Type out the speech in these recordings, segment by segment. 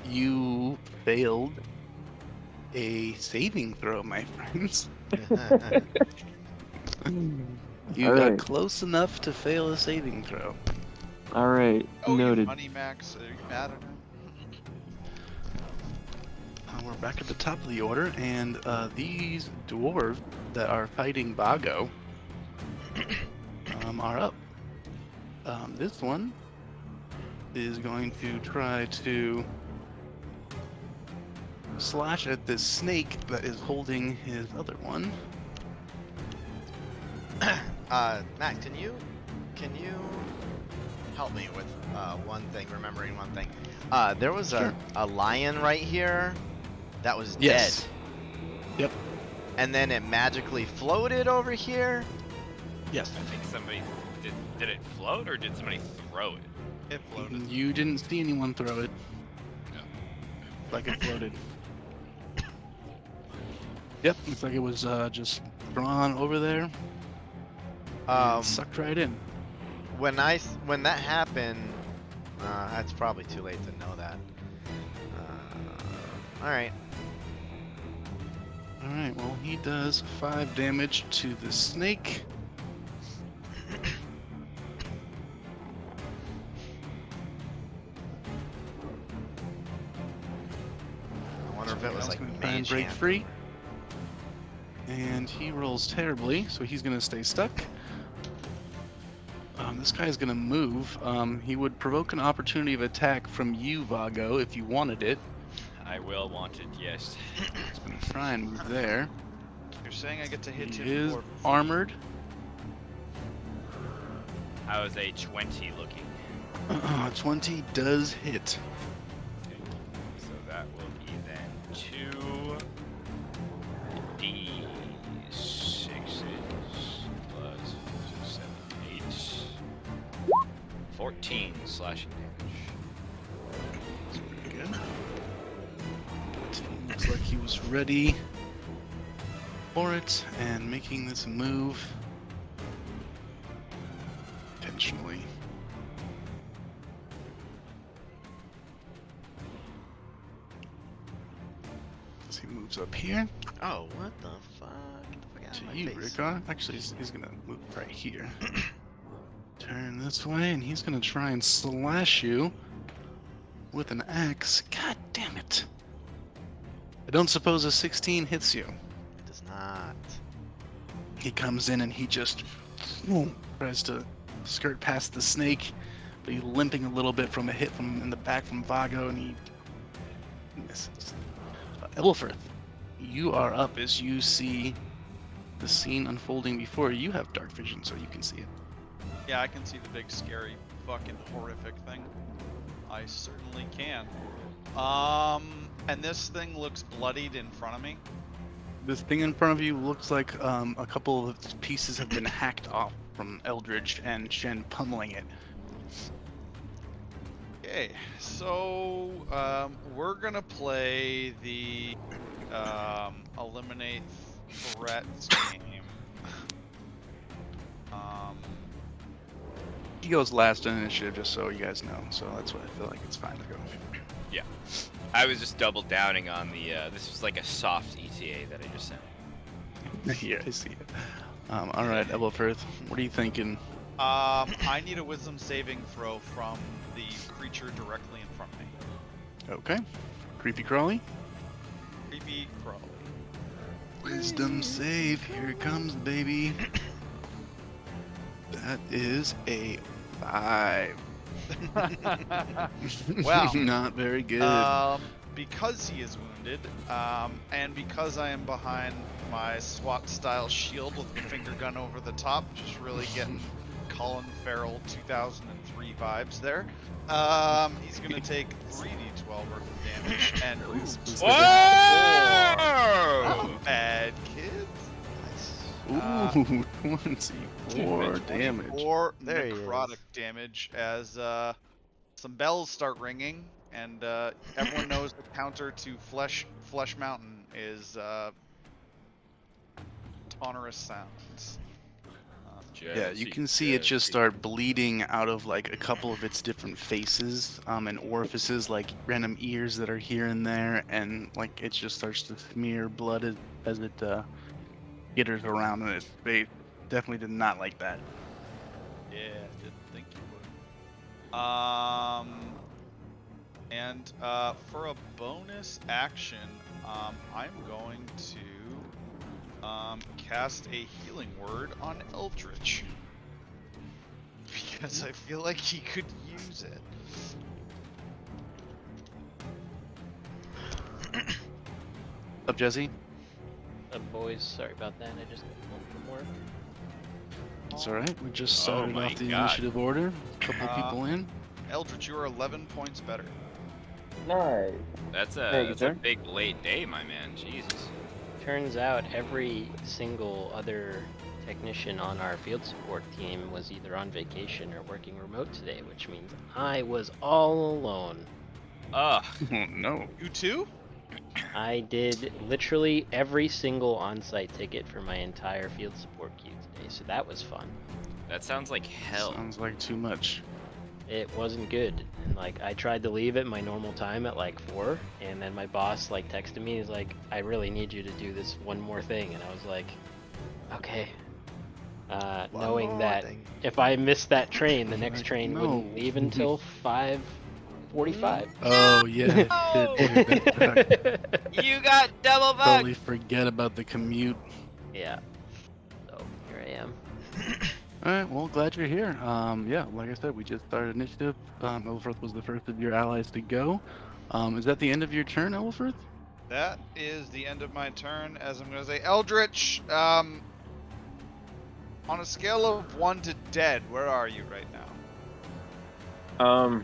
You failed a saving throw, my friends. You All got right. close enough to fail a saving throw. All right. Oh, you Noted. money max. Are you mad at him? We're back at the top of the order, and these dwarves that are fighting Bago are up. This one is going to try to slash at this snake that is holding his other one. Matt, can you help me with one thing? Remembering one thing. There was Sure. a lion right here that was Yes. dead. Yep. And then it magically floated over here. Yes. I think somebody did it float or did somebody throw it? It floated. You didn't see anyone throw it. No. Like it floated. Yep, looks like it was just drawn over there. And sucked right in. When that happened, that's probably too late to know that. All right. Alright, well, he does 5 damage to the snake. I wonder if it was He's like gonna try and mage break hand. free. And he rolls terribly, so he's gonna stay stuck. This guy's gonna move. He would provoke an opportunity of attack from you, Vago, if you wanted it. I will want it, yes. He's gonna try and move there. You're saying I get to hit He you is for armored. How's a 20 looking? 20 does hit. Okay. So that will be then 2d6s plus 7, 8. 14 slashing damage. That's pretty good. Looks like he was ready for it and making this move intentionally. As he moves up here Oh, what the fuck? Get the fuck out to of my you, face. Rickon. Actually, he's gonna move right here. Turn this way, and he's gonna try and slash you with an axe. God damn it! I don't suppose a 16 hits you. It does not. He comes in and he just tries to skirt past the snake, but he's limping a little bit from a hit from in the back from Vago, and he misses. Elfirth, you are up as you see the scene unfolding before you. You have dark vision, so you can see it. Yeah, I can see the big, scary, fucking horrific thing. I certainly can. And this thing looks bloodied in front of me. This thing in front of you looks like a couple of its pieces have been hacked off from Eldridge and Shen pummeling it. Okay, so we're gonna play the eliminate threats game. He goes last in initiative, just so you guys know. So that's what I feel like it's fine to go. Yeah. I was just double downing on the, this was like a soft ETA that I just sent. Yeah, I see it. All right, Elfirth, what are you thinking? I need a wisdom saving throw from the creature directly in front of me. Okay. Creepy crawly. Creepy crawly. Wisdom save. Here it comes, baby. That is a 5. Wow. Not very good. Because he is wounded, and because I am behind my SWAT-style shield with the finger gun over the top, just really getting Colin Farrell 2003 vibes there. He's gonna take 3d12 worth of damage, and Please, please Whoa! not bad, kids. Ooh, 24 damage. 24 There he necrotic is. damage as some bells start ringing, and everyone knows the counter to Flesh Mountain is sonorous sounds. Yeah, you can see it just start bleeding out of like a couple of its different faces, and orifices, like random ears that are here and there, and like it just starts to smear blood as it skitters around in its face. Definitely did not like that. Yeah, didn't think you would. And for a bonus action, I'm going to cast a healing word on Eldritch. Because I feel like he could use it. Up, Jesse? Boys, sorry about that. I just got home from work. It's alright. We just Oh started my off the God. initiative order. A couple people in. Eldritch, you are 11 points better. Nice. That's Thank you, a sir. big late day, my man. Jesus. Turns out every single other technician on our field support team was either on vacation or working remote today, which means I was all alone. Ugh. Oh no. You too? I did literally every single on-site ticket for my entire field support queue today, so that was fun. That sounds like hell. Sounds like too much. It wasn't good. Like, I tried to leave at my normal time at like 4, and then my boss like texted me, he's like, I really need you to do this one more thing, and I was like, okay. Knowing that if I missed that train, the next train wouldn't No. leave until 5:45. Oh yeah. You got double bugged. Totally forget about the commute. Yeah. So here I am. Alright, well, glad you're here. Yeah, like I said, we just started initiative. Elfrith was the first of your allies to go. Is that the end of your turn, Elfrith? That is the end of my turn, as I'm going to say, Eldritch, on a scale of 1 to dead, where are you right now?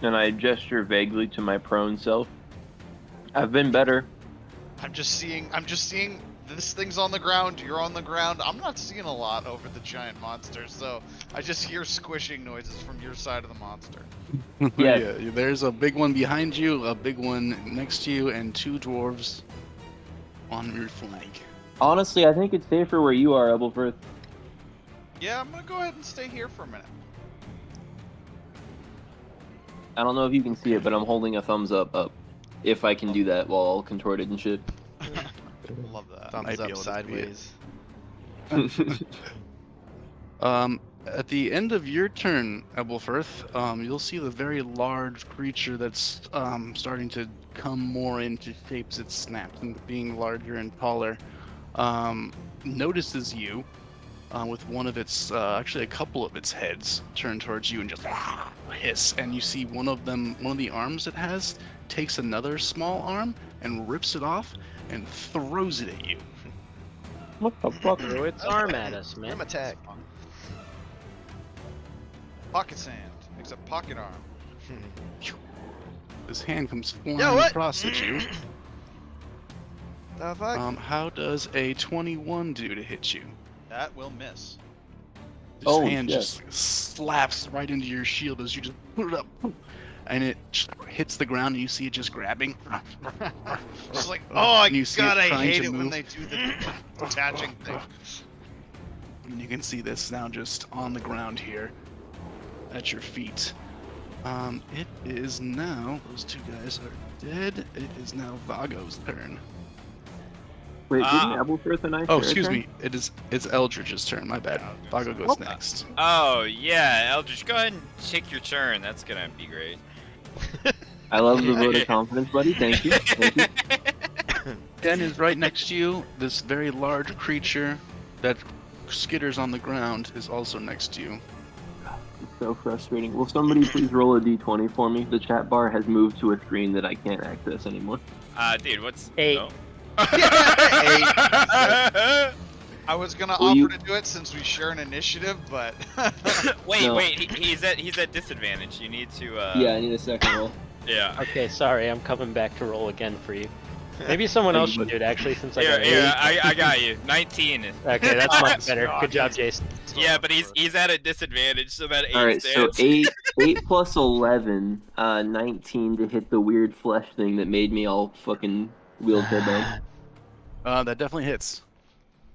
And I gesture vaguely to my prone self. I've been better. I'm just seeing this thing's on the ground, you're on the ground. I'm not seeing a lot over the giant monster, so I just hear squishing noises from your side of the monster. Yeah. Yeah, there's a big one behind you, a big one next to you, and 2 dwarves on your flank. Honestly, I think it's safer where you are, Ebelfirth. Yeah, I'm gonna go ahead and stay here for a minute. I don't know if you can see it, but I'm holding a thumbs up. If I can do that while all contorted and shit. Love that. Might Thumbs be up able to see it. sideways. At the end of your turn, Ebelfirth, you'll see the very large creature that's starting to come more into shapes. It snaps into being larger and taller. Notices you with one of its, actually a couple of its heads turned towards you and just hiss. And you see one of the arms it has takes another small arm and rips it off and throws it at you. What the fuck? Throw its arm at us, man. I'm attack. Pocket sand, except pocket arm. His hand comes flying Yo, what? across at you. The fuck? How does a 21 do to hit you? That will miss. His Oh, hand shit. just slaps right into your shield as you just put it up, and it just hits the ground, and you see it just grabbing. Just like, oh And you see it god, I trying hate to it when move. they do the attaching thing. And you can see this now just on the ground here at your feet. It is now, those 2 guys are dead. It is now Vago's turn. Wait, Ah. didn't Ebelfirth and I Oh, share a excuse turn? me. It's Eldridge's turn. My bad. Vago goes next. Oh yeah, Eldritch, go ahead and take your turn. That's gonna be great. I love the vote of confidence, buddy. Thank you. Thank you. Den is right next to you. This very large creature that skitters on the ground is also next to you. It's so frustrating. Will somebody please roll a d20 for me? The chat bar has moved to a screen that I can't access anymore. Dude, what's... 8. No? I was gonna Will offer you- to do it since we share an initiative, but Wait, No. he's at disadvantage. You need to, Yeah, I need a second roll. Yeah. Okay, sorry, I'm coming back to roll again for you. Maybe someone else should do it actually, since I got Here, 8. I got you. 19. Okay, that's much better. God. Good job, Jason. Yeah, but he's at a disadvantage, so that 8 All right, so stands. 8 plus 11, 19 to hit the weird flesh thing that made me all fucking wheelchair bound. That definitely hits.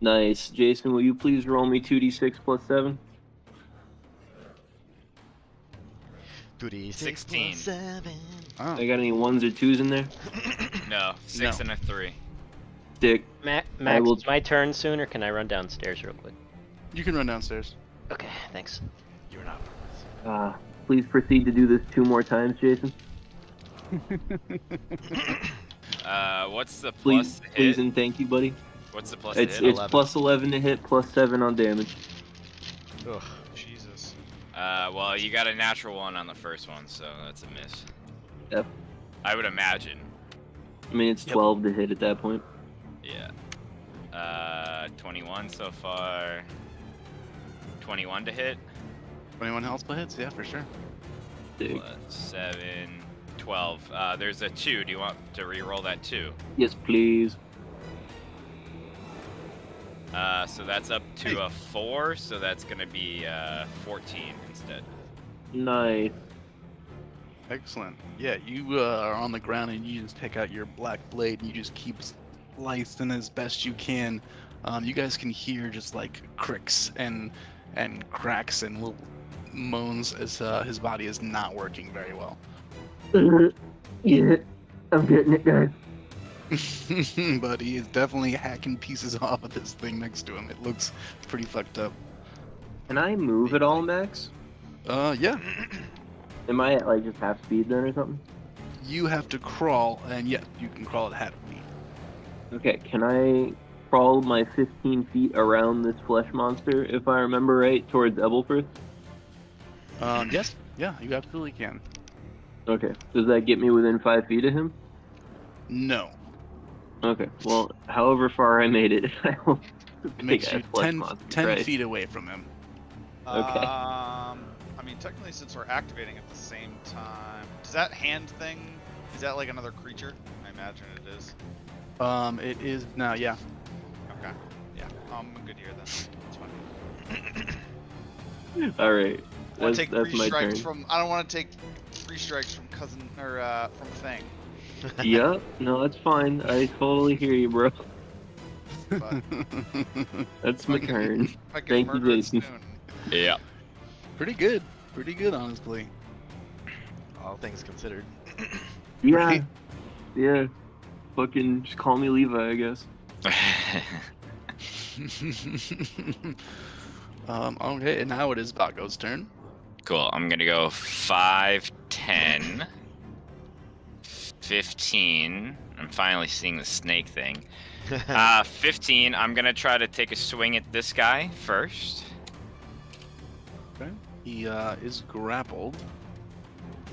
Nice. Jason, will you please roll me 2d6 plus 7? 2d6 16. plus 7. Oh. I got any 1s or 2s in there? No, 6 No. and a 3. Dick. Max, will- it's my turn soon, or can I run downstairs real quick? You can run downstairs. Okay, thanks. You're not. Please proceed to do this 2 more times, Jason. What's the Please, plus to please, hit? and thank you, buddy. What's the plus It's to hit? it's plus 11 to hit, plus 7 on damage. Ugh. Jesus. Well, you got a natural 1 on the first one, so that's a miss. Yep. I would imagine. I mean, it's 12 to hit at that point. Yeah. 21 so far. 21 to hit. 21 health split hits? Yeah, for sure. Dick. Plus 7. 12. There's a 2. Do you want to re-roll that 2? Yes, please. So that's up to a 4, so that's gonna be 14 instead. Nice. Excellent. Yeah, you are on the ground and you just take out your black blade and you just keep slicing as best you can. You guys can hear just like cricks and cracks and little moans as his body is not working very well. Yeah, I'm getting it, guys. But he is definitely hacking pieces off of this thing next to him. It looks pretty fucked up. Can I move at all, Max? Yeah. Am I at like just half speed then or something? You have to crawl, and yeah, you can crawl at half speed. Okay, can I crawl my 15 feet around this flesh monster, if I remember right, towards Ebelfirth? Yes. Yeah, you absolutely can. Okay, does that get me within 5 feet of him? No. Okay, well, however far I made it, I will Makes big you ass flesh 10 monster, Christ. feet away from him. Okay. I mean, technically, since we're activating at the same time, does that hand thing, is that like another creature? I imagine it is. It is now, yeah. Okay. Yeah. I'm good here then. It's fine. Alright, I want that's, to take that's 3 my strikes turn. from. I don't want to take 3 strikes from cousin or from Thing. Yep, no, that's fine. I totally hear you, bro. But That's my turn. if I can Thank you, murder it Jason. soon. Yeah. Pretty good. Pretty good, honestly. All things considered. Yeah, Right. yeah. Fucking just call me Levi, I guess. Okay, and now it is Vago's turn. Cool. I'm gonna go 5, 10, 15. I'm finally seeing the snake thing. 15. I'm gonna try to take a swing at this guy first. Okay. He is grappled.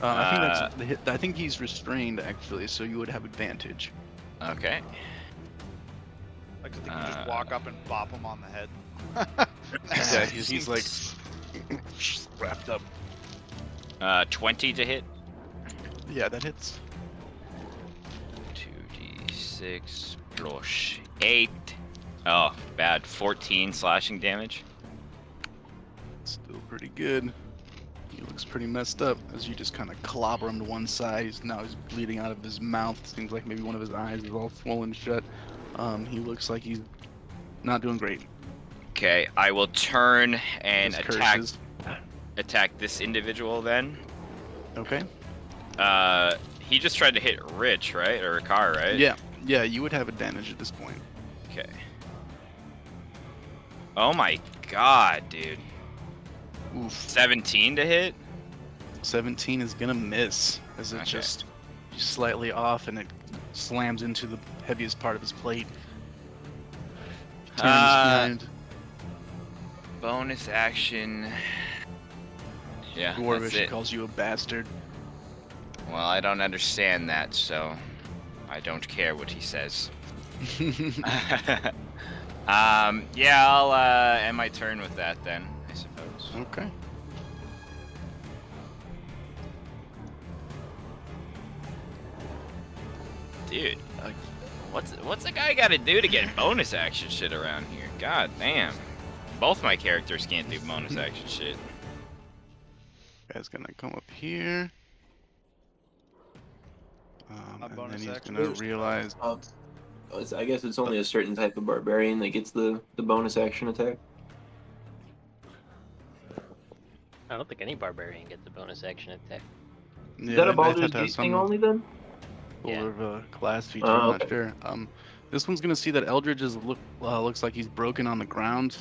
I think that's the hit. I think he's restrained actually, so you would have advantage. Okay. Like to think you just walk up and bop him on the head. Yeah, he's like wrapped up. 20 to hit. Yeah, that hits. 2d6 plus 8. Oh, bad. 14 slashing damage. Still pretty good. He looks pretty messed up as you just kind of clobber him to one side. Now he's bleeding out of his mouth. Seems like maybe one of his eyes is all swollen shut. He looks like he's not doing great. Okay, I will turn and His attack curses. this individual then. Okay. He just tried to hit Rich, right? Or Ricard, right? Yeah, you would have advantage at this point. Okay. Oh my god, dude. Oof. 17 to hit? 17 is gonna miss as it Okay. just slightly off and it slams into the heaviest part of his plate. Turns behind. Bonus action. Yeah, that's Dwarvish it. calls you a bastard. Well, I don't understand that, so I don't care what he says. Yeah, I'll end my turn with that then, I suppose. Okay. Dude, what's a guy got to do to get bonus action shit around here? God damn. Both my characters can't do bonus action shit. Guy's gonna come up here. Not And then bonus he's action. gonna realize I guess it's only a certain type of barbarian that gets the bonus action attack. I don't think any barbarian gets a bonus action attack. Is that a Yeah, I Baldur's thought to have Gate thing some only then? sort Yeah. of class feature. I'm not Okay. sure. This one's gonna see that Eldridge looks like he's broken on the ground.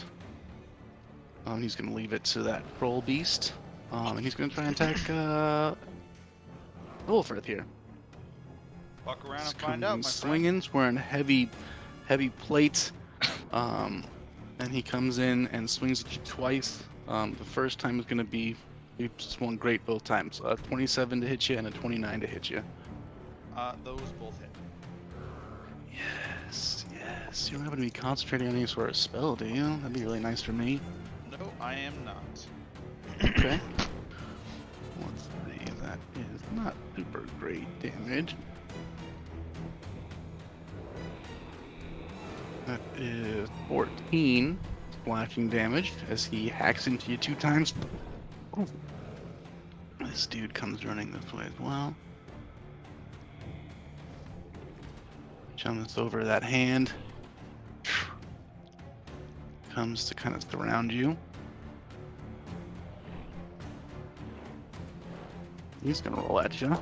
He's gonna leave it to that troll beast. And he's gonna try and attack Wolfrith here. Walk around He's and find coming out, in my friend. swinging. He's wearing heavy plate. And he comes in and swings at you twice. The first time is gonna be he swung great both times. 27 to hit you and a 29 to hit you. Those both hit. Yes. You don't happen to be concentrating on any sort of spell, do you? That'd be really nice for me. No, I am not. Okay. Let's see. That is not super great damage. That is 14 splashing damage as he hacks into you 2 times. Ooh. This dude comes running this way as well. Jumps over that hand. Comes to kind of surround you. He's gonna roll at you.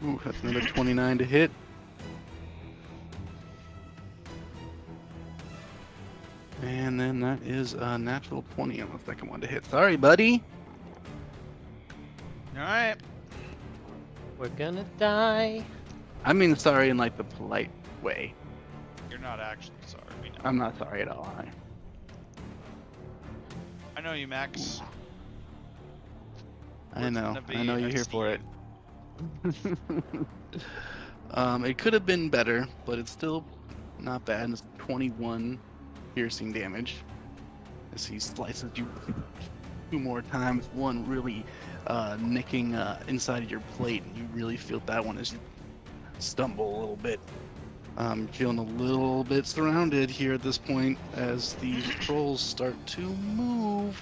Ooh, that's another 29 to hit. And then that is a natural 20 on the second one to hit. Sorry, buddy. Alright. We're gonna die. I mean sorry in like the polite way. You're not actually sorry. We know. I'm not sorry at all. I know you, Max. I It's know. gonna I know be you're a here for it. steam. It could have been better, but it's still not bad. It's 21 piercing damage as he slices you 2 more times. One really nicking inside of your plate, and you really feel that one as you stumble a little bit. Feeling a little bit surrounded here at this point as these trolls start to move.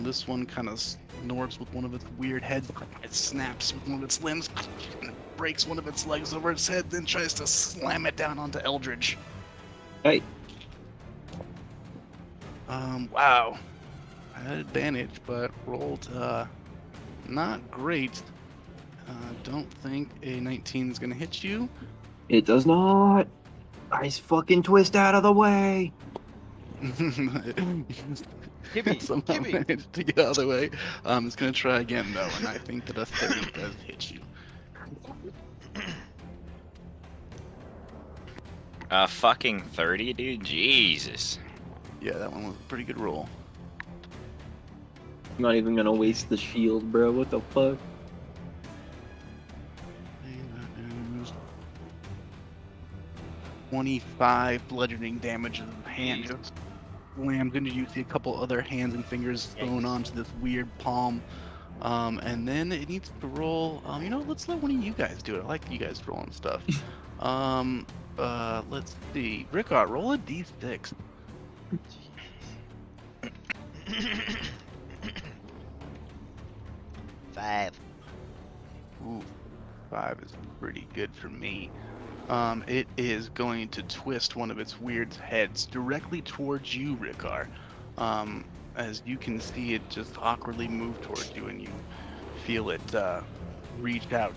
This one kind of snorts with one of its weird heads. It snaps with one of its limbs, and breaks one of its legs over its head, then tries to slam it down onto Eldridge. Hey. Wow. I had advantage, but rolled not great. Don't think a 19 is gonna hit you. It does not. Ice fucking twist out of the way. Gibby, Somehow Gibby. managed to get out of the way. It's gonna try again though, and I think that a 30 does hit you. Fucking 30, dude. Jesus. Yeah, that one was a pretty good roll. I'm not even gonna waste the shield, bro. What the fuck? 25 bludgeoning damage of the hand just slams into you. See a couple other hands and fingers thrown Yikes. onto this weird palm. And then it needs to roll. Let's let one of you guys do it. I like you guys rolling stuff. Let's see. Rickard, roll a d6. Five. Ooh, 5 is pretty good for me. It is going to twist one of its weird heads directly towards you, Rickard. As you can see it just awkwardly move towards you, and you feel it reach out.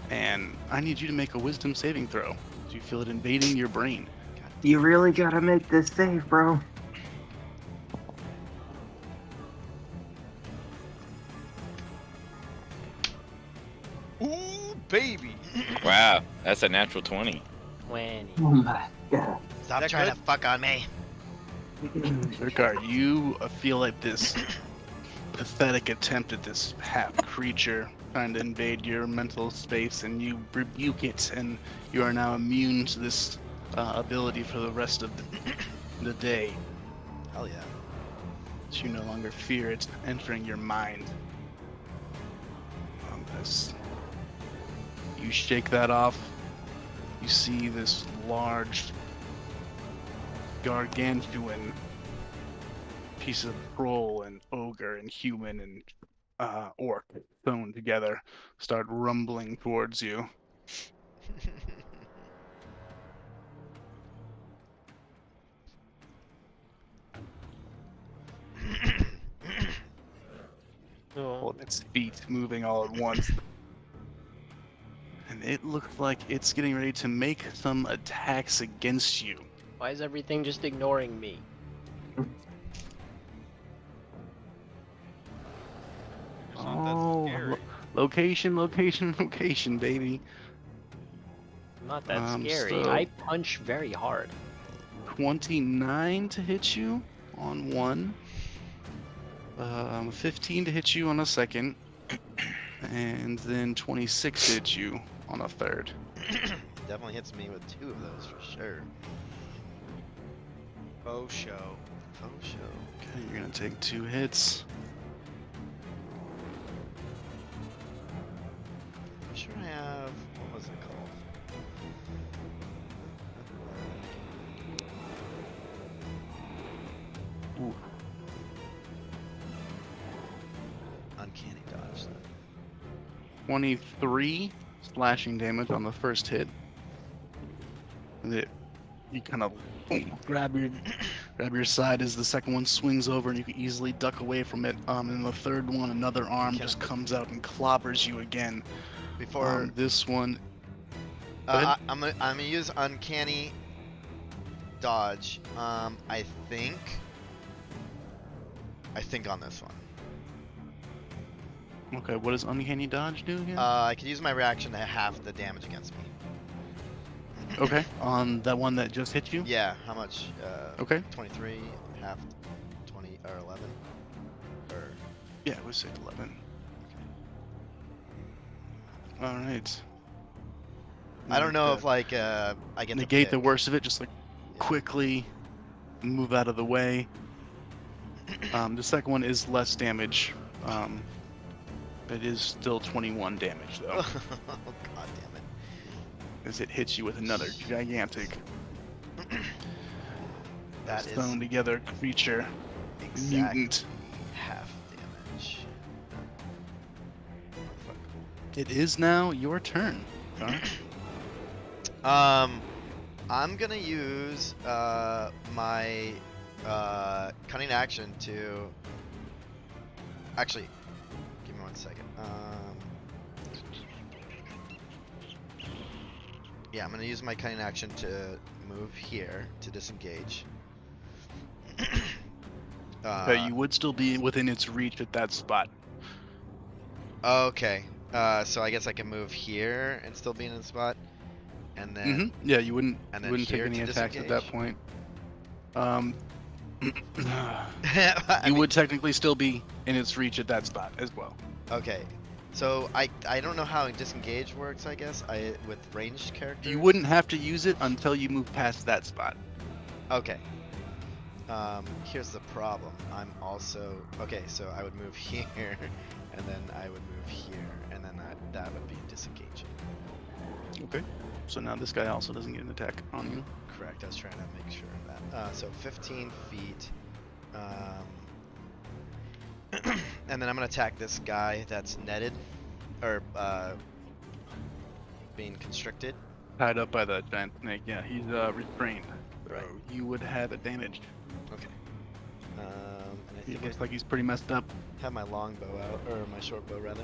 And I need you to make a wisdom saving throw. Do you feel it invading your brain? You really gotta make this save, bro. Ooh, baby. Wow, that's a natural 20. When Oh my god. Stop that trying good? to fuck on me. Rickard, you feel like this pathetic attempt at this half creature trying to invade your mental space, and you rebuke it, and you are now immune to this ability for the rest of the day. Hell yeah. That you no longer fear it entering your mind. As you shake that off, you see this large, gargantuan piece of troll and ogre and human and orc thrown together start rumbling towards you. Oh, Well, its feet moving all at once. And it looks like it's getting ready to make some attacks against you. why is everything just ignoring me? It's not that Oh, scary. location, location, location, baby. Not that scary. So- I punch very hard. 29 to hit you on one. 15 to hit you on a second. And then 26 to hit you on a third. Definitely hits me with 2 of those for sure. Faux show. Faux show. Okay, you're gonna take 2 hits. I'm sure I have. What was it called? Ooh. Uncanny dodge. Then. 23 slashing damage on the first hit. And you kind of grab your side as the second one swings over, and you can easily duck away from it. And the third one, another arm just comes out and clobbers you again. Before This one, go ahead. I'm gonna use uncanny dodge. I think on this one. Okay, what does uncanny dodge do again? I could use my reaction to half the damage against me. Okay, on that one that just hit you. Yeah. How much? Okay. 23 half 20 or 11 or Yeah, it was 11. All right. I don't know to if like I get negate to the pick. worst of it. Just like Yeah. quickly move out of the way. The second one is less damage. It is still 21 damage though, Oh god damn it. as it hits you with another gigantic That is thrown together creature, exactly mutant. half damage. It is now your turn. Connor. I'm gonna use my cunning action to actually give me 1 second. Yeah, I'm gonna use my cunning action to move here to disengage. But you would still be within its reach at that spot. Okay. So I guess I can move here and still be in the spot, and then Yeah, you wouldn't. and You then wouldn't take here any to attacks at that disengage? point. I You mean, would technically still be in its reach at that spot as well. Okay. So I don't know how disengage works. I guess with ranged characters. You wouldn't have to use it until you move past that spot. Okay. Here's the problem. I'm also okay. So I would move here, and then I would move here, and then that would be disengaging. Okay. So now this guy also doesn't get an attack on you. Correct. I was trying to make sure of that. So 15 feet. And then I'm gonna attack this guy that's netted, or being constricted. Tied up by the giant snake. Yeah, he's restrained. So Right. you would have advantage. Okay. And I He think looks I like he's pretty messed up. have my long bow out, or my short bow rather.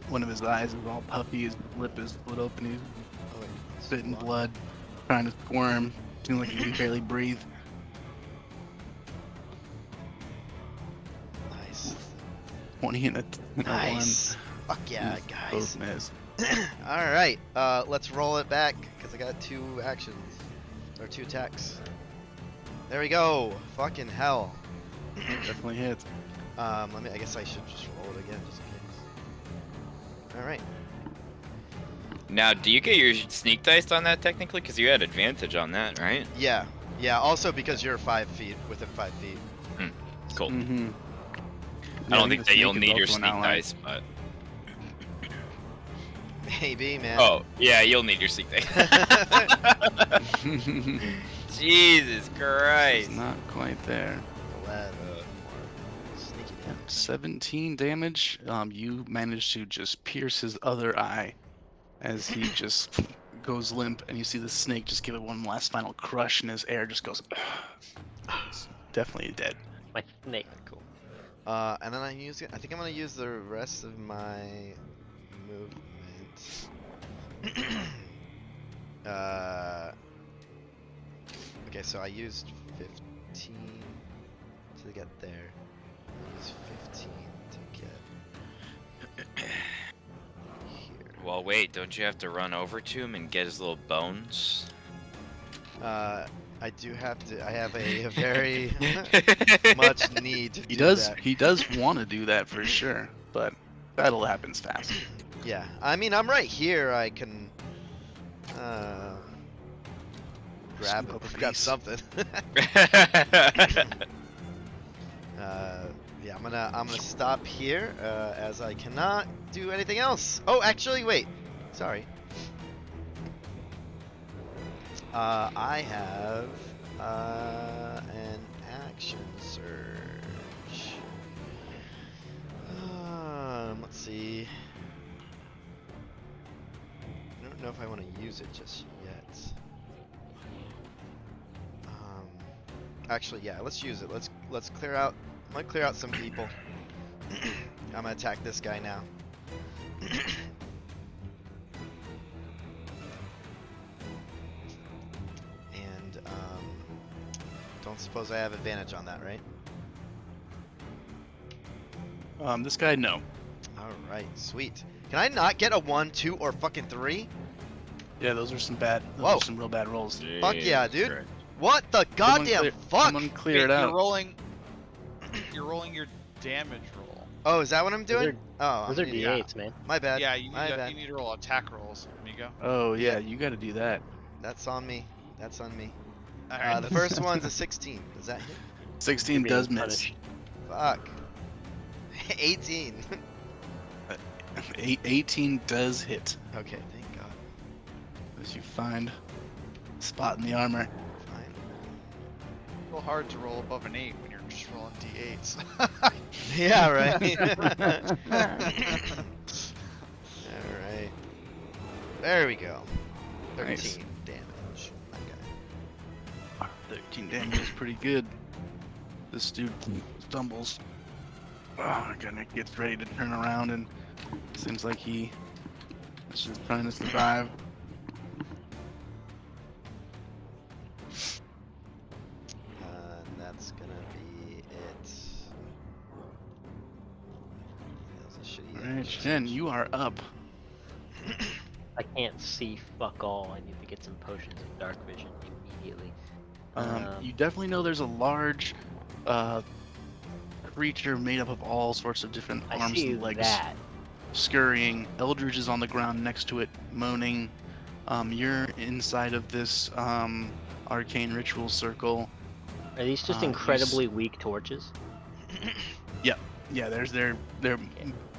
One of his eyes is all puffy. His lip is split open. He's Oh wait. it's spitting long. blood, trying to squirm. Seems like he can barely breathe. Nice. 20 and a 1. Nice. Fuck yeah, Both guys. miss. All right. Let's roll it back because I got 2 actions or 2 attacks. There we go. Fucking hell. Definitely hits. I guess I should just roll it again just in case. All right. Now, do you get your sneak dice on that technically? Because you had advantage on that, right? Yeah. Yeah. Also because you're 5 feet within 5 feet. Cool. Mm-hmm. I don't think that you'll need your sneak dice, but Maybe, man. oh yeah, you'll need your sneak dice. Jesus It's Christ! not quite there. 11 more sneaky damage. 17 damage. You manage to just pierce his other eye as he just goes limp, and you see the snake just give it one last final crush, and his air just goes. It's definitely dead. My snake. Cool. And then I think I'm gonna use the rest of my movement. Okay, so I used 15 to get there. I used 15 to get here. Well, wait, don't you have to run over to him and get his little bones? I do have to. I have a very much need to He do does. that. He does want to do that for sure, but battle happens fast. Yeah, I mean, I'm right here. I can grab Scoop up a grab piece. something. Yeah, I'm gonna stop here as I cannot do anything else. Oh, actually, wait. Sorry. I have an action surge. Let's see. I don't know if I want to use it just yet. Actually, yeah, let's use it. Let's clear out. I might clear out some people. I'm gonna attack this guy now. And don't suppose I have advantage on that, right? This guy, no. All right, sweet. Can I not get a 1, 2, or fucking 3? Yeah, those are some bad. Those Whoa. are some real bad rolls. Fuck yeah, Jesus dude. Christ. What the goddamn clear- fuck? Someone clear it You're out. rolling. You're rolling your damage roll. Oh, is that what I'm Those doing? Oh, Those are I'm an yeah. idiot. D8s, man. My bad. Yeah, you My bad. need to roll attack rolls, amigo. Oh yeah, you got to do that. That's on me. That's on me. All right. The first one's a 16. Does that hit? 16 You're being does miss. punished. Fuck. 18. 18 does hit. Okay, thank God. As you find a spot in the armor. Fine. A little hard to roll above an 8 when you're just rolling d8s. Yeah, right. Alright. There we go. 13 Nice. damage. Okay. 13 damage is pretty good. This dude stumbles. Oh, kind of gets ready to turn around, and seems like he is just trying to survive. And that's gonna be it. That was a shitty Alright, action. Shen, you are up. I can't see fuck all. I need to get some potions of dark vision immediately. You definitely know there's a large creature made up of all sorts of different I arms see and legs that. scurrying. Eldridge is on the ground next to it, moaning. You're inside of this arcane ritual circle. Are these just you incredibly weak torches? Yeah, they're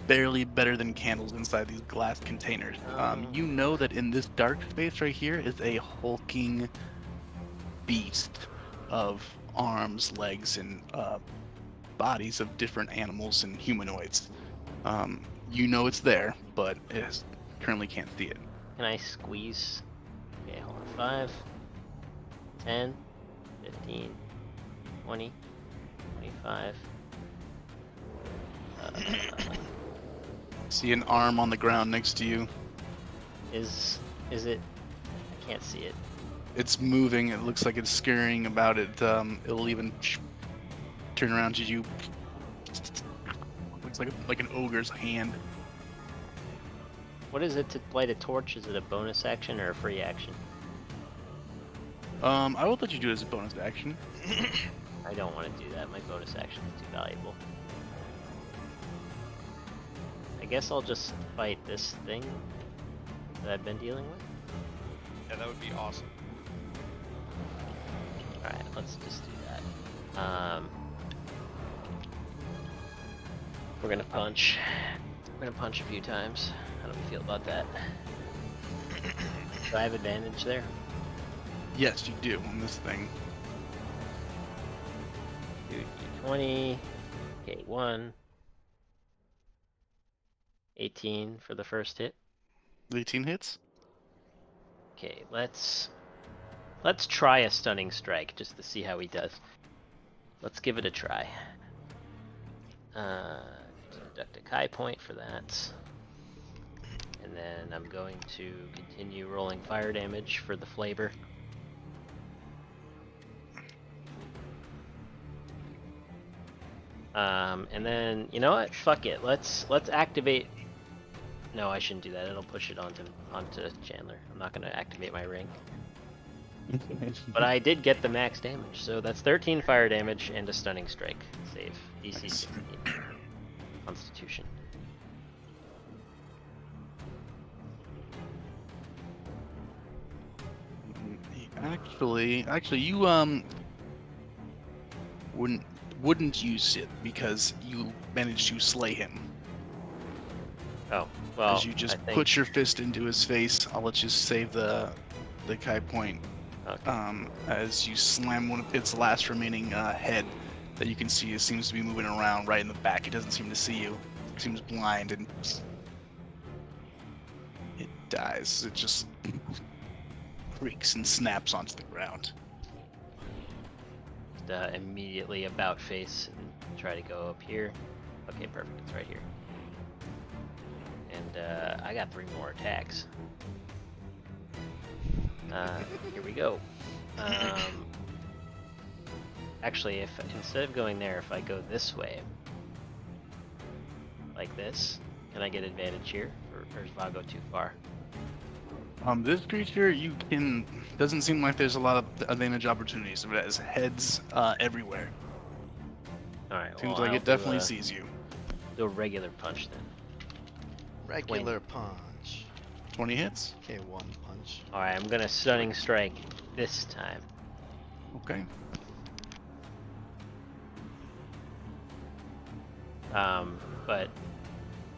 barely better than candles inside these glass containers. Oh. You know that in this dark space right here is a hulking beast of arms, legs, and bodies of different animals and humanoids. You know it's there, but currently can't see it. Can I squeeze? Okay, hold on. 5, 10, 15, 20, 25. See an arm on the ground next to you. Is it? I can't see it. It's moving. It looks like it's scurrying about it. It'll even turn around to you. Looks like an ogre's hand. What is it to light a torch? Is it a bonus action or a free action? I will let you do it as a bonus action. I don't want to do that. My bonus action is too valuable. I guess I'll just fight this thing that I've been dealing with. Yeah, that would be awesome. Alright, let's just do that. We're gonna punch. We're gonna punch a few times. How do we feel about that? Do I have advantage there? Yes, you do on this thing. 2d20. Okay, 1. 18 for the first hit. 18 hits. Okay, let's try a stunning strike just to see how he does. Let's give it a try. Deduct a Kai point for that. And then I'm going to continue rolling fire damage for the flavor. And then, you know what? Fuck it. Let's activate. No, I shouldn't do that. It'll push it onto Chandler. I'm not gonna activate my ring. But I did get the max damage, so that's 13 fire damage and a stunning strike. Save. DC 16. Constitution. Actually, you wouldn't use it because you managed to slay him. Oh, well. As you just I think... put your fist into his face. I'll let you save the Kai point. Okay. As you slam one of its last remaining head that you can see, it seems to be moving around right in the back. It doesn't seem to see you. It seems blind and it dies. It just creaks and snaps onto the ground. Immediately about face and try to go up here. Okay, perfect. It's right here. And I got 3 more attacks. Here we go. Actually, if instead of going there, if I go this way, like this, can I get advantage here, or is Vago too far? This creature, you can. Doesn't seem like there's a lot of advantage opportunities. It has heads everywhere. All right. Seems well, like I'll it definitely do sees you. a regular punch then. Regular punch. 20 hits. Okay, 1 punch. All right, I'm gonna stunning strike this time. Okay. But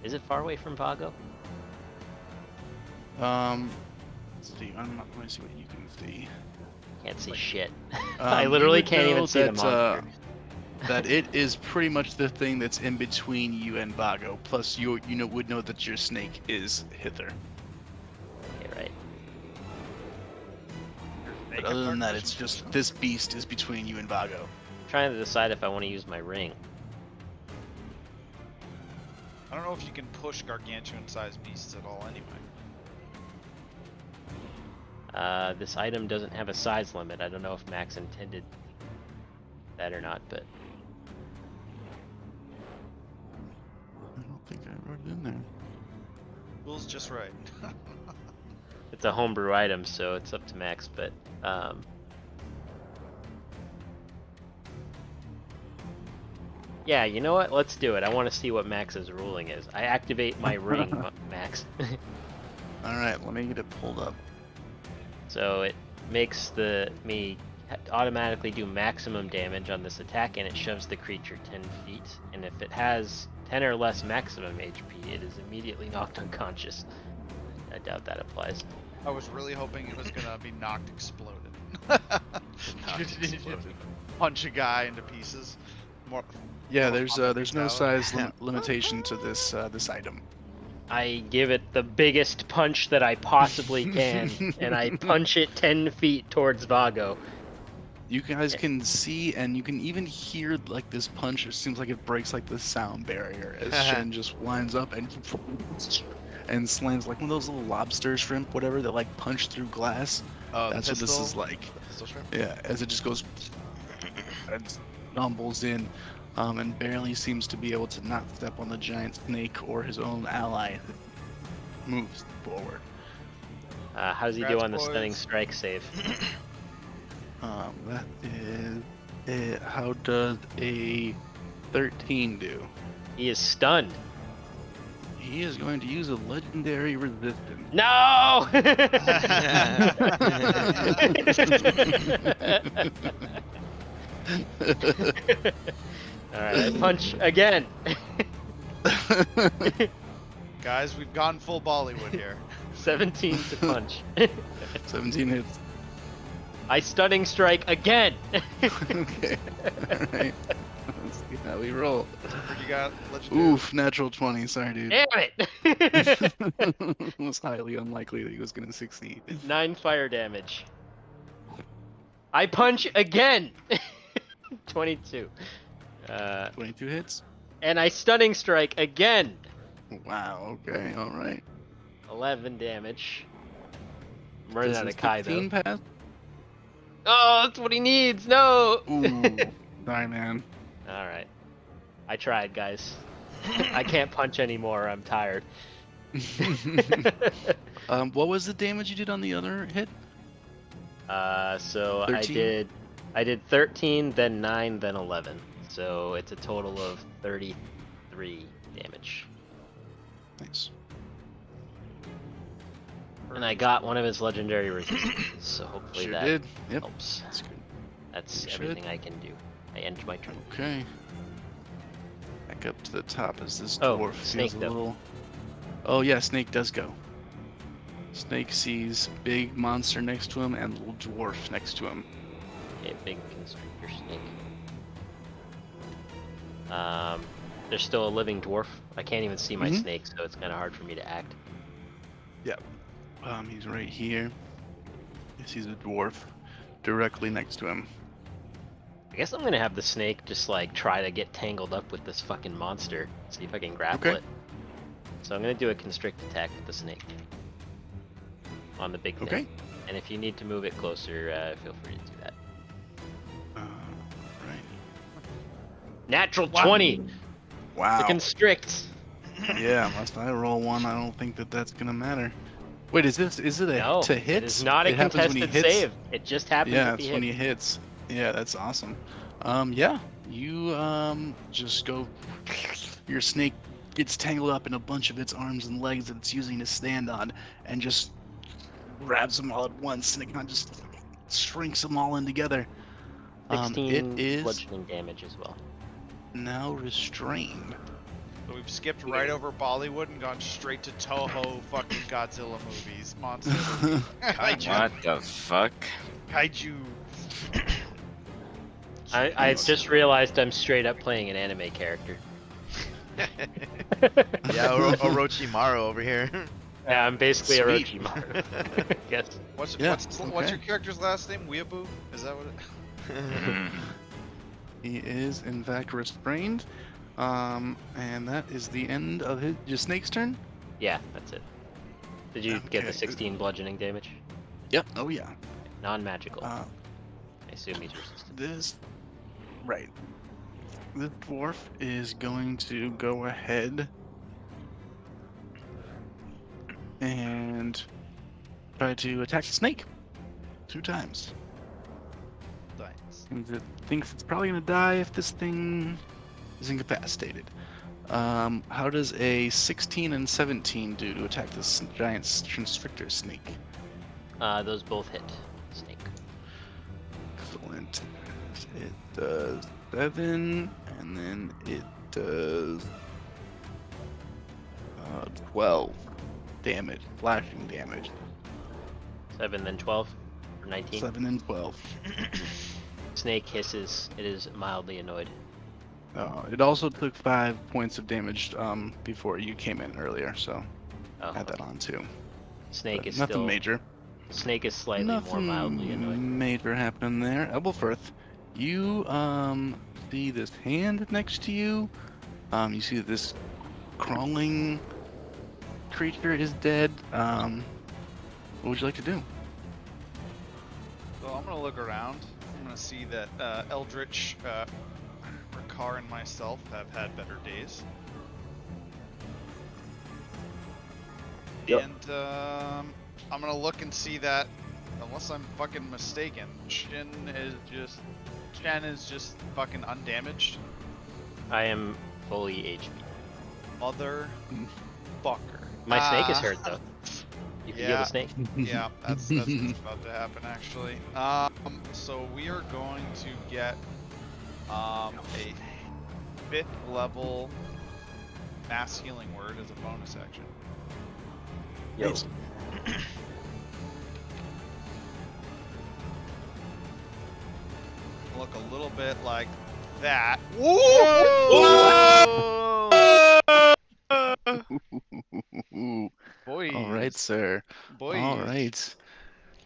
is it far away from Vago? Let's see. I'm not going to see what you can see. Can't see shit. Um, I you literally would can't know even see the that, monster. That it is pretty much the thing that's in between you and Vago. Plus, you would know that your snake is hither. Okay, right. But other than that, it's just this beast is between you and Vago. I'm trying to decide if I want to use my ring. I don't know if you can push gargantuan-sized beasts at all anyway. This item doesn't have a size limit. I don't know if Max intended that or not, but I don't think I wrote it in there. Will's just right. it's a homebrew item, so it's up to Max. But yeah, you know what? Let's do it. I want to see what Max's ruling is. I activate my ring, Max. All right, let me get it pulled up. So it makes me automatically do maximum damage on this attack, and it shoves the creature 10 feet. And if it has 10 or less maximum HP, it is immediately knocked unconscious. I doubt that applies. I was really hoping it was gonna be knocked exploded. Punch a guy into pieces. More. Yeah, more there's no brutality. size limitation to this this item. I give it the biggest punch that I possibly can, and I punch it 10 feet towards Vago. You guys can see and you can even hear like this punch. It seems like it breaks like the sound barrier as Shen just winds up and slams like one of those little lobster shrimp, whatever, that like punch through glass. Oh, That's what this is like. Pistol shrimp? Yeah, as it just goes and stumbles in, and barely seems to be able to not step on the giant snake or his own ally that moves forward. How does he do Congrats, on the stunning boys. strike save? That is how does a 13 do? He is stunned. He is going to use a legendary resistance. No! Alright, I punch again. Guys, we've gone full Bollywood here. 17 to punch. 17 hits. I stunning strike again. Okay. Alright. Let's see how we roll. You got legendary. Oof, natural 20. Sorry, dude. Damn it! It was highly unlikely that he was going to succeed. 9 fire damage. I punch again. 22. 22 hits. And I stunning strike again. Wow. Okay. All right. 11 damage. I'm running Does out the of Kai though. 16 pass? Oh, that's what he needs. No. Ooh. Sorry, man. All right. I tried, guys. I can't punch anymore. I'm tired. What was the damage you did on the other hit? So 13? I did 13, then 9, then 11. So it's a total of 33 damage. Nice. And I got one of his legendary resistances, so hopefully Sure that did. Yep. helps. That's good. That's You should. everything I can do. I end my turn. Okay. Back up to the top as this Oh, dwarf feels Snake, a though. little. Oh yeah, Snake does go. Snake sees big monster next to him and little dwarf next to him. Okay, big constrictor snake. There's still a living dwarf. I can't even see my Mhm. snake, so it's kind of hard for me to act. He's right here. He sees a dwarf directly next to him. I guess I'm gonna have the snake just like try to get tangled up with this fucking monster. See if I can grapple Okay. it. So I'm gonna do a constrict attack with the snake on the big thing. Okay. And if you need to move it closer, feel free to do that. Right. Natural 20 Wow. to constrict. Yeah, unless I roll one, I don't think that that's gonna matter. Wait, is it a No, to hit? it is not a It happens when he contested hits? save. It just happens Yeah, if it's he when hits. he hits. Yeah, that's awesome. Yeah, you just go. Your snake gets tangled up in a bunch of its arms and legs that it's using to stand on, and just grabs them all at once, and it kind of just shrinks them all in together. 16 It is bludgeoning damage as well. now restrained. So we've skipped right over Bollywood and gone straight to Toho fucking Godzilla movies. Monster. Kaiju. What the fuck? Kaiju. I just realized I'm straight up playing an anime character. Yeah, Orochimaru over here. Yeah, I'm basically Sweet. Orochimaru. Yes. What's Yeah, what's okay. your character's last name? Weeaboo? Is that what it? Mm. He is in fact restrained. And that is the end of your snake's turn. Yeah, that's it. Did you get the Okay. 16 bludgeoning damage? Yep. Oh yeah. Non-magical. Uh, I assume he's resistant. this right. The dwarf is going to go ahead and try to attack the snake 2 times. Thanks. And it thinks it's probably gonna die if this thing is incapacitated. How does a 16 and 17 do to attack this giant constrictor snake? Those both hit. Snake. Excellent. It does 7, and then it does 12 damage, flashing damage. 7, then 12 for 19. 7 and 12. Snake hisses. It is mildly annoyed. It also took 5 points of damage before you came in earlier, so Oh, add that okay. on too. Snake But is nothing still. major. Snake is slightly Nothing more mildly annoyed. major happening there. Elbelfirth, you see this hand next to you. You see that this crawling creature is dead. What would you like to do? So I'm gonna look around. I'm gonna see that Eldritch, Ricard, and myself have had better days. Yep. And I'm gonna look and see that, unless I'm fucking mistaken, Shen is just fucking undamaged. I am fully HP. Motherfucker. My snake is hurt though. You can heal yeah. the snake. Yeah, that's what's about to happen actually. So we are going to get a 5th level mass healing word as a bonus action. Yo. Nice. Look a little bit like that. Boys. All right, sir. Boys. All right.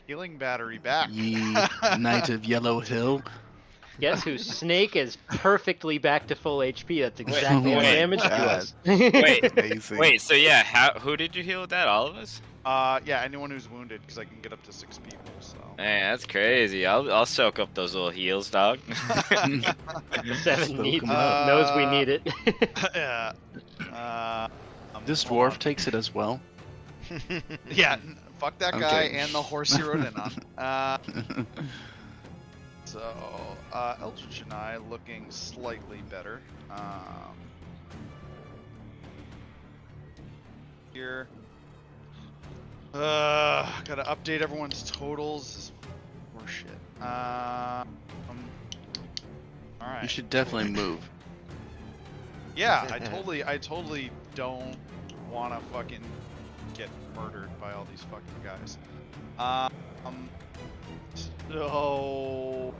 Healing battery back. Ye Knight of Yellow Hill. Guess who? Snake is perfectly back to full HP. That's exactly Oh what my damage he God. was. Wait, Amazing. wait. So yeah, who did you heal with that? All of us? Yeah, anyone who's wounded, because I can get up to 6 people. So. Man, that's crazy. I'll soak up those little heals, dog. Seven Soak needs 'em up. knows we need it. Yeah. This Hold dwarf on. takes it as well. Yeah, fuck that guy Okay. and the horse he rode in on. So, Eldritch and I looking slightly better. Here. Gotta update everyone's totals. Horseshit. Alright. You should definitely move. Yeah, I totally don't wanna fucking get murdered by all these fucking guys. So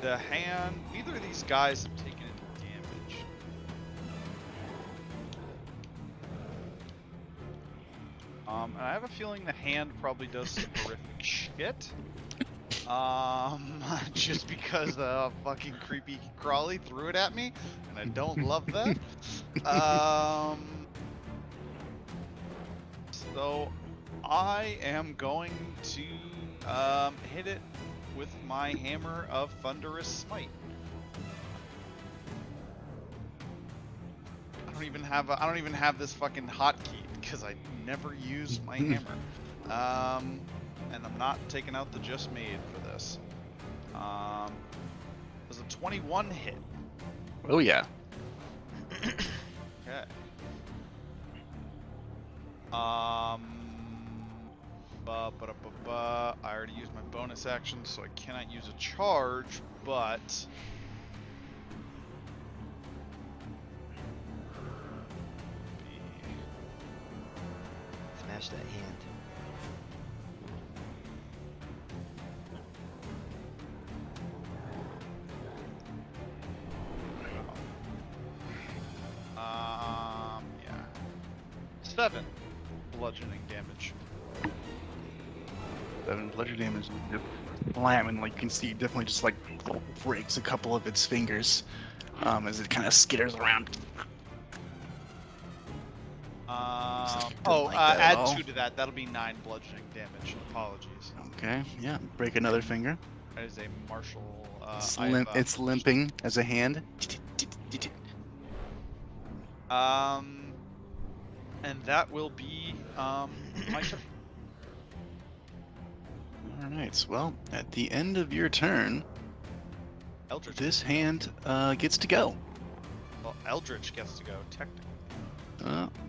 the hand, neither of these guys have taken any damage. And I have a feeling the hand probably does some horrific shit. Just because fucking creepy crawly threw it at me, and I don't love that. So I am going to hit it with my hammer of thunderous smite. I don't even have this fucking hotkey because I never use my hammer. And I'm not taking out the just made for this. Does a 21 hit? Oh yeah. Okay. I already used my bonus action, so I cannot use a charge, but Smash that hand. yeah. 7 bludgeoning damage. 7 bludgeoning damage. Blam, and like you can see, it definitely just like breaks a couple of its fingers as it kind of skitters around. Like that at all. Add 2 to that. That'll be 9 bludgeoning damage. Apologies. Okay, yeah. Break another finger. That is a martial. It's limping as a hand. And that will be my turn. Alright, well, at the end of your turn, Eldritch. this hand gets to go. Well, Eldritch gets to go, technically.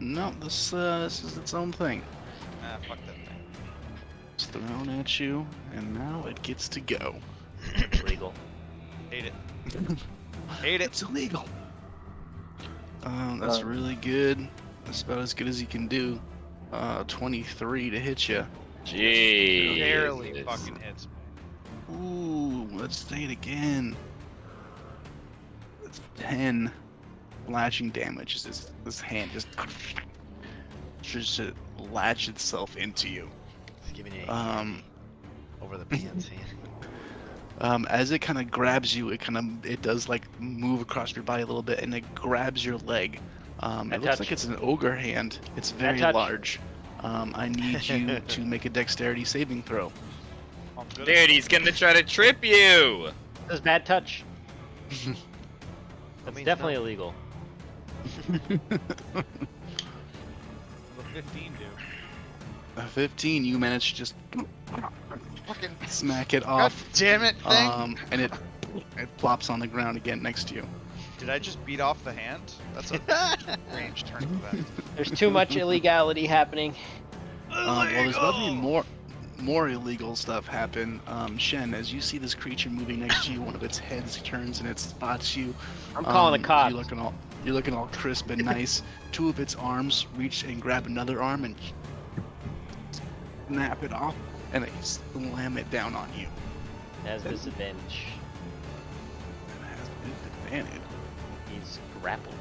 No, this is its own thing. Ah, fuck that thing. It's thrown at you, and now it gets to go. Legal. Hate it. Hate it. It's illegal. That's really good. That's about as good as you can do. 23 to hit you. Jeez. Barely fucking hits me. Ooh, let's say it again. That's 10 slashing damage. This hand just to latch itself into you. It's giving you a over the pants hand. As it kind of grabs you, it does like move across your body a little bit, and it grabs your leg. It looks like it's an ogre hand. It's very large. I need you to make a dexterity saving throw. I'm good. Dude, he's gonna try to trip you. That's bad touch. That's means definitely no. illegal. What 15 do? A 15, you manage to just Fucking smack it God off. damn it thing! And it plops on the ground again next to you. Did I just beat off the hand? That's a range turn event. There's too much illegality happening. Well, there's about to be more illegal stuff happen. Shen, as you see this creature moving next to you, one of its heads turns and it spots you. I'm calling the cops. You're looking all crisp and nice. 2 of its arms reach and grab another arm and snap it off, and they slam it down on you. It has disadvantage. It has disadvantage. He's grappled.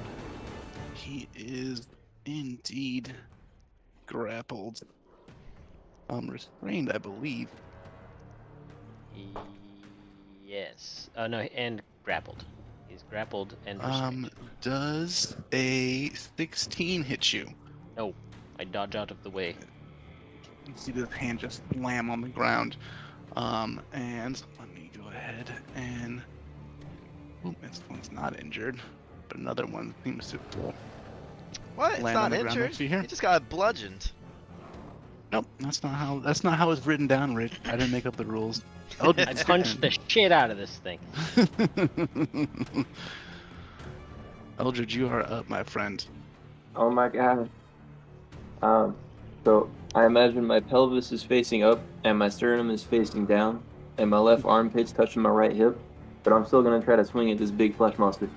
He is indeed grappled. Restrained, I believe. Yes. Oh no, and grappled. He's grappled and restrained. Does a 16 hit you? No, I dodge out of the way. You see this hand just slam on the ground. And let me go ahead and. Ooh, this one's not injured, but another one seems to. What? It's Land on not the ground injured. next to you here? He just got bludgeoned. Nope, that's not how it's written down, Rich. I didn't make up the rules. Oh, I punched the shit out of this thing. Eldred, you are up, my friend. Oh my god. So I imagine my pelvis is facing up and my sternum is facing down and my left armpit's touching my right hip, but I'm still gonna try to swing at this big flesh monster.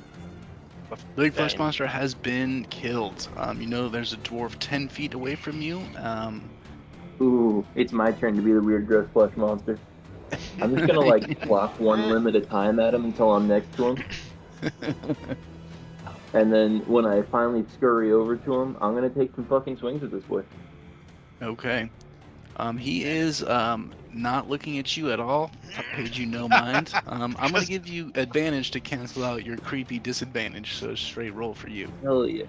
The big flesh Dang. monster has been killed. You know there's a dwarf 10 feet away from you. Ooh, it's my turn to be the weird gross flesh monster. I'm just gonna like block one limb at a time at him until I'm next to him. And then when I finally scurry over to him, I'm gonna take some fucking swings at this boy. Okay. He is not looking at you at all. Paid you no mind. I'm gonna give you advantage to cancel out your creepy disadvantage. So straight roll for you. Hell yeah.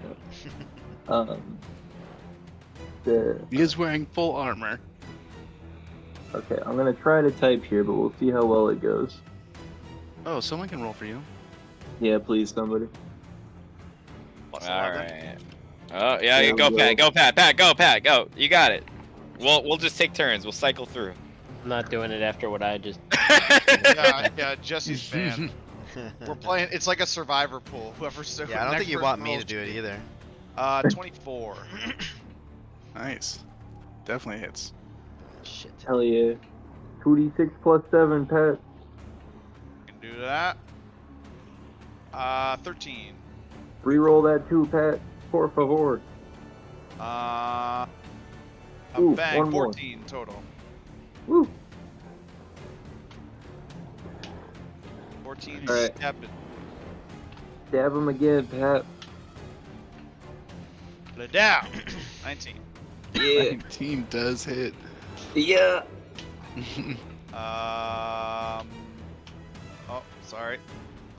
He is wearing full armor. Okay, I'm gonna try to type here, but we'll see how well it goes. Oh, someone can roll for you. Yeah, please, somebody. Plus All 11. right. Oh yeah, Yeah, go we Pat, will. go Pat, go Pat, go. You got it. We'll just take turns. We'll cycle through. I'm not doing it after what I just. Yeah, Jesse's banned. We're playing. It's like a survivor pool. Whoever's Yeah, I don't next think you person want me to rolls do it should either. be- 24. Nice. Definitely hits. Shit. Hell yeah. 2d6 plus 7, Pat. Can do that. 13. Reroll that too, Pat. Por favor. Ooh, Bang, one more. 14 total. Woo. 14 Alright. stepping. Stab him again, Pat. Put it down. 19. Yeah. 19 does hit. Yeah. Oh, sorry.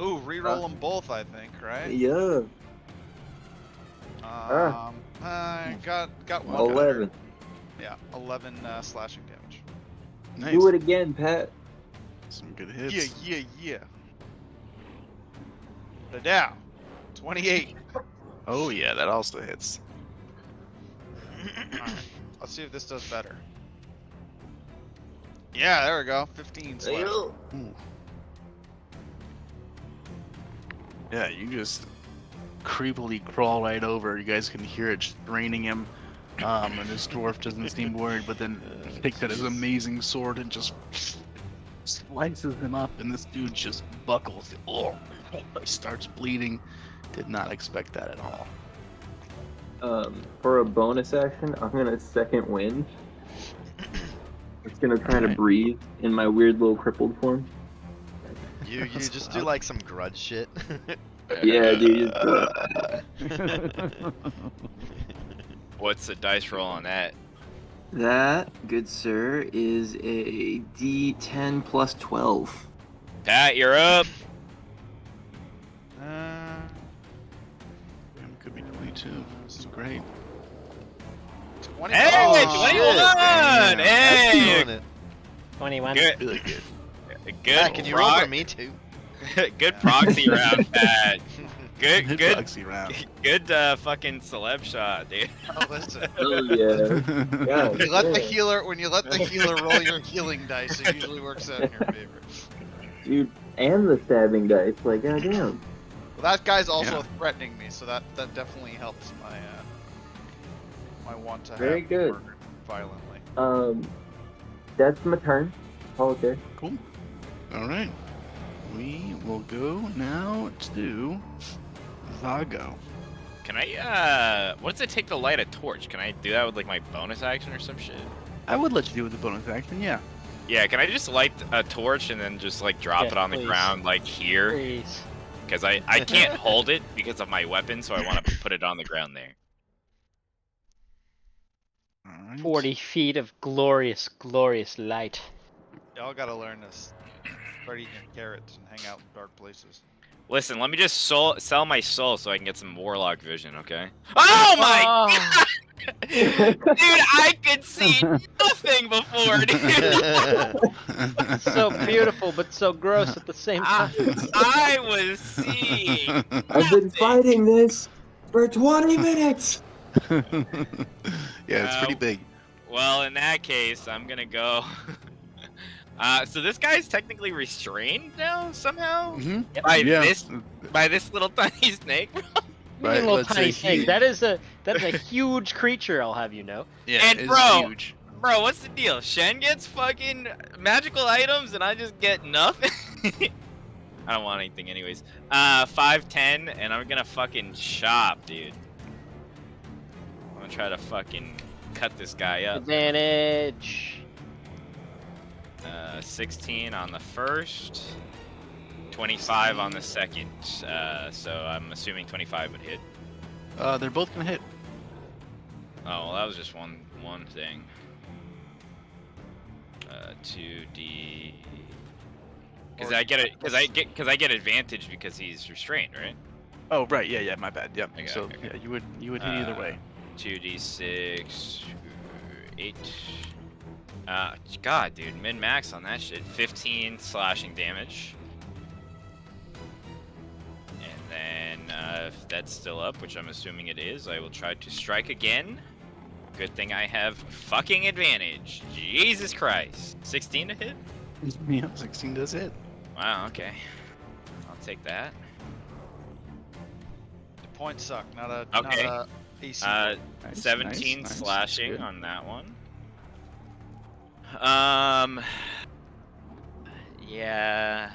Ooh, reroll them both, I think, right? Yeah. I got one. 11. Yeah, 11 slashing damage. Nice. Do it again, Pat. Some good hits. Yeah. Put it down. 28. Oh yeah, that also hits. Alright, let's see if this does better. Yeah, there we go. 15 slash. Ooh. Yeah, you just creepily crawl right over. You guys can hear it straining him. And this dwarf doesn't seem worried, but then takes out his amazing sword and just slices him up, and this dude just buckles. Oh, starts bleeding. Did not expect that at all. For a bonus action, I'm gonna second wind. It's gonna try to Alright. breathe in my weird little crippled form. You just do like some grudge shit. Yeah, dude. What's the dice roll on that? That, good sir, is a D10 plus 12. Pat, you're up. Could be 22. This is great. 20. Hey, Oh, 21! shit. Hey! That's doing it. 21. Good, Really good. good. Pat, can you roll for me too? Good proxy round, Pat. Good, Good good, proxy round. good. Fucking celeb shot, dude. Oh, listen. Oh yeah. Yeah. When you let the healer roll your healing dice, it usually works out in your favor. Dude, and the stabbing dice, like goddamn. Well, that guy's also Yeah. threatening me, so that definitely helps my my want to Very have good. murdered violently. That's my turn. Okay. Cool. All right. We will go now to Vago. Can I? What does it take to light a torch? Can I do that with like my bonus action or some shit? I would let you do it with the bonus action, yeah. Yeah, can I just light a torch and then just like drop Yeah, it on the please. ground like here? Please. Because I can't hold it because of my weapon, so I want to put it on the ground there. All right. 40 feet of glorious, glorious light. Y'all gotta learn this. Start eating your carrots and hang out in dark places. Listen, let me just sell my soul so I can get some warlock vision, okay? Oh my Oh. Dude, I could see nothing before, dude. So beautiful, but so gross at the same time. I was seeing. I've been fighting this for 20 minutes. Yeah, it's pretty big. Well, in that case, I'm gonna go. So this guy's technically restrained now somehow Mm-hmm. by this little tiny snake. You Right, little let's tiny say snake. That's a huge creature. I'll have you know. Yeah, And it's bro, huge. Bro, what's the deal? Shen gets fucking magical items and I just get nothing? I don't want anything anyways. 5'10", and I'm gonna fucking chop, dude. I'm gonna try to fucking cut this guy up. Advantage. 16 on the first, 25 on the second. So I'm assuming 25 would hit. They're both gonna hit. Oh, well, that was just one thing. 2d. Because I get advantage because he's restrained, right? Oh right, yeah, my bad. Yep. Okay, So okay. yeah, you would hit either way. 2d6, 8. God, dude, min max on that shit. 15 slashing damage. And then if that's still up, which I'm assuming it is, I will try to strike again. Good thing I have fucking advantage. Jesus Christ. 16 to hit? Yeah, 16 does hit. Wow, okay. I'll take that. The points suck, not a Okay. not a AC. Nice, 17 nice. slashing Good. on that one. Yeah.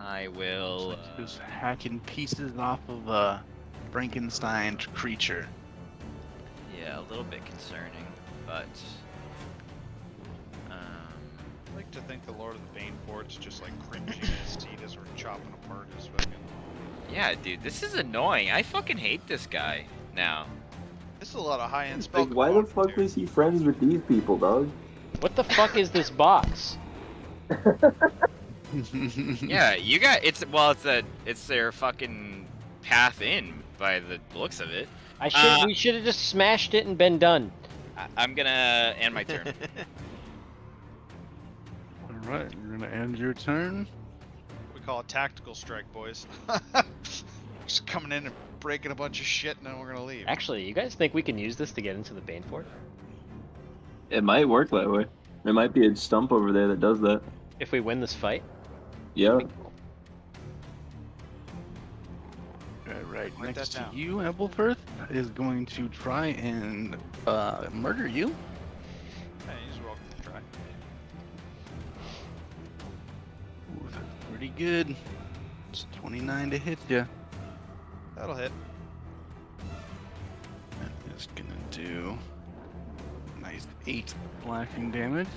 I will. Looks like just hacking pieces off of a Frankenstein creature. Yeah, a little bit concerning, but. I like to think the Lord of the Baneport's just like cringing in his seat as we're chopping apart his fucking. Yeah, dude, this is annoying. I fucking hate this guy now. This is a lot of high-end spell. Like, why the component, fuck dude. was he friends with these people, dog? What the fuck is this box? Yeah, you got it's their fucking path in by the looks of it. We should have just smashed it and been done. I'm gonna end my turn. Alright, you're gonna end your turn. We call it tactical strike, boys. Just coming in and breaking a bunch of shit, and then we're gonna leave. Actually, you guys think we can use this to get into the Banefort? It might work that way. There might be a stump over there that does that. If we win this fight? Yeah. Right Write next that to down. you, Ebelfirth, is going to try and murder you. Hey, he's welcome to try. Ooh, that's pretty good. It's 29 to hit you. That'll hit. That is gonna do a nice 8 slashing damage.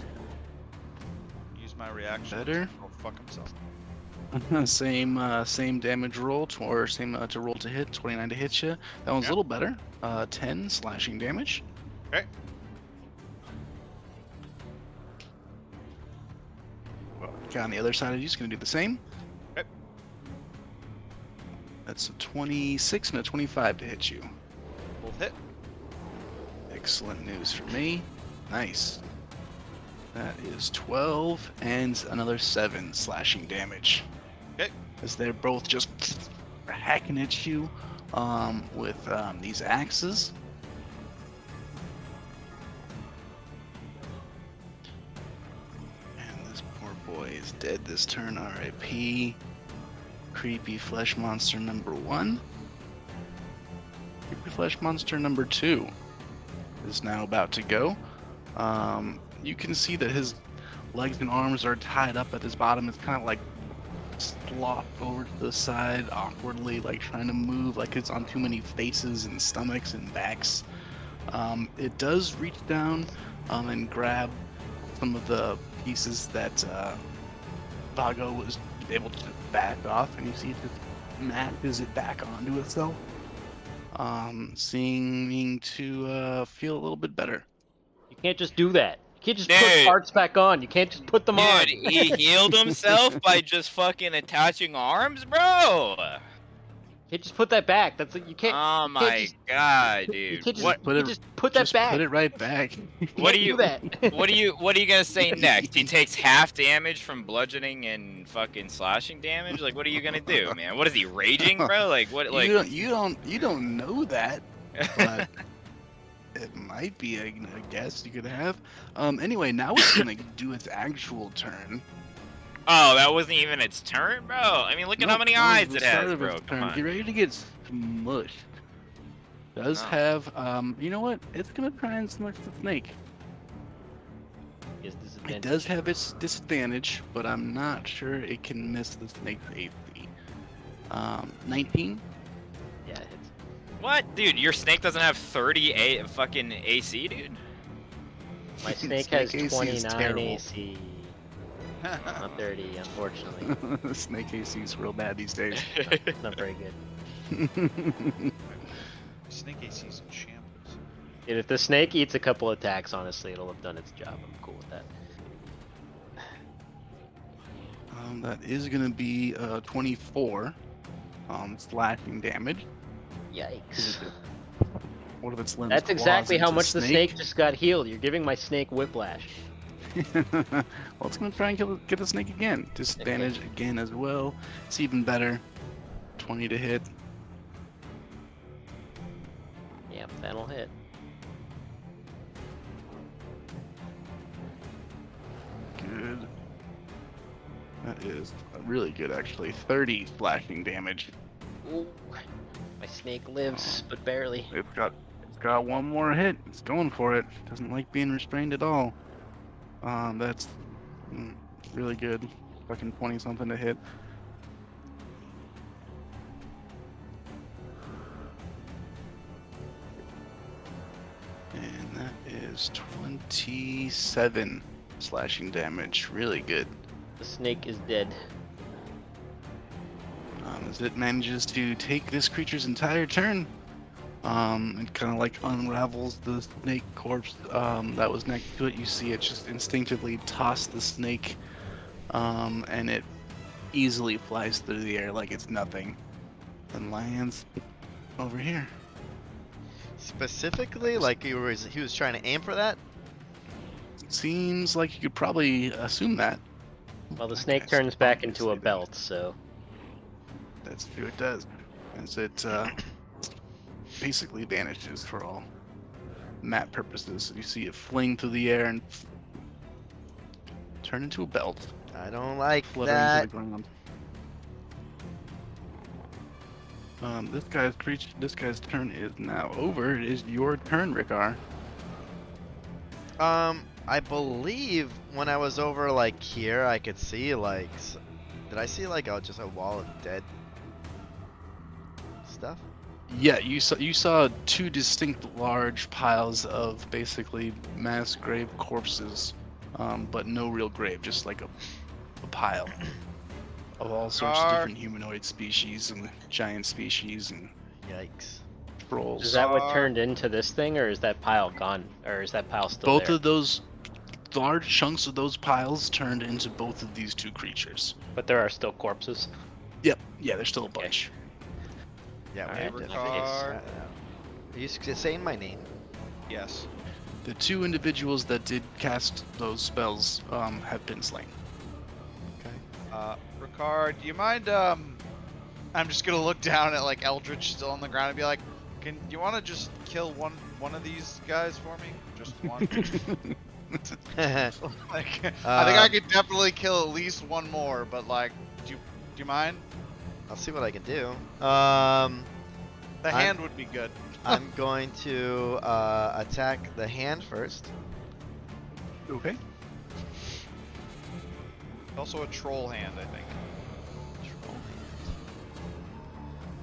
Use my reaction. Better. Go fuck himself. Same damage roll, to roll to hit, 29 to hit you. That one's Yeah. a little better. 10 slashing damage. Okay. Guy on the other side of you is going to do the same. Okay. That's a 26 and a 25 to hit you. Both hit. Excellent news for me. Nice. That is 12 and another 7 slashing damage. Okay. As they're both just hacking at you with these axes. And this poor boy is dead this turn. R.I.P. Creepy flesh monster number 1. Creepy flesh monster number 2 is now about to go. You can see that his legs and arms are tied up at his bottom. It's kind of like slopped over to the side awkwardly, like trying to move, like it's on too many faces and stomachs and backs. It does reach down and grab some of the pieces that Vago was able to back off, and you see it just matches it back onto itself, seeming to feel a little bit better. You can't just do that. You can't just Dude. put parts back on. You can't just put them on. Dude, he healed himself by just fucking attaching arms, bro. You can't just put that back. That's you can't. Oh you can't my just, god, You dude. can't just, What? you can't just put that Just back. put it right back. What do Can't you? do that. What are you gonna say next? He takes half damage from bludgeoning and fucking slashing damage. Like, what are you gonna do, man? What is he raging, bro? Like, what? Like, You don't know that, but it might be a guess you could have. Anyway, now it's gonna do its actual turn. oh, that wasn't even its turn, bro. I mean, look at how Nope, many that was eyes the it start has, of bro. its Come turn. on. Get ready to get smushed. Does No. have you know what? It's gonna try and smush the snake. Is It disadvantage. does have its disadvantage, but I'm not sure it can miss the snake's AC. 19. Yeah, it hits. What, dude? Your snake doesn't have 30 fucking AC, dude. My snake Snake has AC is 29 terrible. AC. Not 30, unfortunately. Snake AC is real bad these days. Not very good. Snake AC's in shambles. Dude, if the snake eats a couple attacks, honestly, it'll have done its job. I'm cool with that. That is gonna be 24 slashing damage. Yikes. What if its limbs? That's exactly how into much the snake just got healed. You're giving my snake whiplash. Well, it's gonna try and get the snake again. Disadvantage again as well. It's even better. 20 to hit. Yep, that'll hit. Good. That is really good, actually. 30 slashing damage. Ooh. My snake lives, but barely. It's got one more hit. It's going for it. Doesn't like being restrained at all. That's really good. Fucking 20 something to hit. And that is 27 slashing damage. Really good. The snake is dead. As it manages to take this creature's entire turn. It kind of like unravels the snake corpse that was next to it. You see it just instinctively toss the snake, and it easily flies through the air like it's nothing, and lands over here. Specifically, like he was trying to aim for that. Seems like you could probably assume that. Well, the I snake guess turns back obviously into a that- belt, so. That's what it does. As it basically vanishes for all map purposes. You see it fling through the air and turn into a belt, I don't like fluttering that. to the ground. This guy's turn is now over. It is your turn, Rickar. I believe when I was over like here, I could see like, did I see like just a wall of dead stuff? Yeah, you saw two distinct large piles of basically mass grave corpses, but no real grave, just like a pile of all sorts of Gar. different humanoid species and giant species and Yikes. trolls. Is that what turned into this thing, or is that pile gone? Or is that pile still Both there? of those large chunks of those piles turned into both of these two creatures. But there are still corpses. Yep, yeah, there's still a bunch. Yeah, Alright, we in did. that case, Are you saying my name? Yes. The two individuals that did cast those spells have been slain. Ricard, do you mind, I'm just gonna look down at, like, Eldritch still on the ground and be like, you wanna just kill one of these guys for me? Just one? Like, I think I could definitely kill at least one more, but, like, do you mind? I'll see what I can do. The hand would be good. I'm going to attack the hand first. Okay. Also a troll hand, I think.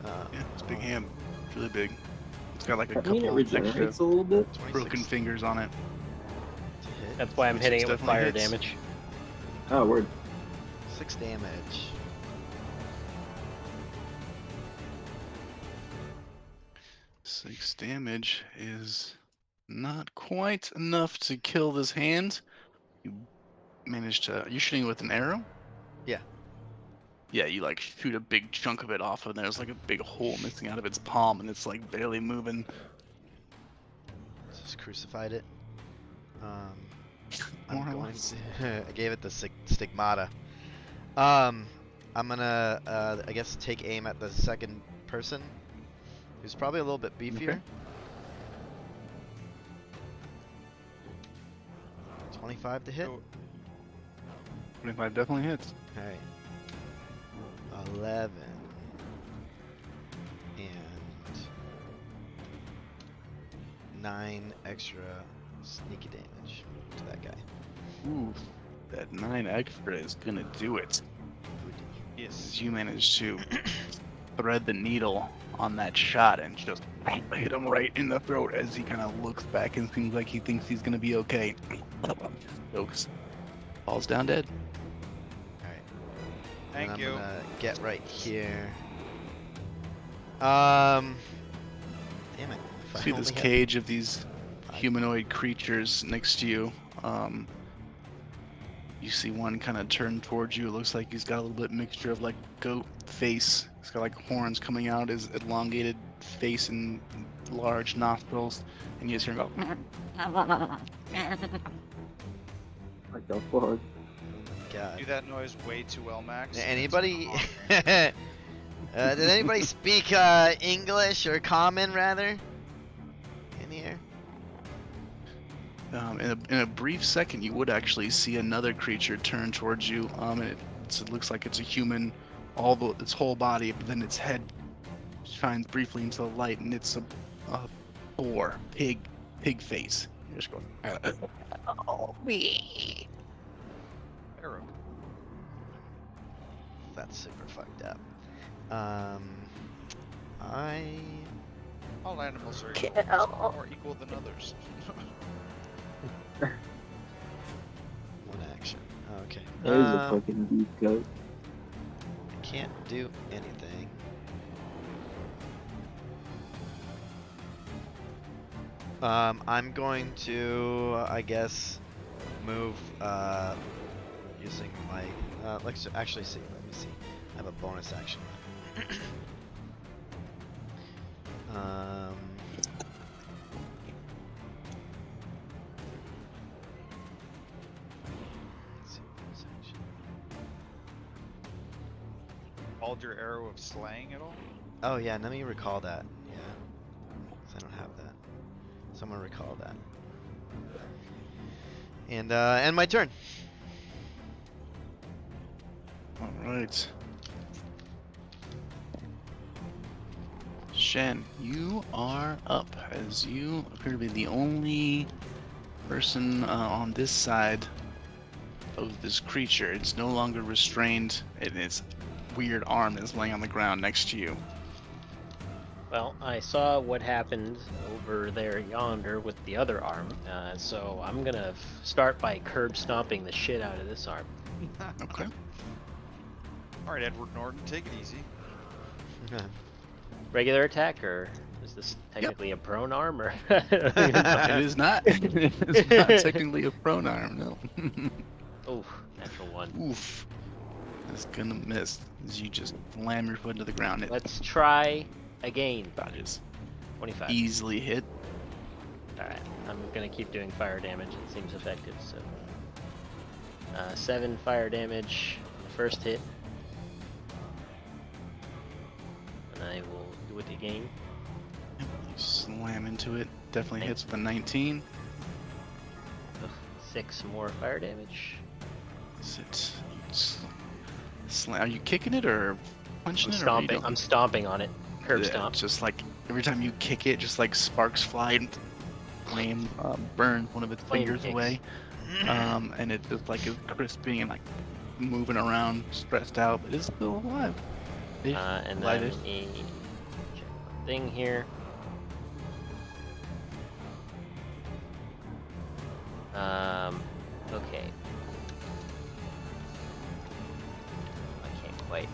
Yeah, it's a big hand. It's really big. It's got like a I mean, it couple extra regenerates a little bit. 26 broken fingers on it. to hit. That's why I'm 26 hitting it with definitely fire hits. damage. Oh, word. 6 damage. Six damage is Not quite enough to kill this hand. You manage to. You're shooting with an arrow? Yeah. Yeah, you like shoot a big chunk of it off, and there's like a big hole missing out of its palm, and it's like barely moving. Just crucified it. More I'm or going less. to. I gave it the stigmata. I'm gonna, I guess, take aim at the second person, who's probably a little bit beefier. Okay. 25 to hit. So, 25 definitely hits. All right. 11 and 9 extra sneaky damage to that guy. Ooh, that 9 extra is gonna do it. yes. As you manage to thread the needle on that shot and just hit him right in the throat as he kind of looks back and seems like he thinks he's gonna be okay. Chokes. Falls down dead. All right. Thank and you. I'm gonna get right here. Damn it. If I See this only had cage of these 5. humanoid creatures next to you. You see one kind of turn towards you. It looks like he's got a little bit mixture of like goat face. He's got like horns coming out, his elongated face and large nostrils, and you just hear him go. Like the fuck? Oh my Do god. that noise way too well, Max. Anybody? Did anybody speak English or common rather? In here? In a brief second, you would actually see another creature turn towards you. And it looks like it's a human, its whole body, but then its head shines briefly into the light, and it's a boar, pig face. You're just going. Oh, me. Arrow. That's super fucked up. All animals are equal. Some more equal than others. One action. Okay. That is a fucking deep cut. I can't do anything. I'm going to, I guess, move using my. Let's actually see. Let me see. I have a bonus action. Let's see, bonus action. Called your arrow of slaying at all? Oh yeah, let me recall that. Yeah, 'cause I don't have that. Someone recall that. And my turn. All right. Shen, you are up as you appear to be the only person on this side of this creature. It's no longer restrained, and its weird arm is laying on the ground next to you. Well, I saw what happened over there yonder with the other arm, so I'm gonna start by curb stomping the shit out of this arm. Okay. Alright, Edward Norton, take it easy. Regular attack, or is this technically a prone arm, or? It is not. It's not technically a prone arm, no. Oof, natural one. Oof. That's gonna miss as you just slam your foot into the ground. It Let's try again. dodges. 25. Easily hit. Alright, I'm gonna keep doing fire damage. It seems effective, so. 7 fire damage, first hit. And I will do it again. Yep, you slam into it. Definitely Thank hits with a 19. Ugh, 6 more fire damage. Are you kicking it or punching it? Or you Stomping. don't- I'm stomping on it. Curb Yeah, stomp. Just like every time you kick it, just like sparks fly and flame burn one of its Flame fingers kicks. away. And it just like is crisping and like moving around, stressed out, but it's still alive. And then Alive-ish. check one thing here. Okay. I can't quite.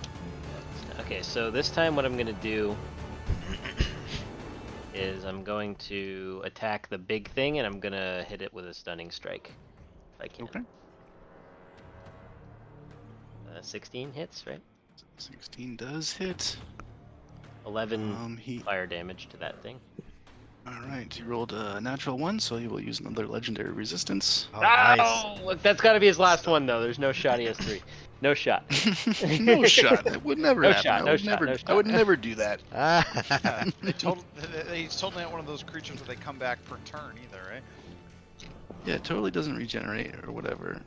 Okay, so this time what I'm gonna do is I'm going to attack the big thing, and I'm gonna hit it with a stunning strike, if I can. Okay. 16 hits, right? 16 does hit. 11 He. fire damage to that thing. All right. He rolled a natural 1, so he will use another legendary resistance. Oh, nice. Oh, look, that's got to be his last one, though. There's no shot. He has 3. No shot. No shot. That would never No happen. shot, I no would shot, never. no I would shot. never do that. He's totally not one of those creatures where they come back per turn either, right? Yeah, it totally doesn't regenerate or whatever.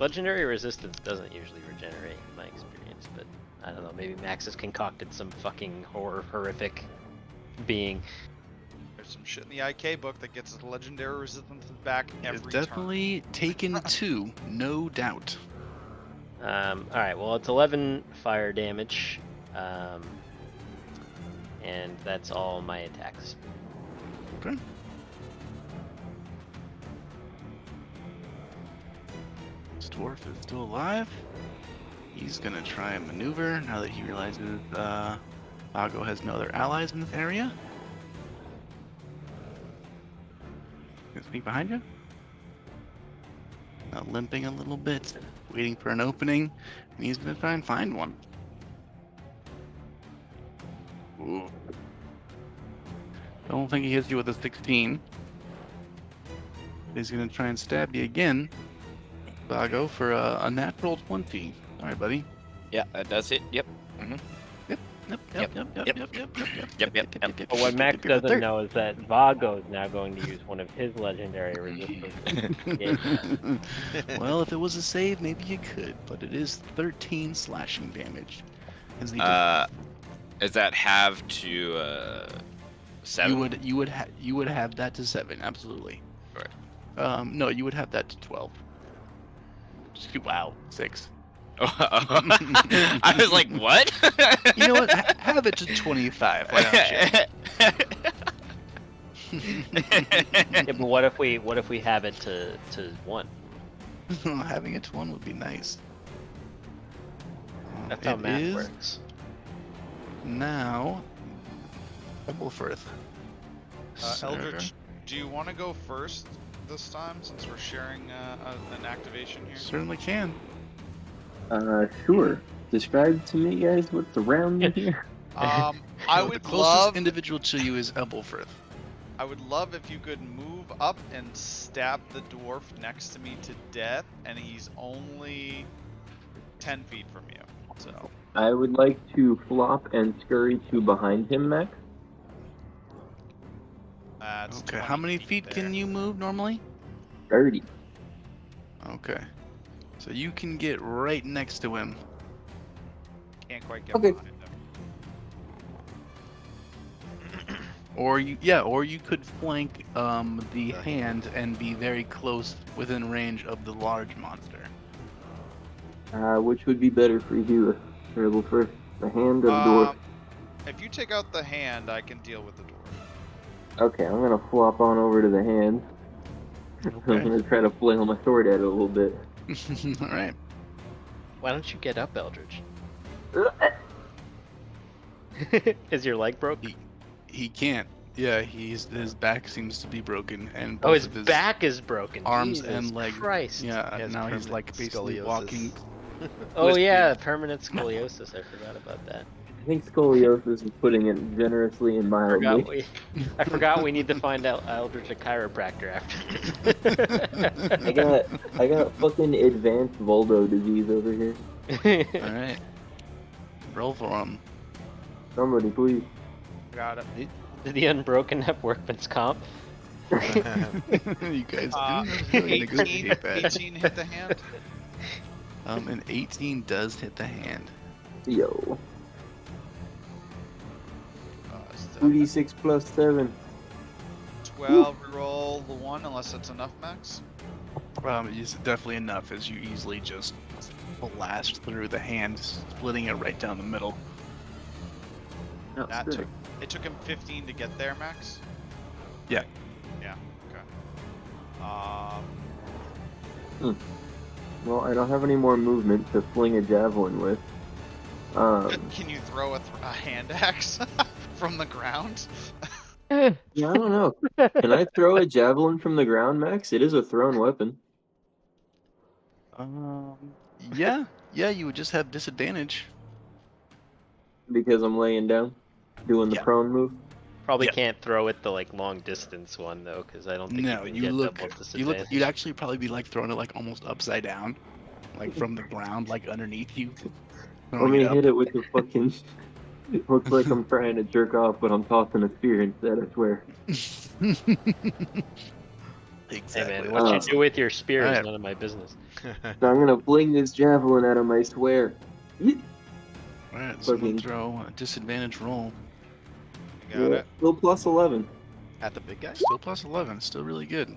Legendary resistance doesn't usually regenerate, in my experience, but I don't know. Maybe Max has concocted some fucking horrific being. There's some shit in the IK book that gets his legendary resistance back every It's definitely taken 2, no doubt. Alright, well, it's 11 fire damage. And that's all my attacks. Okay. This dwarf is still alive. He's gonna try and maneuver now that he realizes Vago has no other allies in this area. Gonna sneak behind you. Limping a little bit, waiting for an opening, and he's gonna try and find one. Ooh. Don't think he hits you with a 16. He's gonna try and stab you again. Vago for a natural 20. All right, buddy. Yeah, that does it. Yep. Yep. But what Max doesn't know is that Vago is now going to use one of his legendary resistances. Well, if it was a save, maybe you could, but it is 13 slashing damage. Is the Is that half to 7? you would have that to 7, absolutely. Right. No, you would have that to 12. Wow, 6. I was like, what? You know what? Have it to 25. Why don't you? Yeah, but what if we have it to 1? Having it to 1 would be nice. That's how It math is works. Now, Ebelfirth. Eldritch, do you want to go first this time since we're sharing an activation here? Certainly can. Sure. Describe to me, guys, what's around here. I The would closest love individual to you is Ebelfirth. I would love if you could move up and stab the dwarf next to me to death, and he's only 10 feet from you. So I would like to flop and scurry to behind him, Max. that's Okay, 20 how many feet there. can you move normally? 30. Okay. So you can get right next to him. Can't quite get Okay. behind him. Or you could flank the hand and be very close within range of the large monster. Which would be better for you, Terrible first, the hand or the dwarf? If you take out the hand, I can deal with the dwarf. Okay, I'm gonna flop on over to the hand. I'm gonna try to flail my sword at it a little bit. All right. Why don't you get up, Eldritch? Is your leg broke? He can't. Yeah, his back seems to be broken, and Oh, both his of his back is broken. arms Jesus and leg. Christ. Yeah, He has now he's permanent like basically scoliosis. walking. Oh Lisping. yeah, permanent scoliosis. I forgot about that. I think scoliosis is putting it generously and mildly. I forgot we need to find out Eldritch a chiropractor after this. I got fucking advanced Voldo disease over here. All right. Roll for him. Somebody, please. Got it. Did the Unbroken have workman's comp? You guys do really 18, negotiate that. 18 hit the hand. An 18 does hit the hand. Yo. It's 2d6 plus 7. 12, reroll the 1 unless it's enough, Max. It's definitely enough as you easily just blast through the hand, splitting it right down the middle. No, That sick. took, it took him 15 to get there, Max? Yeah. Yeah, okay. Well, I don't have any more movement to fling a javelin with. Can you throw a hand axe from the ground? Yeah, I don't know. Can I throw a javelin from the ground, Max? It is a thrown weapon. Yeah, yeah, you would just have disadvantage. Because I'm laying down, doing the Yeah. prone move. Probably Yeah. can't throw it the like long distance one though, because I don't think No, you can you get look, double you look, disadvantage. you'd actually probably be like throwing it like almost upside down, like from the ground, like underneath you, Let throwing it me up. hit it with the fucking. Looks like I'm trying to jerk off, but I'm tossing a spear instead, I swear. Exactly. Hey man, what you do with your spear is Alright. none of my business. So I'm gonna fling this javelin at him, I swear. Alright, so I'm Fucking- gonna throw a disadvantage roll. You got it. Still plus 11. At the big guy? Still plus 11, still really good.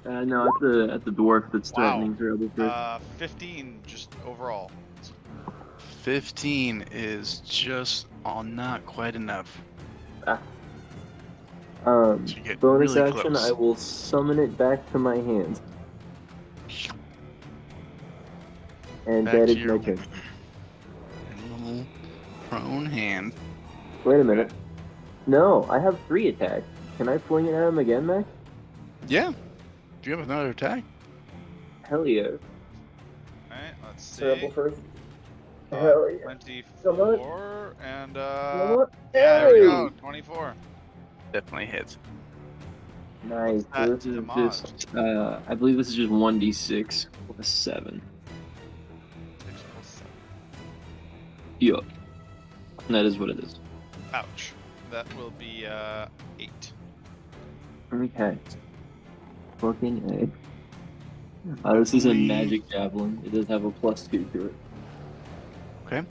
No, at the dwarf that's Wow. threatening Zerobus. 15 just overall. 15 is just not quite enough. So you get Bonus really action, close. I will summon it back to my hand. And Back that to is your my turn. little prone hand. Wait a minute. No, I have 3 attacks. Can I fling it at him again, Max? Yeah. Do you have another attack? Hell yeah. Alright, let's see. Cerebral first. Uh, Hell yeah. 24 and What? yeah, there we Hey! go. 24. Definitely hits. Nice. What's that So this to is damage? just, I believe this is just 1d6 plus 7. 6 plus 7. Yup. That is what it is. Ouch. That will be 8. Okay. Fucking A. This is a magic javelin. It does have a +2 to it. Okay.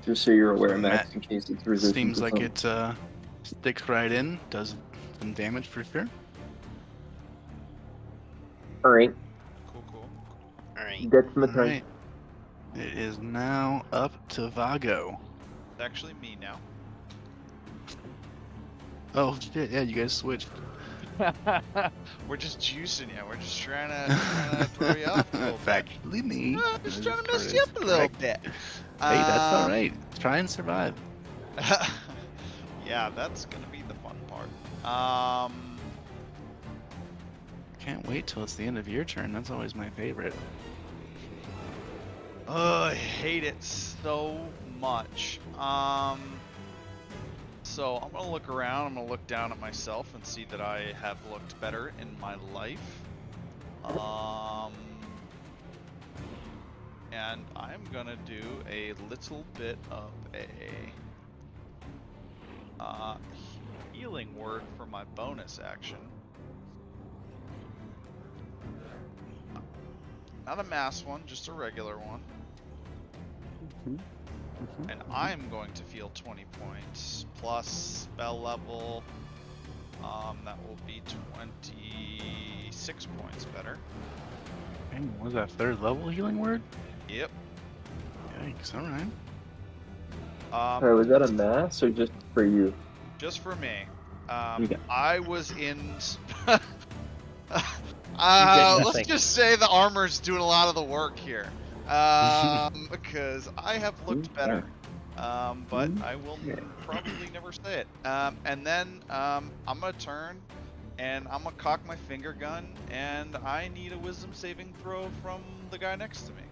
Just so you're aware, So Max, in case it's resistant. Seems to like something. it sticks right in, does some damage for sure. Alright, Cool. Alright. that's my turn. Alright. It is now up to Vago. It's actually me now. Oh shit, yeah, you guys switched. We're just juicing you. We're just trying to throw you off a little bit. Actually, me. Just That trying is to mess you up a little correct. bit. Hey, that's Um, alright. Try and survive. Yeah, that's gonna be the fun part. Can't wait till it's the end of your turn. That's always my favorite. Oh, I hate it so much. So I'm gonna look around. I'm gonna look down at myself and see that I have looked better in my life. And I'm gonna do a little bit of a healing word for my bonus action. Not a mass one, just a regular one. And I'm going to feel 20 points plus spell level. That will be 26 points better. Okay, what was that third level healing word? Yep. Yikes, alright. Alright, was that a mass or just for you? Just for me. Okay. I was in. Let's nothing. just say the armor's doing a lot of the work here. Because I have looked better. But I will probably never say it. And then I'm gonna turn and I'm gonna cock my finger gun and I need a wisdom saving throw from the guy next to me.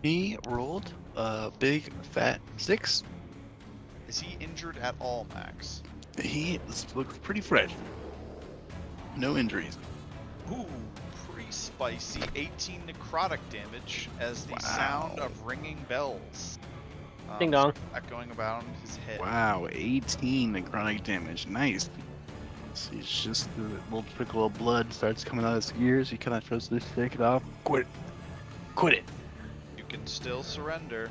He rolled a big fat 6. Is he injured at all, Max? He looks pretty fresh. No injuries. Ooh, pretty spicy. 18 necrotic damage as the Wow. sound of ringing bells. Ding dong. Echoing about his head. Wow, 18 necrotic damage. Nice. So he's just a little trickle of blood starts coming out of his ears. He kind of tries to shake it off. Quit it. Quit it. You can still surrender.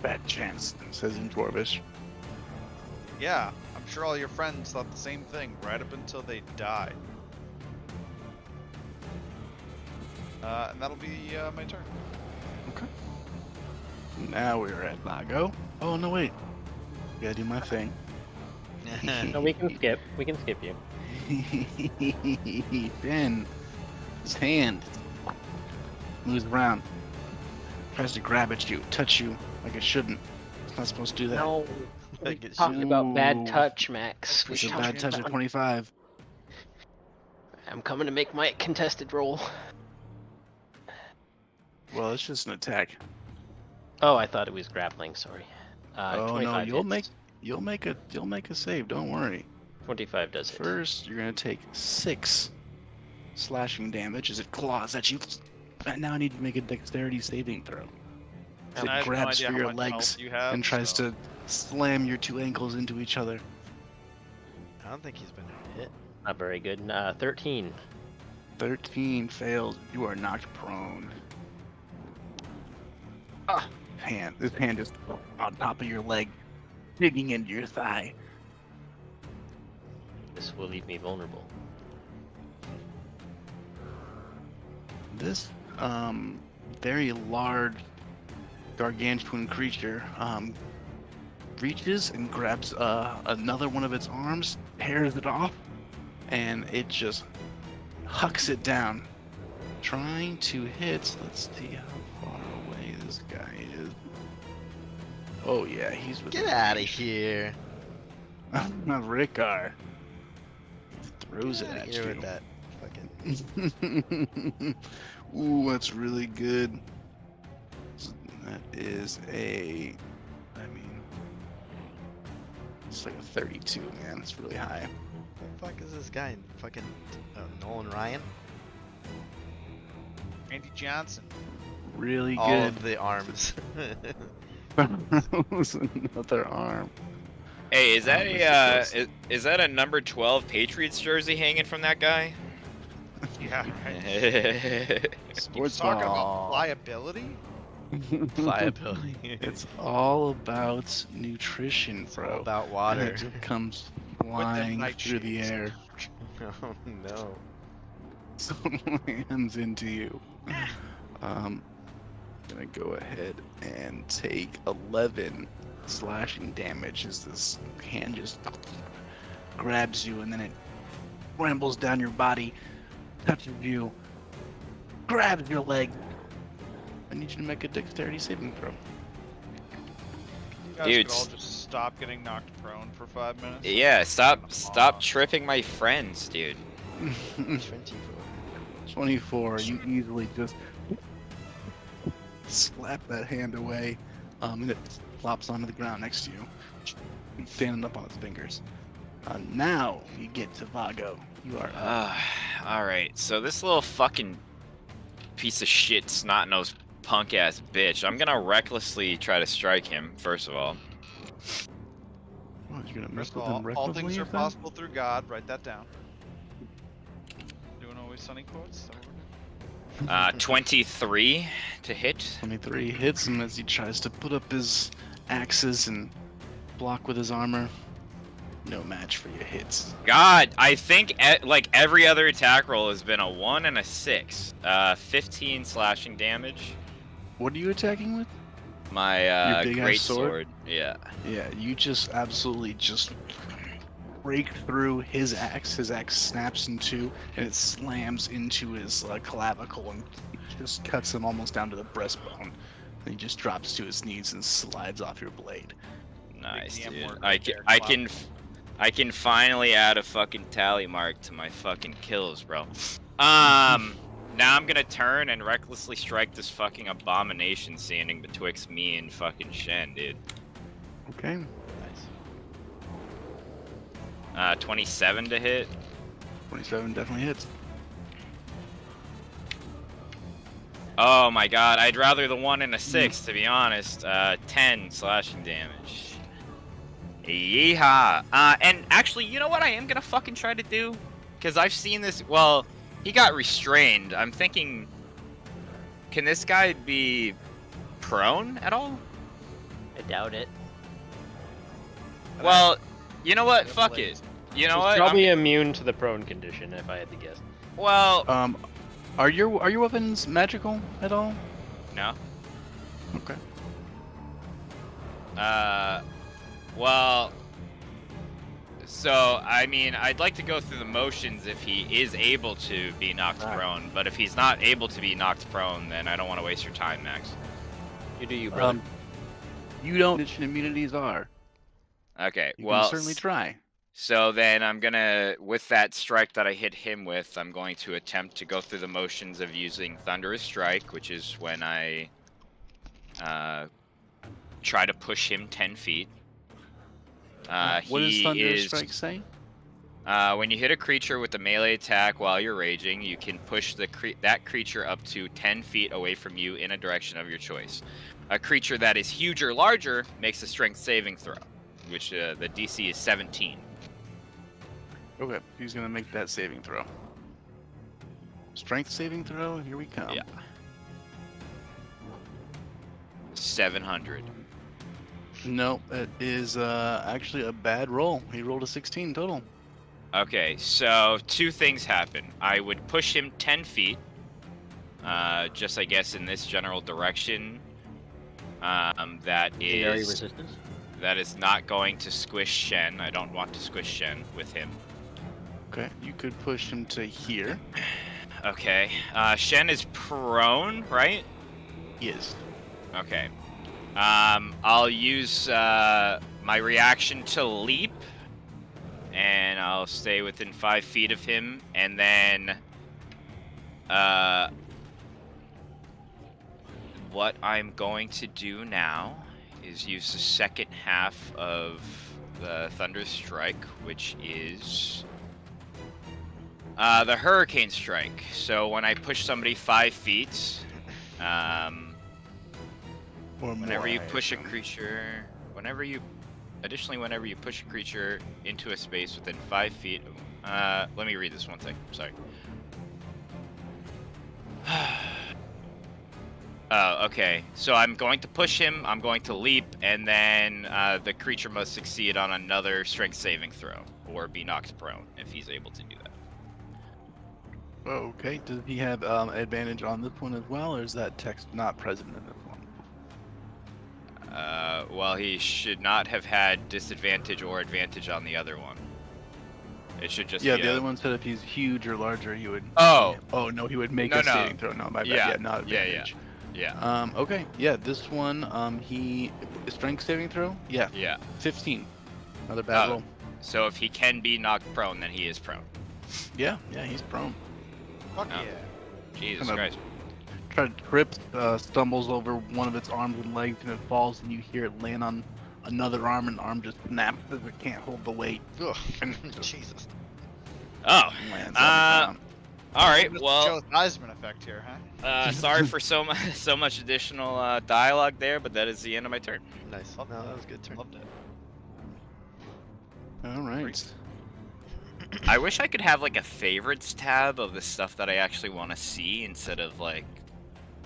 Bad chance, says in Dwarvish. Yeah, I'm sure all your friends thought the same thing right up until they died. And that'll be my turn. Okay. Now we're at Vago. Oh, no, wait. Gotta do my thing. No, we can skip. We can skip you. Ben, his hand moves around, tries to grab at you, touch you like it shouldn't. Not supposed to do that. No. We Get talked shit. about bad Ooh. touch, Max. We It's a talked bad touch at about- 25. I'm coming to make my contested roll. Well, it's just an attack. Oh, I thought it was grappling. Sorry. Oh no, 25 you'll hits. you'll make a save. Don't worry. 25 does hit. First, you're gonna take 6 slashing damage as it claws at you. And now I need to make a dexterity saving throw. As And I it have no grabs idea for how your much legs health you have, and tries so- to slam your 2 ankles into each other. I don't think he's been hit. Not very good. 13. 13 failed. You are knocked prone. This hand is on top of your leg, digging into your thigh. This will leave me vulnerable. This very large, gargantuan creature reaches and grabs another one of its arms, tears it off, and it just hucks it down, trying to hit. Let's see how far away this guy is. Oh yeah, he's with Get out of here. Rickar. Throws it Get outta at here you. with that fucking. Ooh, that's really good. That is a, I mean, it's like a 32, man. It's really high. What the fuck is this guy? Fucking Nolan Ryan? Andy Johnson. Really All good. of the arms. Another arm. Hey, is that Yes, a is that a number 12 Patriots jersey hanging from that guy? Yeah. Right. Sports Talk ball. about liability. Pliability. It's all about nutrition, It's bro. all about And water. it just comes With them flying through the nightshades. air. Oh no. So lands into you. Gonna go ahead and take 11 slashing damage as this hand just grabs you and then it rambles down your body, touches you, grabs your leg. I need you to make a dexterity saving throw. You guys Dude, could all just stop getting knocked prone for 5 minutes. Yeah, stop tripping my friends, dude. 24. 24, you easily just slap that hand away, and it flops onto the ground next to you, standing up on its fingers. Now you get to Vago. You are up. Alright, so this little fucking piece of shit snot-nosed punk ass bitch, I'm gonna recklessly try to strike him, first of all. Oh, you're gonna mess First with of all, him all recklessly, things you are said? possible through God. Write that down. Doing always sunny quotes. Is that what we're doing? 23 to hit. 23 hits him as he tries to put up his axes and block with his armor. No match for your hits. God, I think like every other attack roll has been a 1 and a 6. 15 slashing damage. What are you attacking with? My Your big-ass great sword? sword. Yeah. Yeah, you just absolutely just break through his axe. His axe snaps in two, and it slams into his clavicle and just cuts him almost down to the breastbone. And he just drops to his knees and slides off your blade. Nice, DM dude. work I right can, there, I Cloud. can, I can finally add a fucking tally mark to my fucking kills, bro. Now I'm gonna turn and recklessly strike this fucking abomination standing betwixt me and fucking Shen, dude. Okay. Nice. 27 to hit. 27 definitely hits. Oh my god, I'd rather the 1 and a 6, to be honest. 10 slashing damage. Yeehaw. And actually, you know what I am gonna fucking try to do? Because I've seen this, well, he got restrained. I'm thinking, can this guy be prone at all? I doubt it. Well, you know what? Yep, Fuck blades. it. You know He's what? probably immune to the prone condition, if I had to guess. Well, Are your weapons magical at all? no. Okay. Well, so, I mean, I'd like to go through the motions if he is able to be knocked Alright. prone, but if he's not able to be knocked prone, then I don't want to waste your time, Max. You do you, brother. you don't know what immunities are, Okay, you well, can certainly try. so then I'm gonna, with that strike that I hit him with, I'm going to attempt to go through the motions of using Thunderous Strike, which is when I try to push him 10 feet. What does He Thunderous is Strike say? when you hit a creature with a melee attack while you're raging, you can push that creature up to 10 feet away from you in a direction of your choice. A creature that is huge or larger makes a strength saving throw, which the DC is 17. Okay, he's gonna make that saving throw. Strength saving throw. Here we come. Yeah. 700. No, it is actually a bad roll. He rolled a 16 total. Okay, so two things happen. I would push him 10 feet, just I guess in this general direction. That Secondary is resistance. that is not going to squish Shen. I don't want to squish Shen with him. Okay, you could push him to here. Okay, Shen is prone, right? He is. Okay. I'll use my reaction to leap, and I'll stay within 5 feet of him, and then what I'm going to do now is use the second half of the Thunder Strike, which is the Hurricane Strike. So when I push somebody 5 feet, Or whenever more, you I push a assume. creature, whenever you push a creature into a space within 5 feet, let me read this one second. Sorry. Oh, okay. So I'm going to push him. I'm going to leap, and then the creature must succeed on another strength saving throw or be knocked prone if he's able to do that. Okay, does he have advantage on this one as well, or is that text not present in this one? Well, he should not have had disadvantage or advantage on the other one. It should just Yeah, be the other one said if he's huge or larger, he would. Oh. Oh no, he would make No, a no. saving throw. No, my bad. Yeah, Yeah, not yeah, advantage. Yeah. Okay. Yeah, this one. He strength saving throw. Yeah. Yeah. 15. Another bad Oh. roll. So if he can be knocked prone, then he is prone. Yeah. Yeah, he's prone. Fuck Oh. yeah. Jesus Kinda- Christ. Trips, stumbles over one of its arms and legs, and it falls, and you hear it land on another arm, and the arm just snaps as it can't hold the weight. Ugh. And just Jesus. Oh. lands on the ground. All right. Mr. Well, Joe Theismann effect here, huh? sorry for so much additional dialogue there, but that is the end of my turn. Nice. Loved No, it. that was a good turn. Loved it. All right. I wish I could have like a favorites tab of the stuff that I actually want to see instead of like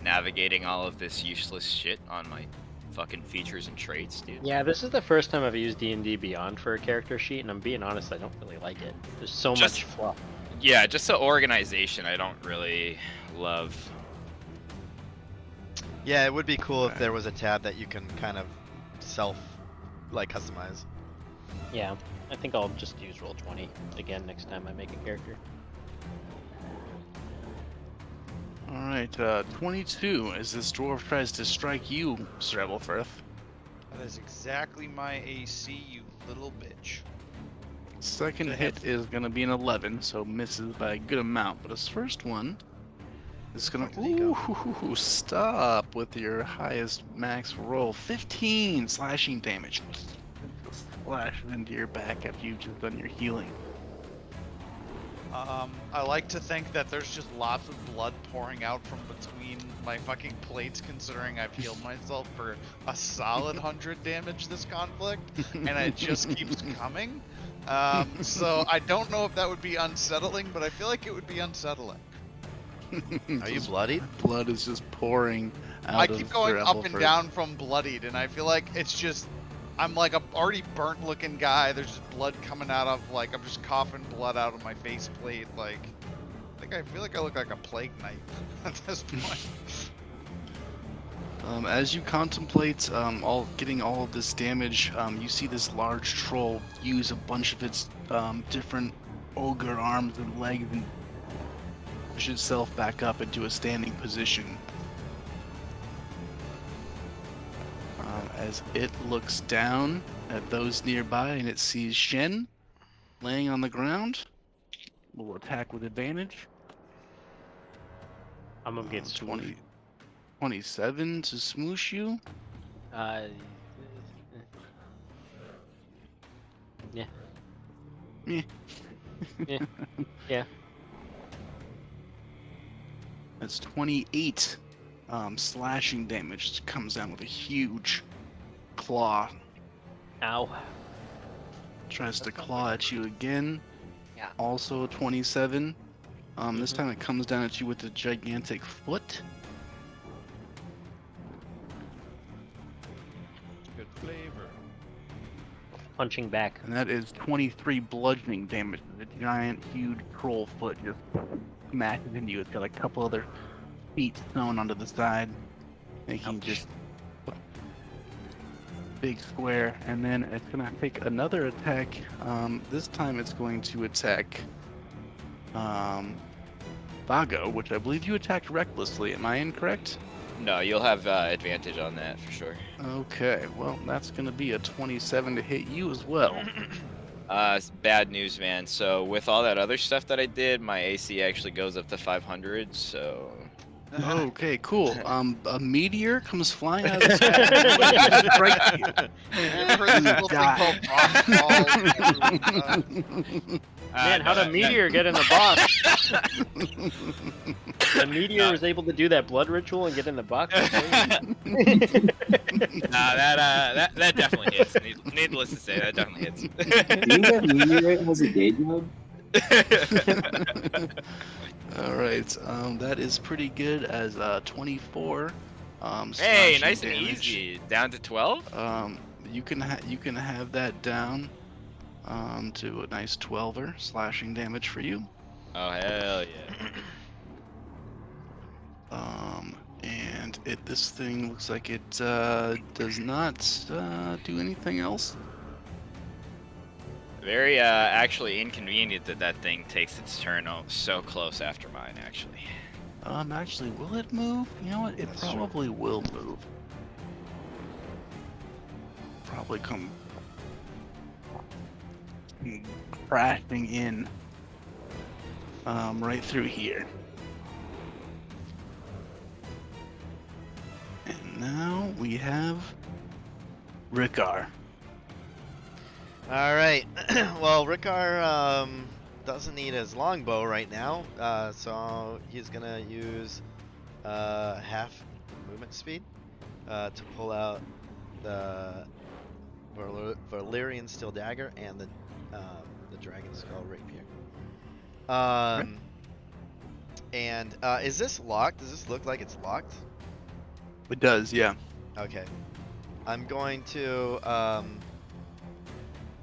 navigating all of this useless shit on my fucking features and traits, dude. Yeah, this is the first time I've used D&D Beyond for a character sheet, and I'm being honest, I don't really like it. There's so Just- much fluff. Yeah, just the organization I don't really love. Yeah, it would be cool if Okay. there was a tab that you can kind of customize. Yeah, I think I'll just use Roll20 again next time I make a character. All right. 22. As this dwarf tries to strike you, Sir Ebelfirth. That is exactly my AC, you little bitch. Second Good hit is going to be an 11, so misses by a good amount. But his first one is going Fuck, did he go? to stop with your highest max roll. 15 slashing damage. Slash into your back after you've just done your healing. I like to think that there's just lots of blood pouring out from between my fucking plates, considering I've healed myself for a solid 100 damage this conflict, and it just keeps coming. So I don't know if that would be unsettling, but I feel like it would be unsettling. Are you bloodied? Blood is just pouring out I of keep going Sir up and Ebelfirth. down from bloodied, and I feel like it's just, I'm like a already burnt looking guy. There's just blood coming out of, like, I'm just coughing blood out of my faceplate. Like, I feel like I look like a plague knight at this point. As you contemplate getting all of this damage, you see this large troll use a bunch of its different ogre arms and legs and push itself back up into a standing position. as it looks down at those nearby and it sees Shen laying on the ground. Will attack with advantage. I'm gonna get 20, 27 to smoosh you. Uh, yeah. Meh. Yeah. Yeah. That's 28 slashing damage. It comes down with a huge claw. Ow. Tries to claw at you again. Yeah. Also 27. This Mhm. time it comes down at you with a gigantic foot. Good flavor. Punching back. And that is 23 bludgeoning damage. The giant, huge troll foot just smashes into you. It's got a couple other feet thrown onto the side, making just a big square. And then it's going to take another attack. This time it's going to attack Vago, which I believe you attacked recklessly. Am I incorrect? No, you'll have advantage on that for sure. Okay, well, that's going to be a 27 to hit you as well. It's bad news, man. So with all that other stuff that I did, my AC actually goes up to 500. So Okay, cool. A meteor comes flying out of the sky and strikes you. I've heard this little thing called rock ball. Man, how'd a meteor get in the box? The meteor was able to do that blood ritual and get in the box. That definitely hits. Needless to say, that definitely hits. Do you have Meteorite has a day job? All right, that is pretty good as 24. Hey, slashing nice and damage. easy. Down to 12? You can have that down to a nice 12er slashing damage for you. Oh hell yeah. And this thing looks like it does not do anything else. Very actually inconvenient that that thing takes its turn so close after mine actually. Actually, will it move? You know what? It That's true. probably will move. Probably come crashing in right through here. And now we have Rickar. All right. Well, Rickar doesn't need his longbow right now, so he's gonna use half movement speed to pull out the Valyrian steel dagger and the dragon skull rapier. And is this locked? Does this look like it's locked? It does, yeah. Okay. I'm going to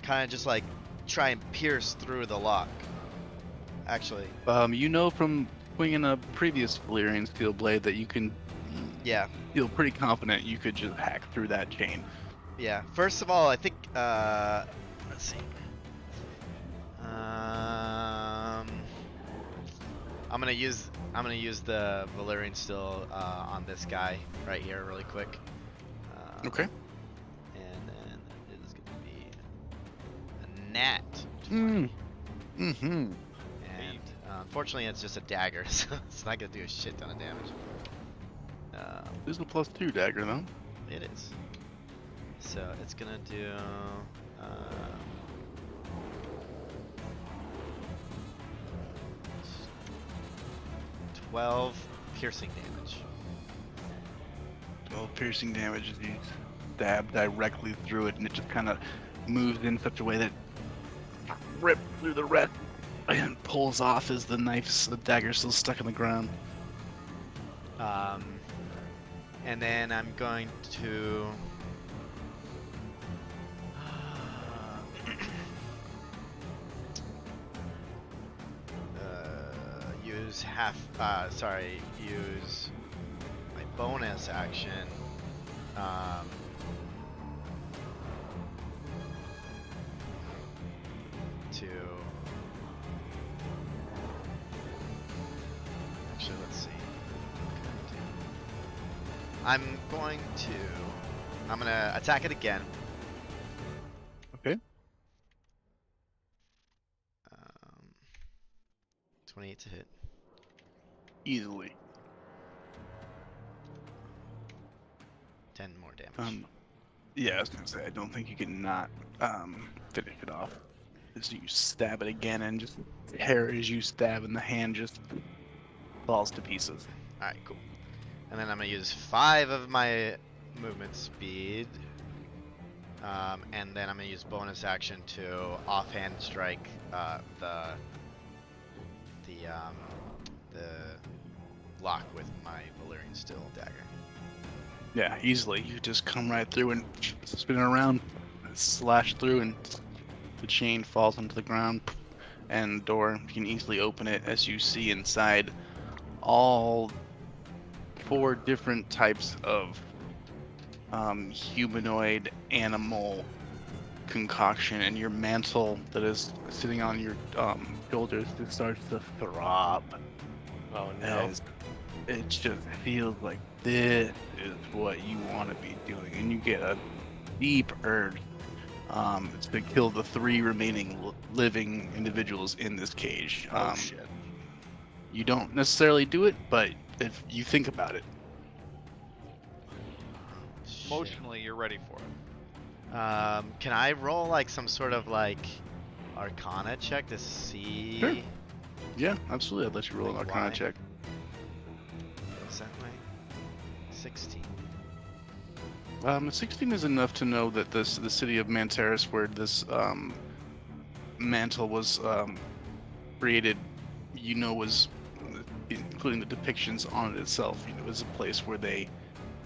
kind of just like try and pierce through the lock. Actually, You know from swinging a previous Valyrian steel blade that you can yeah, feel pretty confident you could just hack through that chain. yeah. First of all, I think let's see. I'm gonna use the Valyrian steel on this guy right here, really quick. Okay. And then it is gonna be a nat 20. Mm-hmm. And unfortunately, it's just a dagger, so it's not gonna do a shit ton of damage. This is a +2 dagger, though. It is. So it's gonna do 12 piercing damage. 12 piercing damage as you stab directly through it, and it just kind of moves in such a way that rips through the rest and pulls off as the dagger's still stuck in the ground. And then I'm going to use use my bonus action to actually, let's see. I'm going to I'm gonna attack it again. Okay. 28 to hit. Easily. 10 more damage. Yeah, I was gonna say I don't think you can not finish it off. As you stab it again, and just hair as you stab, and the hand just falls to pieces. Alright, cool. And then I'm gonna use 5 of my movement speed. And then I'm gonna use bonus action to offhand strike the lock with my Valyrian Steel dagger. Yeah, easily. You just come right through and spin it around, slash through, and the chain falls into the ground. And the door, you can easily open it as you see inside all 4 different types of humanoid animal concoction, and your mantle that is sitting on your shoulders just starts to throb. Oh no. As it just feels like this is what you want to be doing, and you get a deep urge to kill the 3 remaining living individuals in this cage. Oh shit. You don't necessarily do it, but if you think about it. Shit. Emotionally, you're ready for it. Can I roll like some sort of like Arcana check to see? Sure. Yeah, absolutely. I'd let you roll an Like Arcana why? check. Is that my 16? The 16 is enough to know that the city of Mantaris, where this mantle was created, was, including the depictions on it itself, was a place where the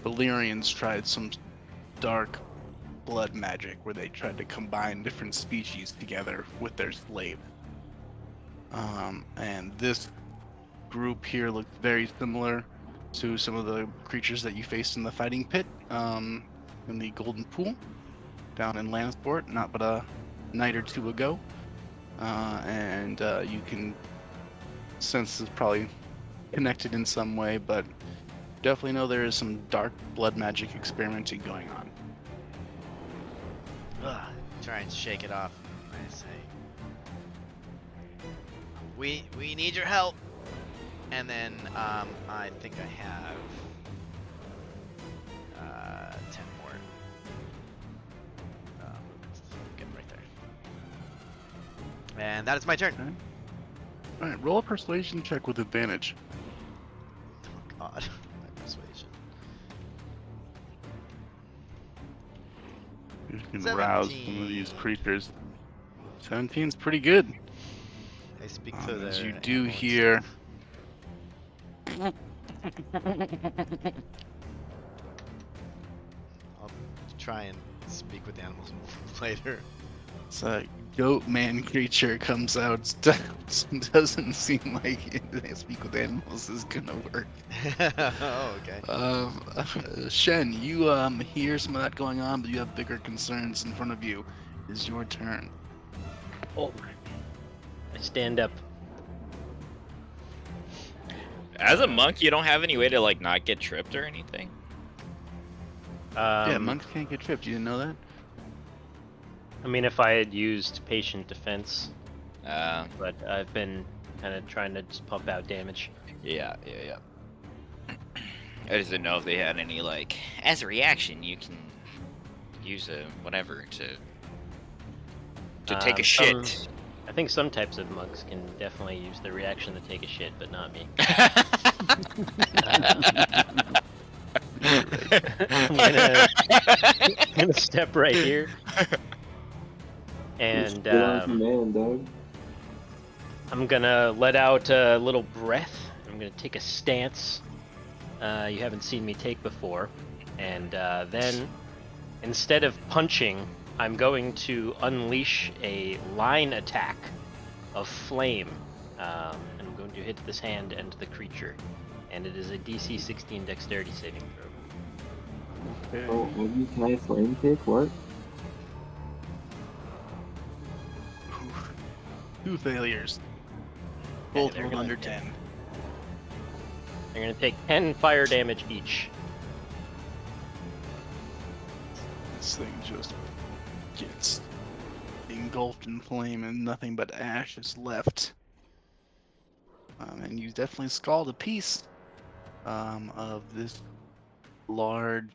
Valyrians tried some dark blood magic, where they tried to combine different species together with their slaves. And this group here looked very similar to some of the creatures that you faced in the fighting pit, in the Golden Pool, down in Lannisport, not but a night or 2 ago. And you can sense it's probably connected in some way, but definitely know there is some dark blood magic experimenting going on. Ugh, try and shake it off. I say, we need your help. And then I think I have 10 more. Get right there. And that is my turn. Okay. All right, roll a persuasion check with advantage. Oh God, my persuasion. You can rouse some of 17. these creatures. 17's pretty good. I speak to As their you do animal hear. instinct. I'll try and speak with the animals later. It's a goat man creature comes out. Doesn't seem like speak with animals is gonna work. Oh, okay. Shen, you hear some of that going on, but you have bigger concerns in front of you. It's your turn. Oh. I stand up. As a monk, you don't have any way to like not get tripped or anything. Yeah, monks can't get tripped. You didn't know that? I mean, if I had used patient defense, Uh, but I've been kind of trying to just pump out damage. yeah. I just didn't know if they had any like, as a reaction, you can use a whatever to take a shit. I think some types of monks can definitely use the reaction to take a shit, but not me. I'm gonna step right here, and Get on command, dog. I'm gonna let out a little breath. I'm gonna take a stance you haven't seen me take before, and then instead of punching, I'm going to unleash a line attack of flame, and I'm going to hit this hand and the creature, and it is a DC 16 Dexterity saving throw. Okay. Oh, maybe can I flame kick? What? 2 failures. Okay, Both they're rolled gonna- under 10. They're going to take 10 fire damage each. this thing just gets engulfed in flame and nothing but ash is left. And you definitely scald a piece of this large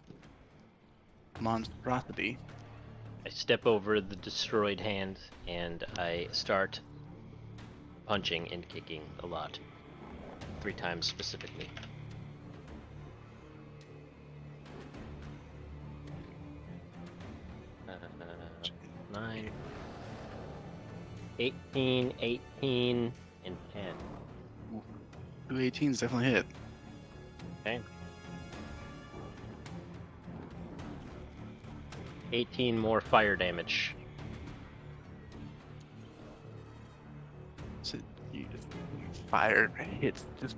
monstrosity. I step over the destroyed hand and I start punching and kicking a lot. 3 times specifically. Uh, 9, 18, 18, and 10. 2 18s definitely hit. Okay. 18 more fire damage. So you fire hits, just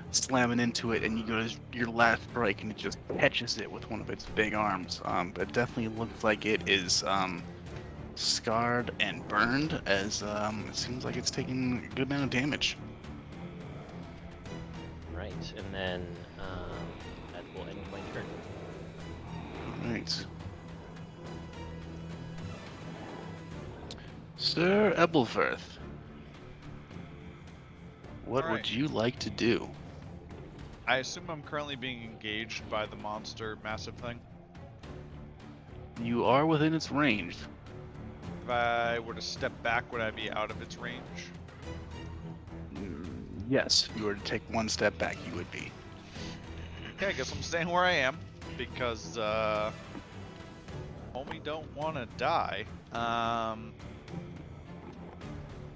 slamming into it, and you go to your last strike, and it just catches it with one of its big arms. But it definitely looks like it is scarred and burned, as it seems like it's taking a good amount of damage. Right, and then that will end my turn. All right. Sir Ebelverth, what All right. would you like to do? I assume I'm currently being engaged by the monster massive thing. You are within its range. If I were to step back, would I be out of its range? Yes, if you were to take one step back, you would be. Okay, I guess I'm staying where I am because homie don't want to die.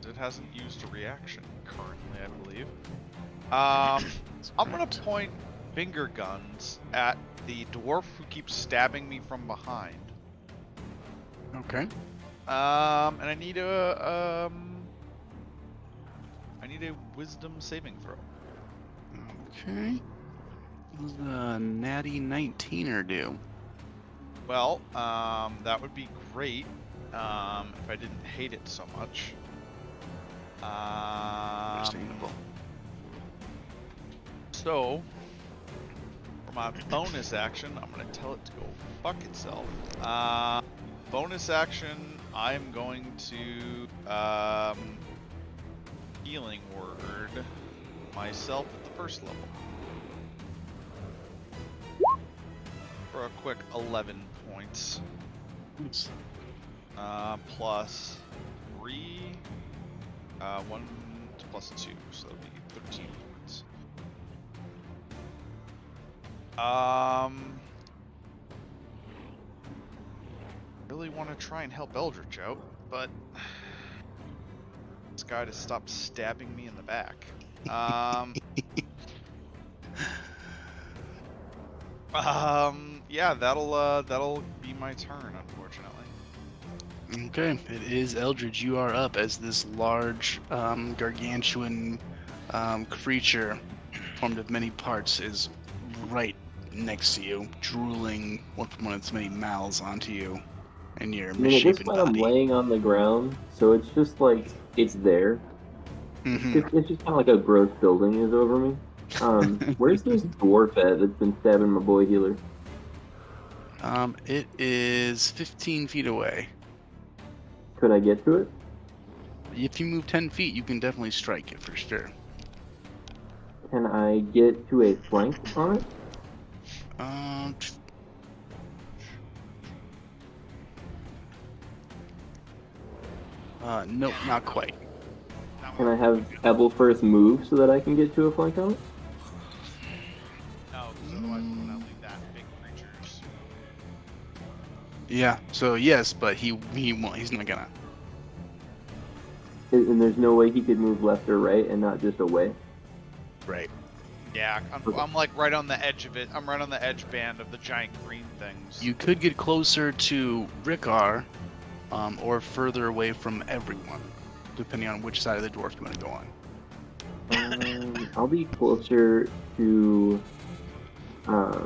It hasn't used a reaction currently, I believe. I'm gonna point finger guns at the dwarf who keeps stabbing me from behind. Okay. And I need a wisdom saving throw. Okay. What does a natty 19er do? Well, that would be great if I didn't hate it so much. Understandable. So, for my bonus action, I'm gonna tell it to go fuck itself. Bonus action, I'm going to healing word myself at the first level for a quick 11 points. Oops. Plus 3, 1 plus 2, so that'll be 13 points. Really want to try and help Eldritch out, but this guy to stop stabbing me in the back. Yeah, that'll be my turn, unfortunately. Okay, it is Eldridge. You are up as this large, gargantuan creature formed of many parts is right next to you, drooling with one of its many mouths onto you and your I mean, at this misshapen point, I'm body. laying on the ground, so it's just like it's there. Mhm. It's just kind of like a gross building is over me. Where's this dwarf at that's been stabbing my boy healer? It is 15 feet away. Could I get to it? If you move 10 feet, you can definitely strike it for sure. Can I get to a flank on it? Nope, not quite. Can I have Ebelfirth move so that I can get to a flank on it? No, because otherwise we're gonna leave that big creatures. Yeah, so yes, but he won't. He's not gonna. And there's no way he could move left or right and not just away? Right. Yeah, I'm like right on the edge of it. I'm right on the edge band of the giant green things. You could get closer to Rickar, or further away from everyone, depending on which side of the dwarf you want to go on. I'll be closer to, I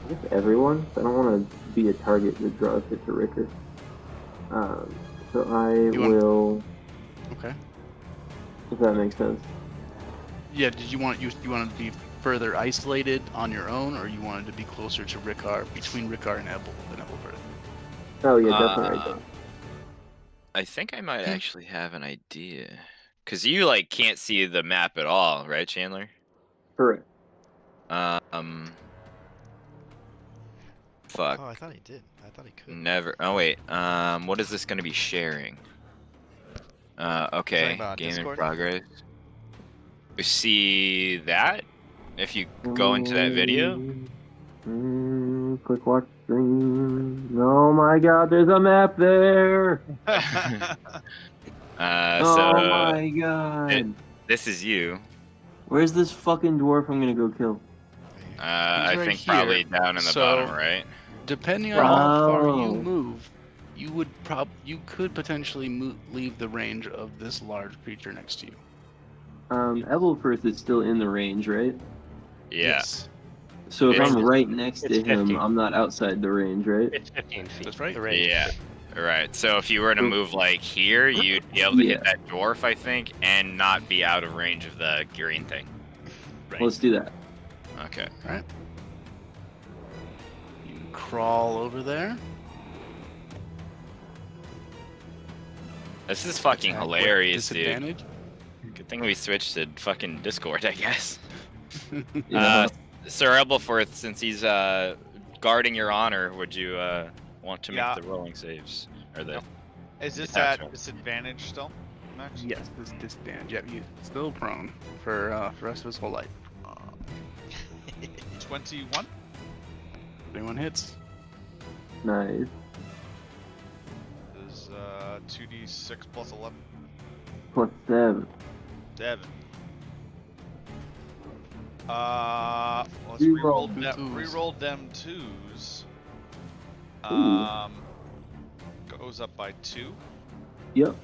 guess everyone. I don't want to be a target that draws it to Ricker. So I will. Okay. If that makes sense. Yeah. Did you want to be further isolated on your own, or you wanted to be closer to Rickar, between Rickar and Ebelverth? Oh yeah, definitely right there. I think I might actually have an idea. Cause you like can't see the map at all, right, Chandler? Correct. Fuck. Oh, I thought he did. I thought he could. Never. Oh wait. What is this gonna be sharing? Okay. about Game in Discord? progress. You see that? If you go into that video. Click watch stream. Oh my god, there's a map there! So Oh my god! this is you. Where's this fucking dwarf I'm gonna go kill? I right think here. probably down in the So- bottom right. Depending on how far you Oh. move, you could potentially leave the range of this large creature next to you. Evelfirth is still in the range, right? Yeah. Yes, So if It's- I'm right next to it's him, 50. I'm not outside the range, right? It's 15 feet. That's right. The range. Yeah. Right. So if you were to move like here, you'd be able to hit that dwarf, I think, and not be out of range of the green thing. Let's do that. Okay. you can crawl over there. This is fucking Attack with hilarious, dude. disadvantage. Good thing we switched to fucking Discord, I guess. Yeah. Sir Ebelforth, since he's guarding your honor, would you want to make Yeah. the rolling saves? Or the Is this Attack at roll. disadvantage still, Max? Yes, this disadvantage. Yep, he's still prone for the rest of his whole life. 21. 21 hits. Nice. Is 2d6 plus 11. Plus 7. 7. Let's Reroll reroll two them. twos. Reroll them twos. Ooh. Goes up by 2. Yep.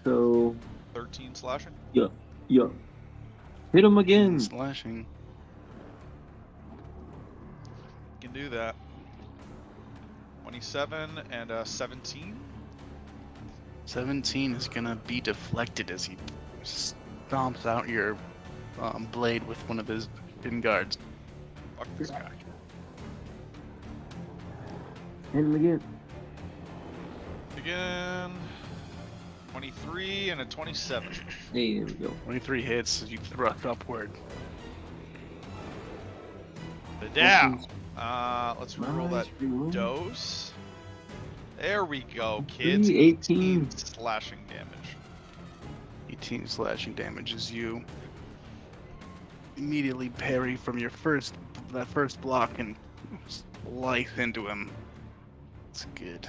So, 13 slashing. yup. Hit him again. Slashing. Can do that. 27 and 17. 17 is gonna be deflected as he stomps out your blade with one of his hidden guards. Fuck this guy. Hit him again. Again. 23 and a 27. Hey, there we go. 23 hits as you thrust upward. But down. Let's reroll that Nice reroll. dose. There we go, kids. 18. Slashing damage. 18 slashing damage as you immediately parry from your first block and slice into him. It's good.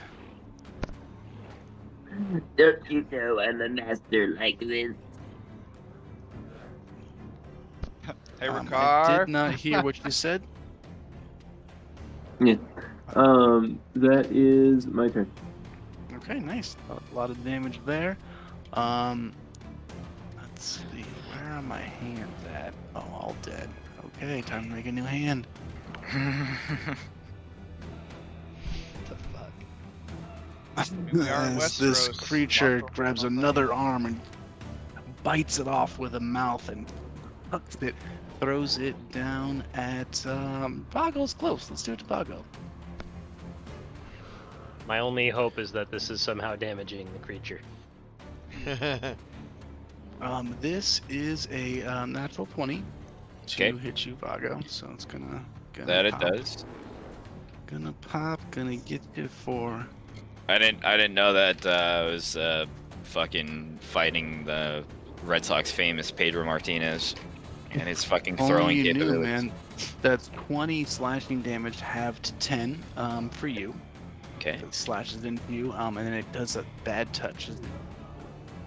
Don't you know I'm a master like this? Hey, I Ricard. did not hear what you said. That is my turn. Okay, nice. A lot of damage there. Let's see. Where are my hands at? Oh, all dead. Okay, time to make a new hand. What the fuck? We are in As this Westeros. creature Lots of grabs fun. another arm and bites it off with a mouth and hucks it, throws it down at Vago's close. Let's do it to Vago. My only hope is that this is somehow damaging the creature. This is a natural 20 to Okay. hit you, Vago. So it's gonna That it pop. does. Gonna pop. Gonna get you for. I didn't know that I was fucking fighting the Red Sox famous Pedro Martinez and his fucking Only throwing you knew, capabilities. man. That's 20 slashing damage halved to 10 for you. Okay. It slashes into you, and then it does a bad touch. It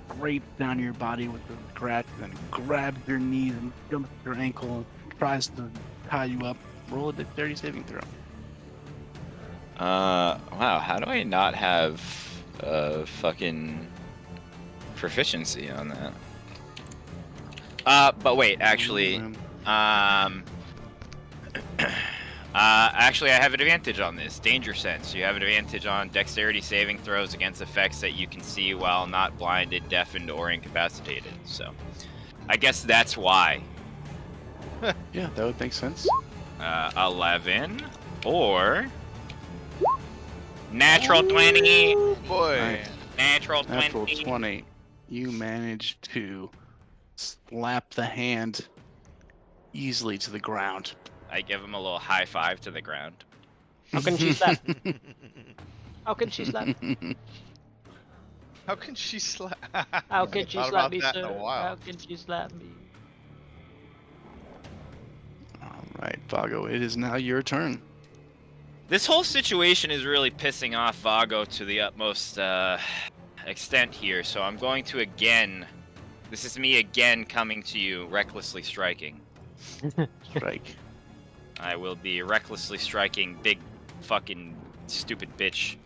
grapes down your body with the scratch, and then grabs your knees and jumps your ankle and tries to tie you up. Roll a dexterity saving throw. Wow, how do I not have fucking proficiency on that? But wait, actually, actually I have an advantage on this. Danger sense. You have an advantage on dexterity saving throws against effects that you can see while not blinded, deafened, or incapacitated. So, I guess that's why. Yeah, that would make sense. 11 or Natural 20. Oh boy. Right. Natural 20. Natural 20. You manage to slap the hand easily to the ground. I give him a little high five to the ground. How can she slap? How can she slap? How can she slap? How can she Thought slap about me, that in sir? a while. How can she slap me? All right, Vago, it is now your turn. This whole situation is really pissing off Vago to the utmost extent here, so I'm going to again. This is me again coming to you, recklessly striking. Strike. I will be recklessly striking big fucking stupid bitch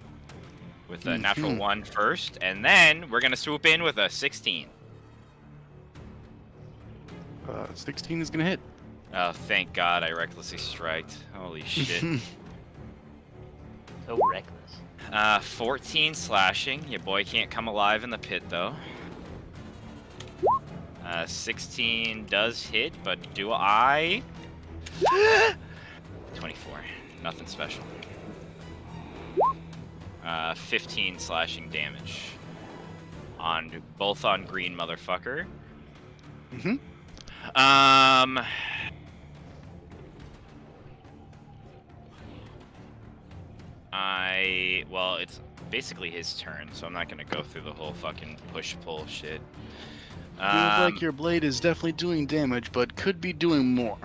with a natural Mhm. 1 first, and then we're gonna swoop in with a 16. 16 is gonna hit. Oh, thank God I recklessly striked. Holy shit. So reckless. 14 slashing. Your boy can't come alive in the pit, though. 16 does hit, but do I? 24. Nothing special. 15 slashing damage. Both on green motherfucker. Mhm. Well, it's basically his turn, so I'm not gonna go through the whole fucking push-pull shit. Feels like your blade is definitely doing damage, but could be doing more.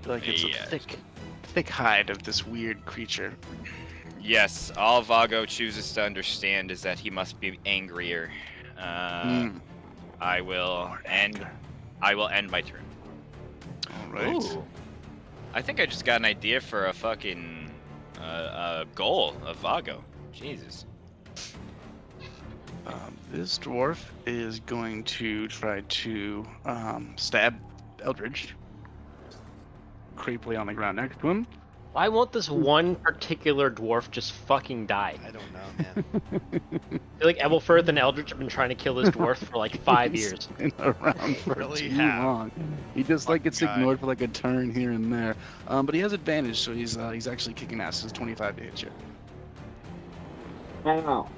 Like it's Yeah. a thick hide of this weird creature. Yes, all Vago chooses to understand is that he must be angrier. I will More end. anger. I will end my turn. All right. Ooh. I think I just got an idea for a fucking goal of Vago. Jesus. This dwarf is going to try to stab Eldridge. Creepily on the ground next to him. Why won't this one particular dwarf just fucking die? I don't know, man. I feel like Ebelfirth and Eldritch have been trying to kill this dwarf for like 5 years. He's been around for Really too have. long. He just like gets Fucking guy. ignored for like a turn here and there. But he has advantage, so he's actually kicking ass. He's 25 to hit you. Ow.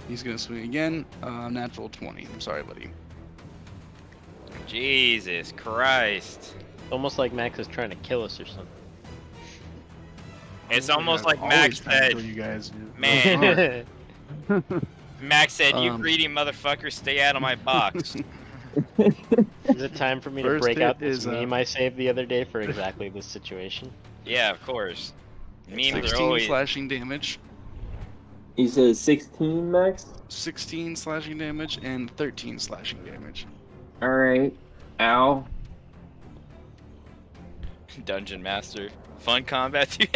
He's gonna swing again. Natural 20. I'm sorry, buddy. Jesus Christ. Almost like Max is trying to kill us or something. It's I almost think like I've Max always tried to said. kill you guys. Man. Max said, "You Um, greedy motherfucker, stay out of my box." Is it time for me to First break hit out this is, meme I saved the other day for exactly this situation? Yeah, of course. Memes are 16 always. slashing damage. He says 16, Max? 16 slashing damage and 13 slashing damage. Alright. Ow. Dungeon Master. Fun combat too.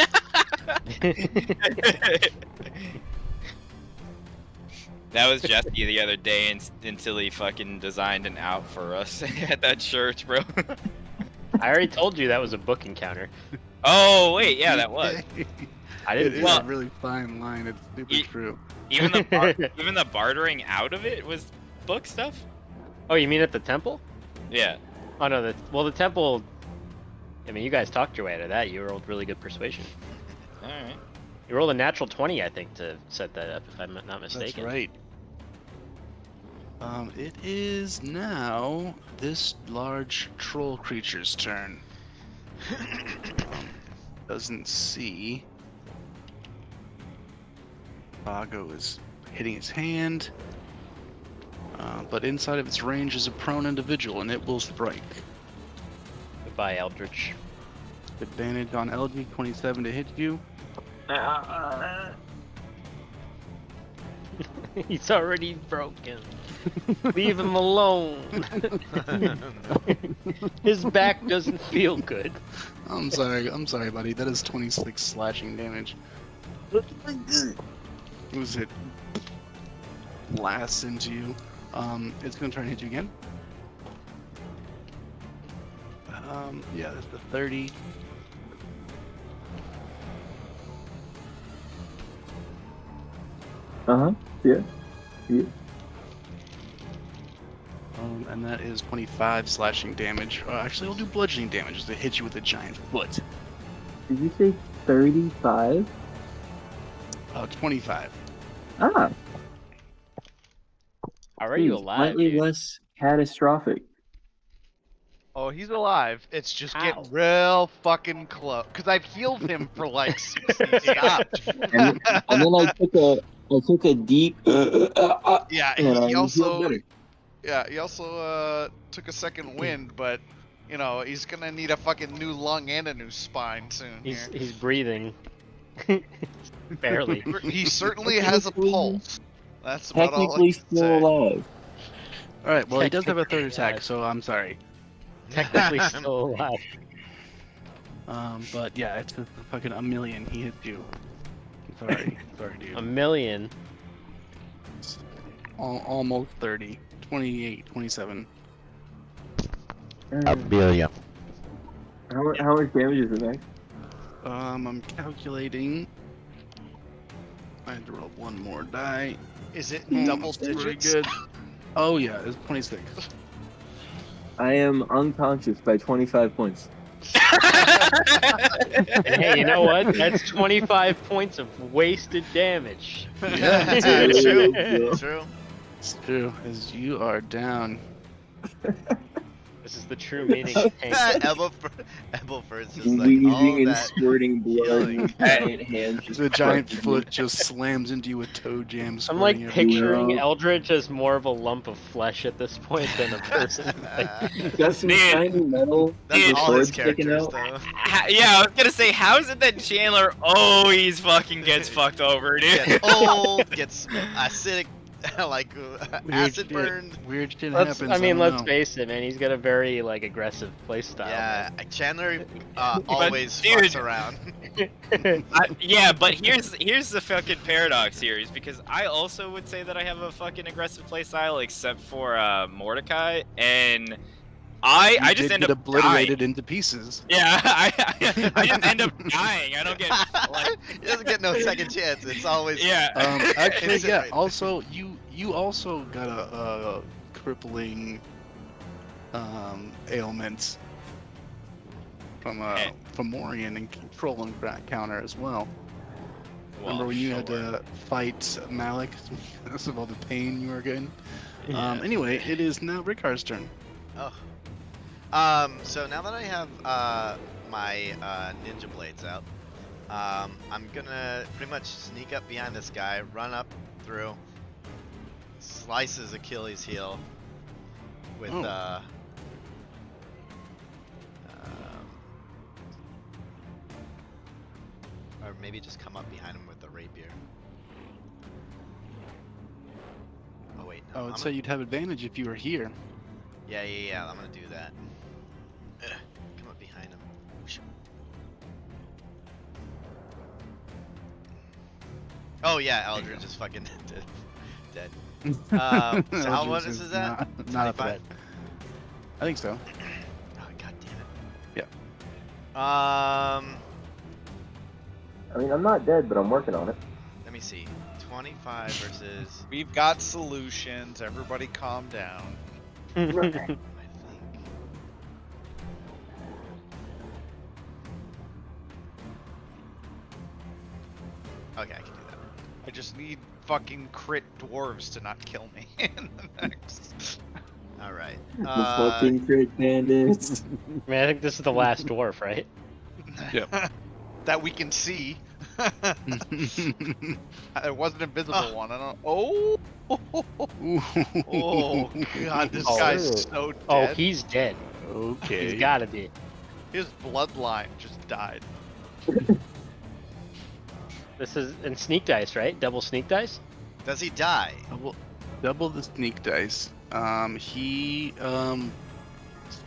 That was Jesse the other day until he fucking designed an out for us at that church, bro. I already told you that was a book encounter. Oh, wait, yeah, that was. I It didn't is do Well- a really fine line. It's super Ye- true. Even the bartering out of it was book stuff? Oh, you mean at the temple? Yeah. Oh no, the temple. I mean, you guys talked your way out of that. You rolled really good persuasion. Alright. You rolled a natural 20, I think, to set that up, if I'm not That's mistaken. right. It is now this large troll creature's turn. Doesn't see. Vago is hitting its hand. But inside of its range is a prone individual, and it will strike. Goodbye, Eldritch. Advantage on LG 27 to hit you. He's already broken. Leave him alone. His back doesn't feel good. I'm sorry, buddy. That is 26 slashing damage. Was it blasts into you? It's gonna try and hit you again. Yeah, that's the 30. Yeah. Yeah. And that is 25 slashing damage. Actually, I'll do bludgeoning damage as it hits you with a giant foot. Did you say 35? 25. Ah, How are you geez, alive, slightly dude? less catastrophic. Oh, he's alive. It's just How? getting real fucking close. Cause I've healed him for like 60 Stop. And then I took a deep. Yeah, and I he feel also better. took a second wind, but you know he's gonna need a fucking new lung and a new spine soon. He's breathing. Barely. He certainly has a pulse. That's about all I Technically can still say. alive. All right. Well, he does have a third Technically attack, alive. so I'm sorry. Technically still alive. But yeah, it's a fucking a million. He hit you. Sorry, sorry, dude. A million. Almost 30. 28, 27. billion. How much damage is it, Max? I'm calculating. I had to roll one more die. Is it Hmm, double Pretty digits? good. Oh yeah, it's 26. I am unconscious by 25 points. Hey, you know what? That's 25 points of wasted damage. Yeah, True. True. It's true, as you are down. This is the true meaning of pain. Ebel first is like Wheezing all and that. squirting blood healing. and giant hands just The giant crushing foot you. just slams into you with toe jams. I'm like squirting everywhere. picturing Yeah. Eldritch as more of a lump of flesh at this point than a person. Got some Dude. shiny metal. That's with all his swords sticking characters, out. though. Yeah, I was gonna say, how is it that Chandler always fucking gets fucked over, dude? Gets old, gets acidic, like acid shit. burned. Weird shit Let's, happens. I mean, don't let's know. face it, man. He's got a very like aggressive playstyle. Yeah, Chandler always dude- fucks around. Yeah, but here's the fucking paradox here, is because I also would say that I have a fucking aggressive playstyle, except for Mordecai, and I You just did end get up obliterated dying. into pieces. Yeah, I just end up dying. I don't get like He doesn't get no second chance. It's always yeah. Actually, yeah. Incinerate. Also, you also got a crippling ailment from Morian and control and counter as well. Remember when you had to fight Malik because of all the pain you were getting? Yeah. Anyway, it is now Ricard's turn. Oh. So now that I have my ninja blades out, I'm gonna pretty much sneak up behind this guy, run up through, slice his Achilles heel with Oh. or maybe just come up behind him with the rapier. Oh wait, no. I would I'm say you'd have advantage if you were here. Yeah, I'm gonna do that. Come up behind him. Oh yeah, Eldridge is fucking dead. So how Eldritch much is that? Not a 25? threat. I think so. Oh god damn it. Yeah. I mean, I'm not dead, but I'm working on it. Let me see. 25 versus We've got solutions. Everybody calm down. I think. Okay, I can do that. I just need fucking crit dwarves to not kill me in the next. All right. The fucking crit bandits. I mean, I think this is the last dwarf, right? Yep. That we can see. It wasn't an invisible Oh. one. I don't. Oh. Oh god, this Oh. guy's so dead. Oh, he's dead. Okay. He's gotta be. His bloodline just died. This is in sneak dice, right? Double sneak dice. Does he die? Double the sneak dice. He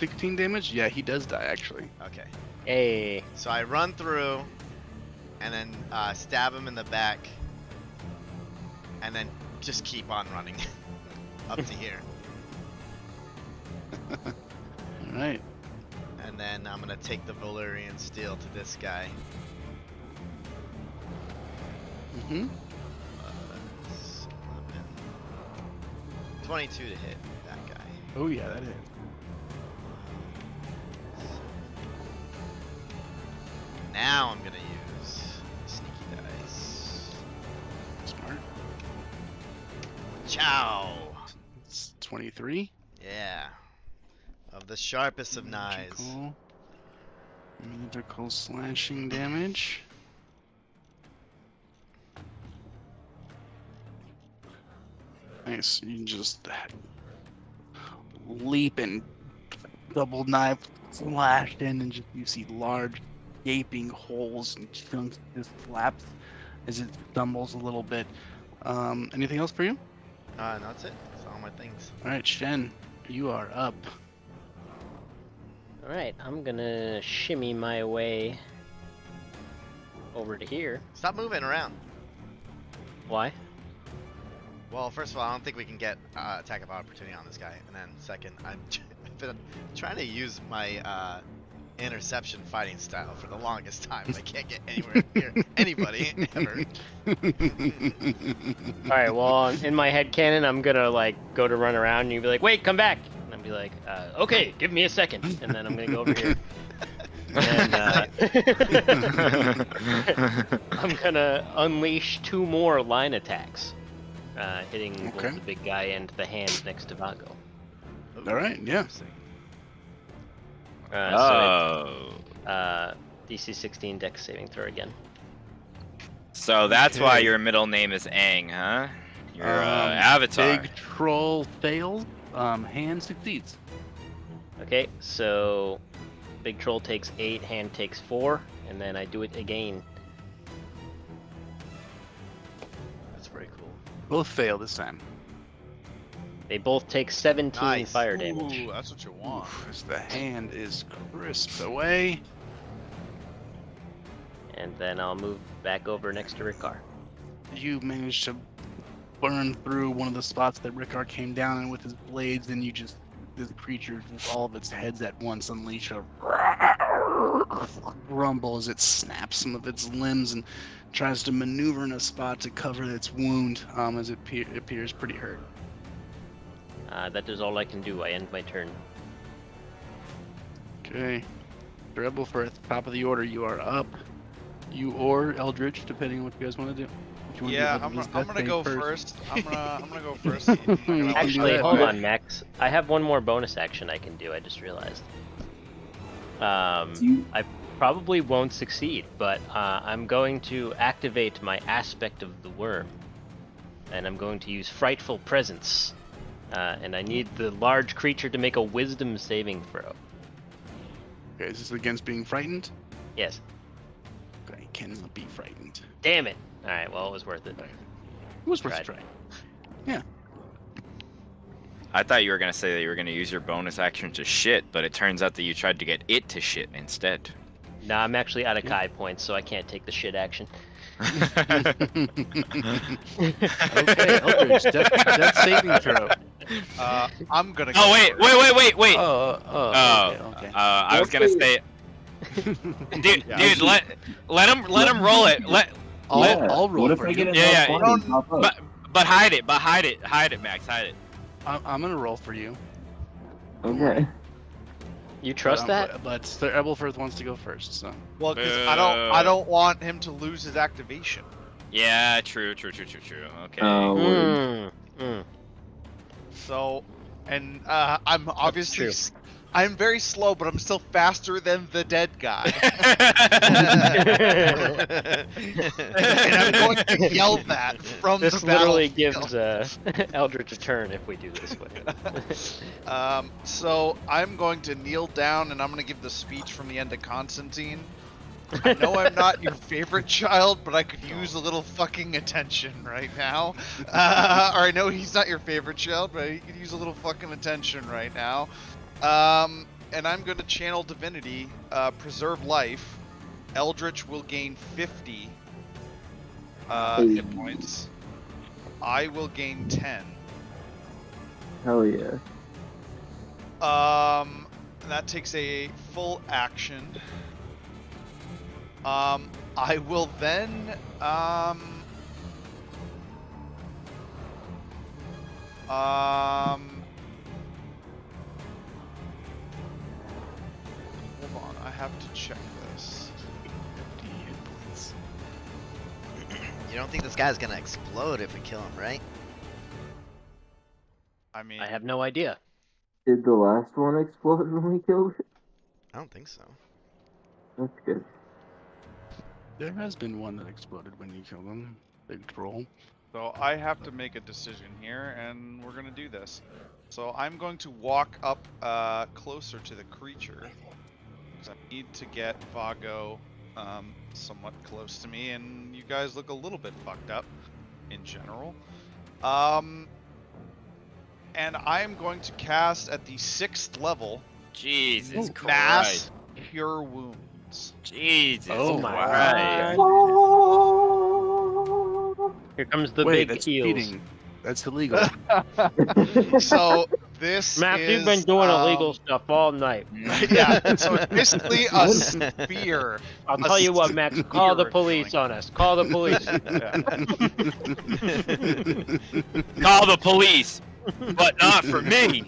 16 damage. Yeah, he does die actually. Okay. Hey. So I run through, and then stab him in the back, and then just keep on running up to here. All right. And then I'm gonna take the Valyrian steel to this guy. Mhm. 22 to hit that guy. Oh yeah, that is. Now I'm gonna use sneaky dice. Ow! It's 23. Yeah. Of the sharpest of knives. Magical slashing damage. Nice. You just leap and double knife slashed in, and just you see large gaping holes and chunks just flaps as it stumbles a little bit. Anything else for you? No, that's it. That's all my things. All right, Shen, you are up. Alright, I'm gonna shimmy my way over to here. Stop moving around. Why? Well, first of all, I don't think we can get attack of opportunity on this guy. And then second, I've been trying to use my interception fighting style for the longest time. I can't get anywhere near anybody ever. Alright, well, in my head canon, I'm gonna like go to run around and you'll be like, wait, come back! And I'll be like, okay, give me a second. And then I'm gonna go over here. And I'm gonna unleash 2 more line attacks. Hitting both the big guy and the hand next to Vago. All right, yeah. DC 16 Dex saving throw again. So that's why your middle name is Aang, huh? Your avatar. Big troll fails. Hand succeeds. Okay, so big troll takes 8, hand takes 4, and then I do it again. That's very cool. Both fail this time. They both take 17 Nice. fire damage. Ooh, that's what you want. Oof, as the hand is crisped away. And then I'll move back over next to Ricard. You manage to burn through one of the spots that Ricard came down in with his blades, and you just, this creature, just all of its heads at once unleash a rumble as it snaps some of its limbs and tries to maneuver in a spot to cover its wound as it appears pretty hurt. That is all I can do. I end my turn. Okay. Rebel for top of the order, you are up. You or Eldritch, depending on what you guys want to do. If you wanna Yeah, do I'm this gonna death go thing first. I'm gonna go first. I'm not gonna let Actually, you- hold on, Max. I have one more bonus action I can do. I just realized. I probably won't succeed, but I'm going to activate my aspect of the worm, and I'm going to use Frightful Presence. And I need the large creature to make a Wisdom saving throw. Okay, is this against being frightened? Yes. Okay, cannot be frightened. Damn it. All right. Well, it was worth it. It was worth a Tried. try. I thought you were gonna say that you were gonna use your bonus action to shit, but it turns out that you tried to get it to shit instead. Nah, I'm actually out of Kai points, so I can't take the shit action. Okay, Eldritch, death saving throw. I'm gonna. Go Oh wait. Okay. I was gonna say, dude, let him roll it. I'll roll What if for I you. get a Yeah, nat yeah. 20 pop up? But hide it, Max, hide it. I'm gonna roll for you. Okay. You trust that? But Ebelfirth wants to go first, so. Well, because I don't want him to lose his activation. Yeah, true. Okay. Word. So, and I'm obviously true. I'm very slow, but I'm still faster than the dead guy. And I'm going to yell that from This the literally battlefield. gives Eldritch a turn if we do this way. So I'm going to kneel down and I'm going to give the speech from the end of Constantine. I know I'm not your favorite child, but I could use a little fucking attention right now. Or I know he's not your favorite child, but he could use a little fucking attention right now. And I'm going to channel divinity, preserve life. Eldritch will gain 50 hit points. I will gain 10. Hell yeah. That takes a full action. I will then, hold on, I have to check this. 50 hit points. You don't think this guy's gonna explode if we kill him, right? I mean, I have no idea. Did the last one explode when we killed it? I don't think so. That's good. There has been one that exploded when you kill them. Big troll. so I have to make a decision here, and we're gonna do this. So I'm going to walk up closer to the creature, because I need to get Vago somewhat close to me, and you guys look a little bit fucked up in general. And I am going to cast at the 6th level Jesus Mass Christ. Cure Wounds. Jesus Oh my Christ. Here comes the Wait, big that's heels. cheating. That's illegal. So this Matt, is you've been doing illegal stuff all night. Yeah, so it's basically a spear. I'll tell you what, Max. Call the police on us. Call the police. Call the police, but not for me.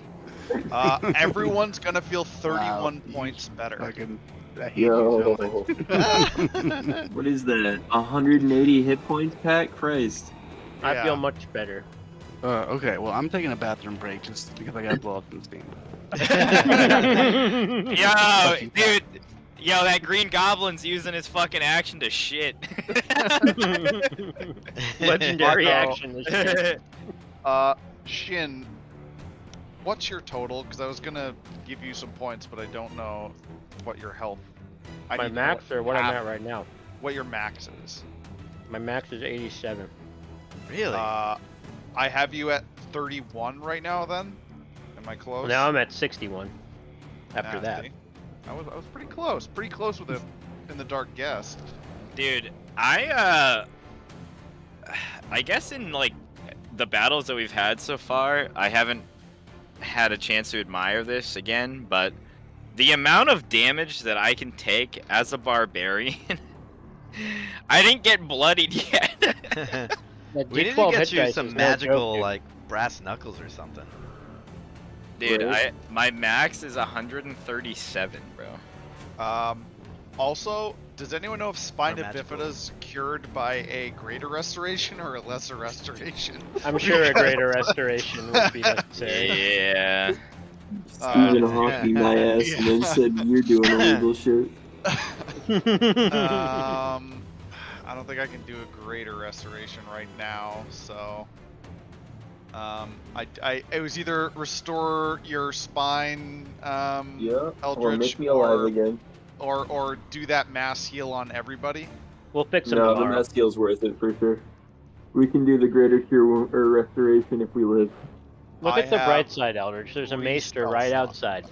Everyone's gonna feel 31 Wow. points better. Fucking, I hate you so Yo. much. What is that? 180 hit points, Pat? Christ. I Yeah. feel much better. Okay, well, I'm taking a bathroom break just because I gotta blow up some steam. Yo, Fucking dude. Yo, that Green Goblin's using his fucking action to shit. Legendary Vago. action. This shit. Shin, what's your total? Because I was gonna give you some points, but I don't know what your health. I My need to know max or what I'm half- at right now? What your max is. My max is 87. Really? I have you at 31 right now. Then, am I close? Now I'm at 61. After Ah, that. see? I was pretty close. Pretty close with it in the dark guest. Dude, I guess in like the battles that we've had so far, I haven't had a chance to admire this again, but the amount of damage that I can take as a barbarian, I didn't get bloodied yet. That We need D12 to get hit you dice some is no joke, magical, dude. like, brass knuckles or something. Dude, Right. my max is 137, bro. Also, does anyone know if spina magical. bifida is cured by a greater restoration or a lesser restoration? I'm sure a greater restoration would be necessary. Yeah. Stephen Hawking my ass and then said you're doing illegal shit. I don't think I can do a greater restoration right now, so it was either restore your spine, Yeah. Or Eldritch, make me alive again. or do that mass heal on everybody. We'll fix them No, the tomorrow. mass heal's worth it for sure. We can do the greater cure or restoration if we live. Look I at the have bright side, Eldritch. There's a 3 maester spell right slots. outside.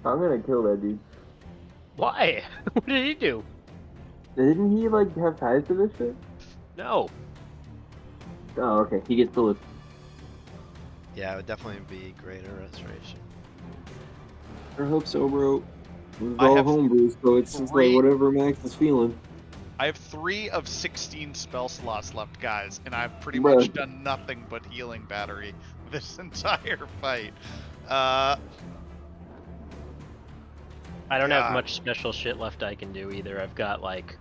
I'm gonna kill that dude. Why? What did he do? Didn't he like have ties to this shit? No. Oh, okay. He gets to live. Yeah, it would definitely be greater restoration. I hope so, bro. It was I all have homebrew, so it's just like 3 whatever Max is feeling. I have 3 of 16 spell slots left, guys, and I've pretty Bruh. much done nothing but healing battery this entire fight. I don't have God. much special shit left I can do either. I've got like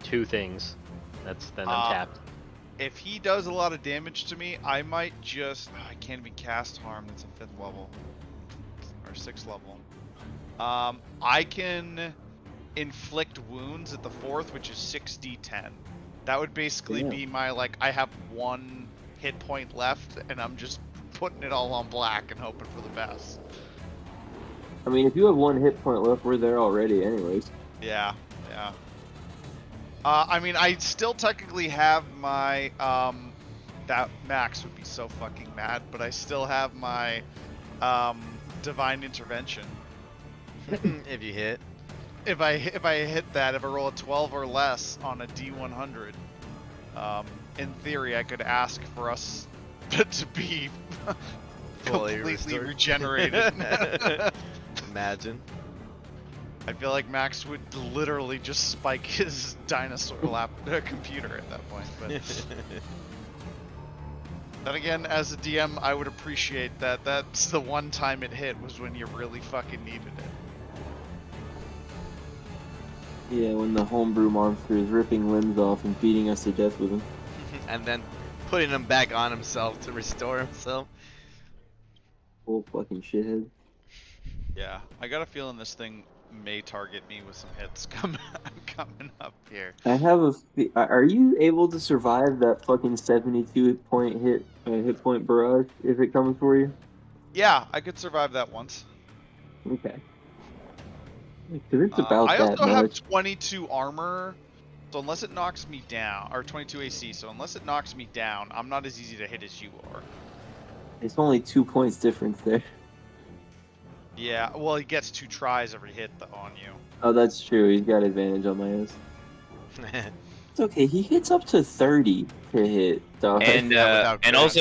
2 things. Then I'm tapped. If he does a lot of damage to me, I might just... I can't even cast harm. That's a 5th level. Or 6th level. I can inflict wounds at the 4th, which is 6d10. That would basically Damn. be my, like, I have 1 hit point left, and I'm just putting it all on black and hoping for the best. I mean, if you have 1 hit point left, we're there already, anyways. Yeah, yeah. I mean, I still technically have my, that Max would be so fucking mad, but I still have my, Divine Intervention. If you hit. If I hit that, if I roll a 12 or less on a D100, in theory, I could ask for us to be Fully completely restored. regenerated. Imagine. I feel like Max would literally just spike his dinosaur computer at that point. But then again, as a DM, I would appreciate that. That's the one time it hit was when you really fucking needed it. Yeah, when the homebrew monster is ripping limbs off and beating us to death with them. And then putting him back on himself to restore himself. Full fucking shithead. Yeah, I got a feeling this thing may target me with some hits coming up here. I have Are you able to survive that fucking 72 point hit point barrage if it comes for you? Yeah, I could survive that once. Okay. Because it's about I that also have much. 22 armor, so unless it knocks me down, or 22 AC, so unless it knocks me down, I'm not as easy to hit as you are. It's only 2 points difference there. Yeah, well, he gets 2 tries every hit on you. Oh, that's true. He's got advantage on my ass. It's okay. He hits up to 30 to hit. So And Yeah, without and crit. also,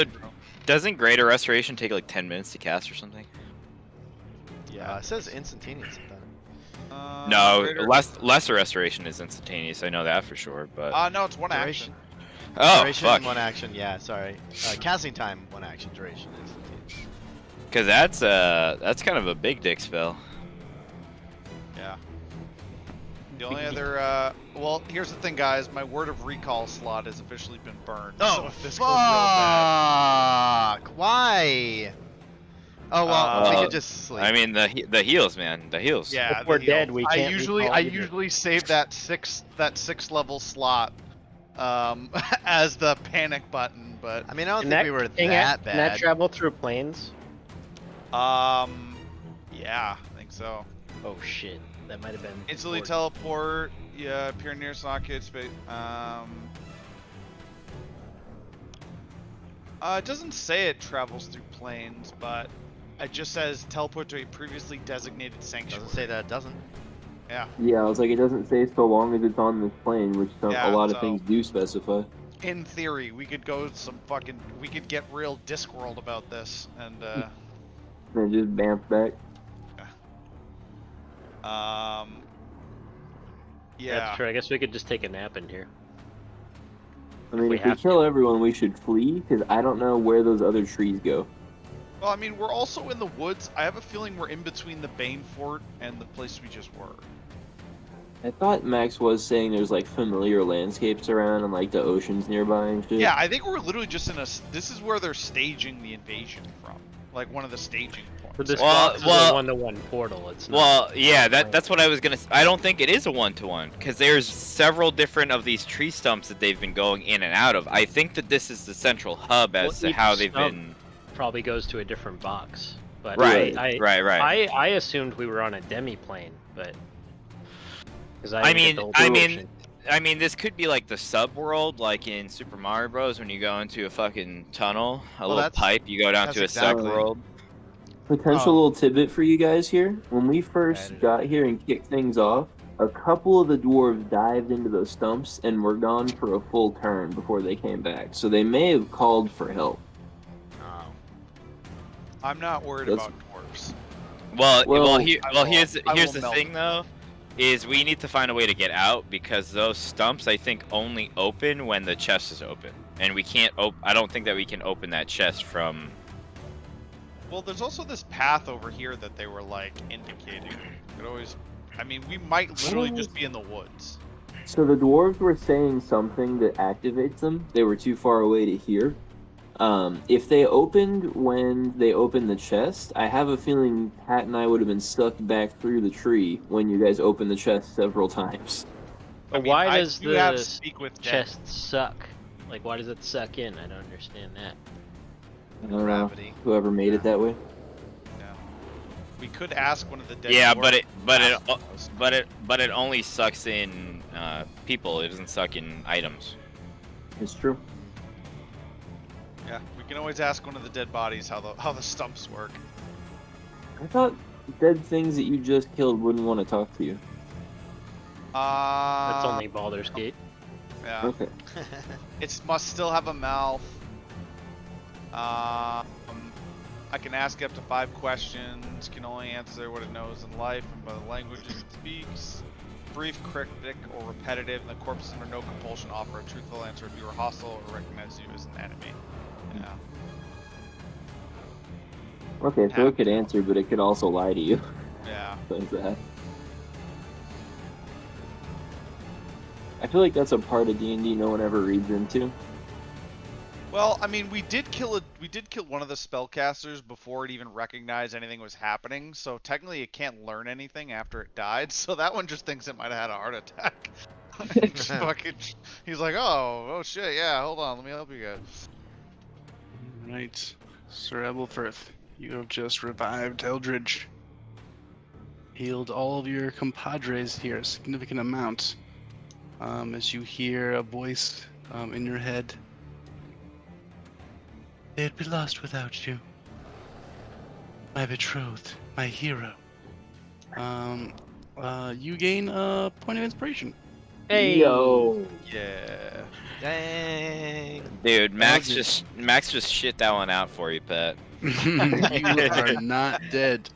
doesn't Greater Restoration take like 10 minutes to cast or something? Yeah, it says instantaneous. No, greater- Lesser Restoration is instantaneous. I know that for sure. But no, it's one Duration. action. oh Duration, fuck, 1 action. Yeah, sorry. Casting time, 1 action. Duration, instantaneous. because that's kind of a big dick spell. Yeah. The only other, well, here's the thing, guys. My Word of Recall slot has officially been burned. so if this goes real bad, fuck! Why? Oh well, we Uh, could just sleep. I mean the heals, man, the heals. yeah, If we're the dead, heals. we I can't usually recall either. save that six level slot, as the panic button, but I mean, I don't Can think we were can that Can that bad. travel through planes? yeah, I think so. Oh shit, that might have been. Instantly important. teleport. Yeah, appear near socket space. It doesn't say it travels through planes, but it just says teleport to a previously designated sanctuary. Doesn't say that it doesn't. Yeah. yeah, I was like, it doesn't say so long as it's on this plane, which Yeah, a lot of so- things do specify. In theory, we could go we could get real Discworld about this, and And then just bamf back. yeah. That's true. I guess we could just take a nap in here. I mean, we if we have kill to. everyone, we should flee, because I don't know where those other trees go. Well, I mean, we're also in the woods. I have a feeling we're in between the Bane Fort and the place we just were. I thought Max was saying there's like familiar landscapes around and like the oceans nearby and shit. Yeah, I think we're literally just in this is where they're staging the invasion from. Like one of the staging points. But this Well- box is well- a one-to-one portal. It's not. Well, yeah, that's what I was gonna. I don't think it is a one-to-one because there's several different of these tree stumps that they've been going in and out of. I think that this is the central hub as Well, to each how they've stump been. Probably goes to a different box. But Right, I right. I assumed we were on a demi-plane, but because I mean, this could be like the sub-world, like in Super Mario Bros. When you go into a fucking tunnel, a Well, little that's- pipe, you go down that's to a exactly- sub-world. Potential Oh. little tidbit for you guys here. When we first got here and kicked things off, a couple of the dwarves dived into those stumps and were gone for a full turn before they came back. So they may have called for help. Oh. I'm not worried That's- about dwarves. Well, Well, here's I the will melt thing though, is we need to find a way to get out because those stumps I think only open when the chest is open, and we can't. I don't think that we can open that chest from. Well, there's also this path over here that they were like indicating. Could always. I mean, we might literally just be in the woods. So the dwarves were saying something that activates them. They were too far away to hear. If they opened when they opened the chest, I have a feeling Pat and I would have been sucked back through the tree when you guys opened the chest several times. I But mean, why I does do have the speak with dead. chest suck? Like, why does it suck in? I don't understand that. I don't know. Gravity. Whoever made it that way. Yeah. We could ask one of the dead. Yeah, dwarves but it only sucks in people. It doesn't suck in items. It's true. Yeah, we can always ask one of the dead bodies how the stumps work. I thought dead things that you just killed wouldn't want to talk to you. That's only Baldur's Gate. Yeah. Okay. It must still have a mouth. I can ask up to 5 questions. Can only answer what it knows in life and by the languages it speaks. Brief, cryptic, or repetitive. And the corpses under no compulsion offer a truthful answer if you are hostile or recognize you as an enemy. Yeah. Okay, so it could answer, but it could also lie to you. Yeah. Like that. I feel like that's a part of D&D no one ever reads into. Well, I mean, we did kill one of the spellcasters before it even recognized anything was happening. So technically, it can't learn anything after it died. So that one just thinks it might have had a heart attack. Just fucking, he's like, oh shit, yeah. Hold on, let me help you guys. Right, Sir Ebelfirth, you have just revived Eldridge. Healed all of your compadres here, a significant amount. As you hear a voice in your head. They'd be lost without you. My betrothed, my hero. You gain a point of inspiration. Hey. Yo. Yeah. Dang. Dude, Max it. just shit that one out for you, Pat. You are not dead,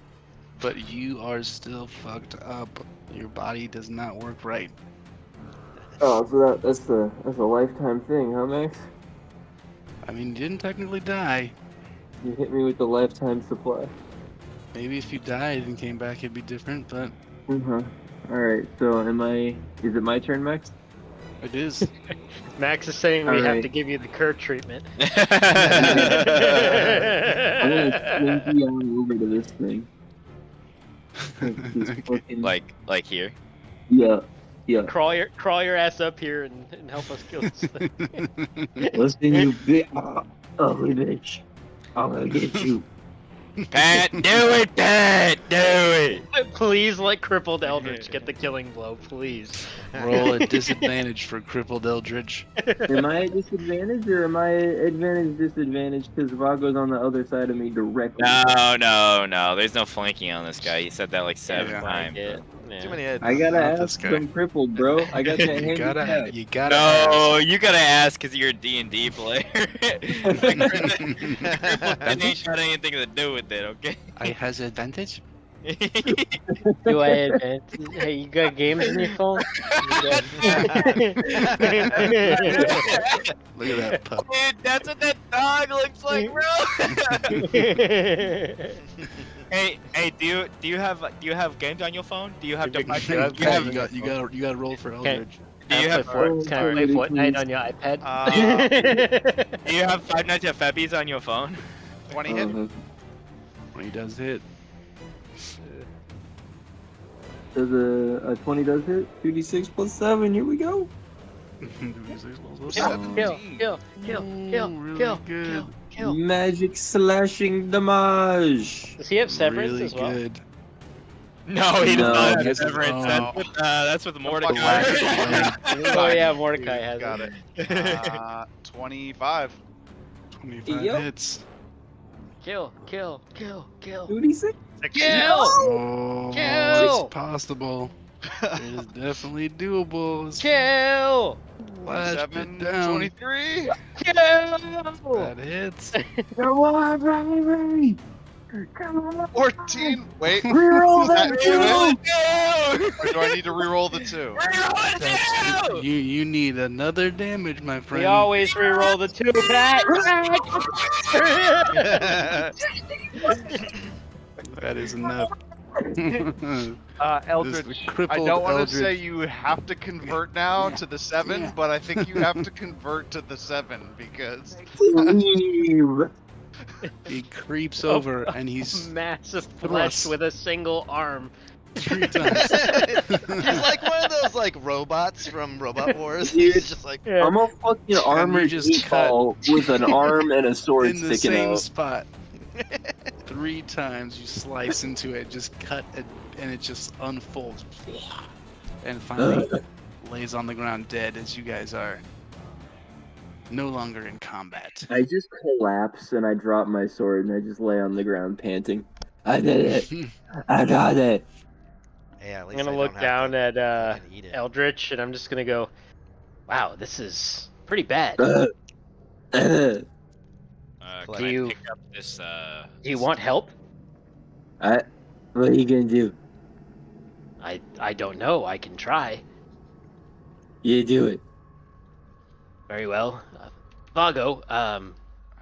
but you are still fucked up. Your body does not work right. Oh, so that's a lifetime thing, huh, Max? I mean, you didn't technically die. You hit me with the lifetime supply. Maybe if you died and came back, it'd be different, but All right. So is it my turn, Max? it is. Max is saying we have Alright. to give you the Kurt treatment. I'm gonna slinky on over to this thing. This fucking- like here. Yeah. crawl your ass up here and help us kill this thing. Listen, you big ugly bitch. I'm gonna get you. Pat, do it, Pat, do it. Please let crippled Eldritch get the killing blow, please. Roll a disadvantage for crippled Eldridge. Am I at disadvantage or am I advantage disadvantage because Vago's on the other side of me directly? No. There's no flanking on this guy. You said that like 7 Yeah. times. Yeah. Too many heads. I gotta Not this ask guy. them crippled, bro. I got that You handicap. gotta No, you gotta ask because you're a D&D player. That ain't got anything to do with it, okay? I has advantage. Do I advance? Hey, you got games on your phone? Look at that pup. Dude, that's what that dog looks like, bro. hey, do you have games on your phone? Do you have You device? do have You have, games. You got to roll for Eldridge. do you have Oh, Can I play Fortnite on your iPad? do you have Five Nights at Freddy's on your phone? 20 hit. Uh-huh. When he does hit, Does a 20 does hit? 2d6 plus 7. Here we go. Kill, Really good. kill. Magic slashing damage. Does he have severance Really as well? good. No, he does No, not he have doesn't. severance. Oh. That's with Mordecai. Oh yeah, Mordecai has Got it. it. 25. 25 Yep. hits. Kill. 2d6. Kill! Oh, Kill! it's possible. It is definitely doable. Kill! Slash 27, it down. 23. Kill! That hits. Come on, baby. Come on. 14. Wait. Reroll Does that that do it? two. Or do I need to reroll the 2? That's, you need another damage, my friend. We always reroll the 2, Pat! That is enough. Eldridge, This I crippled don't want to Eldridge. say you have to convert now to the 7, Yeah. but I think you have to convert to the 7 because Leave. He creeps over and he's Massive flesh Thrust. with a single arm. 3 times. He's like one of those like robots from Robot Wars. Dude. He's just like I'm a fucking armored just just cut ball with an arm and a sword In the sticking same out. spot. 3 times you slice into it, just cut it, and it just unfolds. And finally lays on the ground dead as you guys are no longer in combat. I just collapse and I drop my sword and I just lay on the ground panting. I did it. I got it. hey, at I'm least gonna I look don't down have to at fucking eat it. Eldritch and I'm just gonna go, wow, this is pretty bad. Can Do you- I pick up this? Do you want help? What are you gonna do? I don't know. I can try. You do it. Very well. Vago,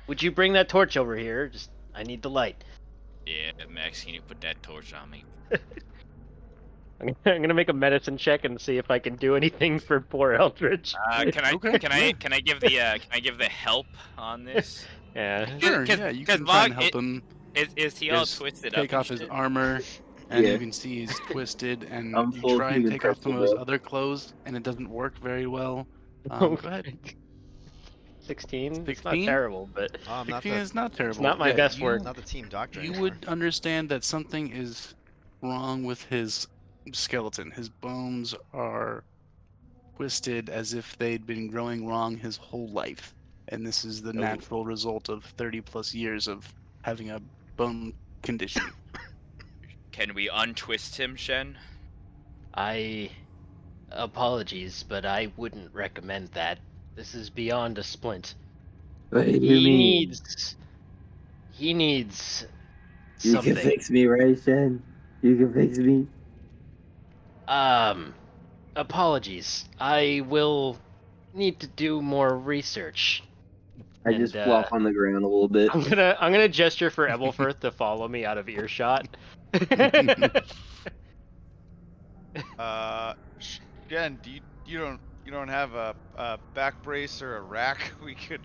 would you bring that torch over here? Just, I need the light. Yeah, Max, can you put that torch on me? I'm gonna make a medicine check and see if I can do anything for poor Eldritch. Can I Okay, can I yeah. can I give the help on this? Yeah. Sure, Because yeah, you because can try and Vog help him. is he all Just twisted up take and off his shit? armor, and you Yeah. can see he's twisted, and I'm you full try and human take off some pretzel, of his bro. other clothes, and it doesn't work very well. Oh, Go ahead. 16. It's not 16? terrible, but Oh, I'm not 16 the is not it's terrible. not my Yeah, best work. not the team doctor you anymore. would understand that something is wrong with his skeleton. His bones are twisted as if they'd been growing wrong his whole life. And this is the Oh. natural result of 30 plus years of having a bone condition. Can we untwist him, Shen? I apologies, but I wouldn't recommend that. This is beyond a splint. What do you He mean? needs You can something. fix me, right, Shen? You can fix me. Apologies. I will need to do more research. I And just flop on the ground a little bit. I'm gonna gesture for Ebelfirth to follow me out of earshot. Jen, you don't have a back brace or a rack? We could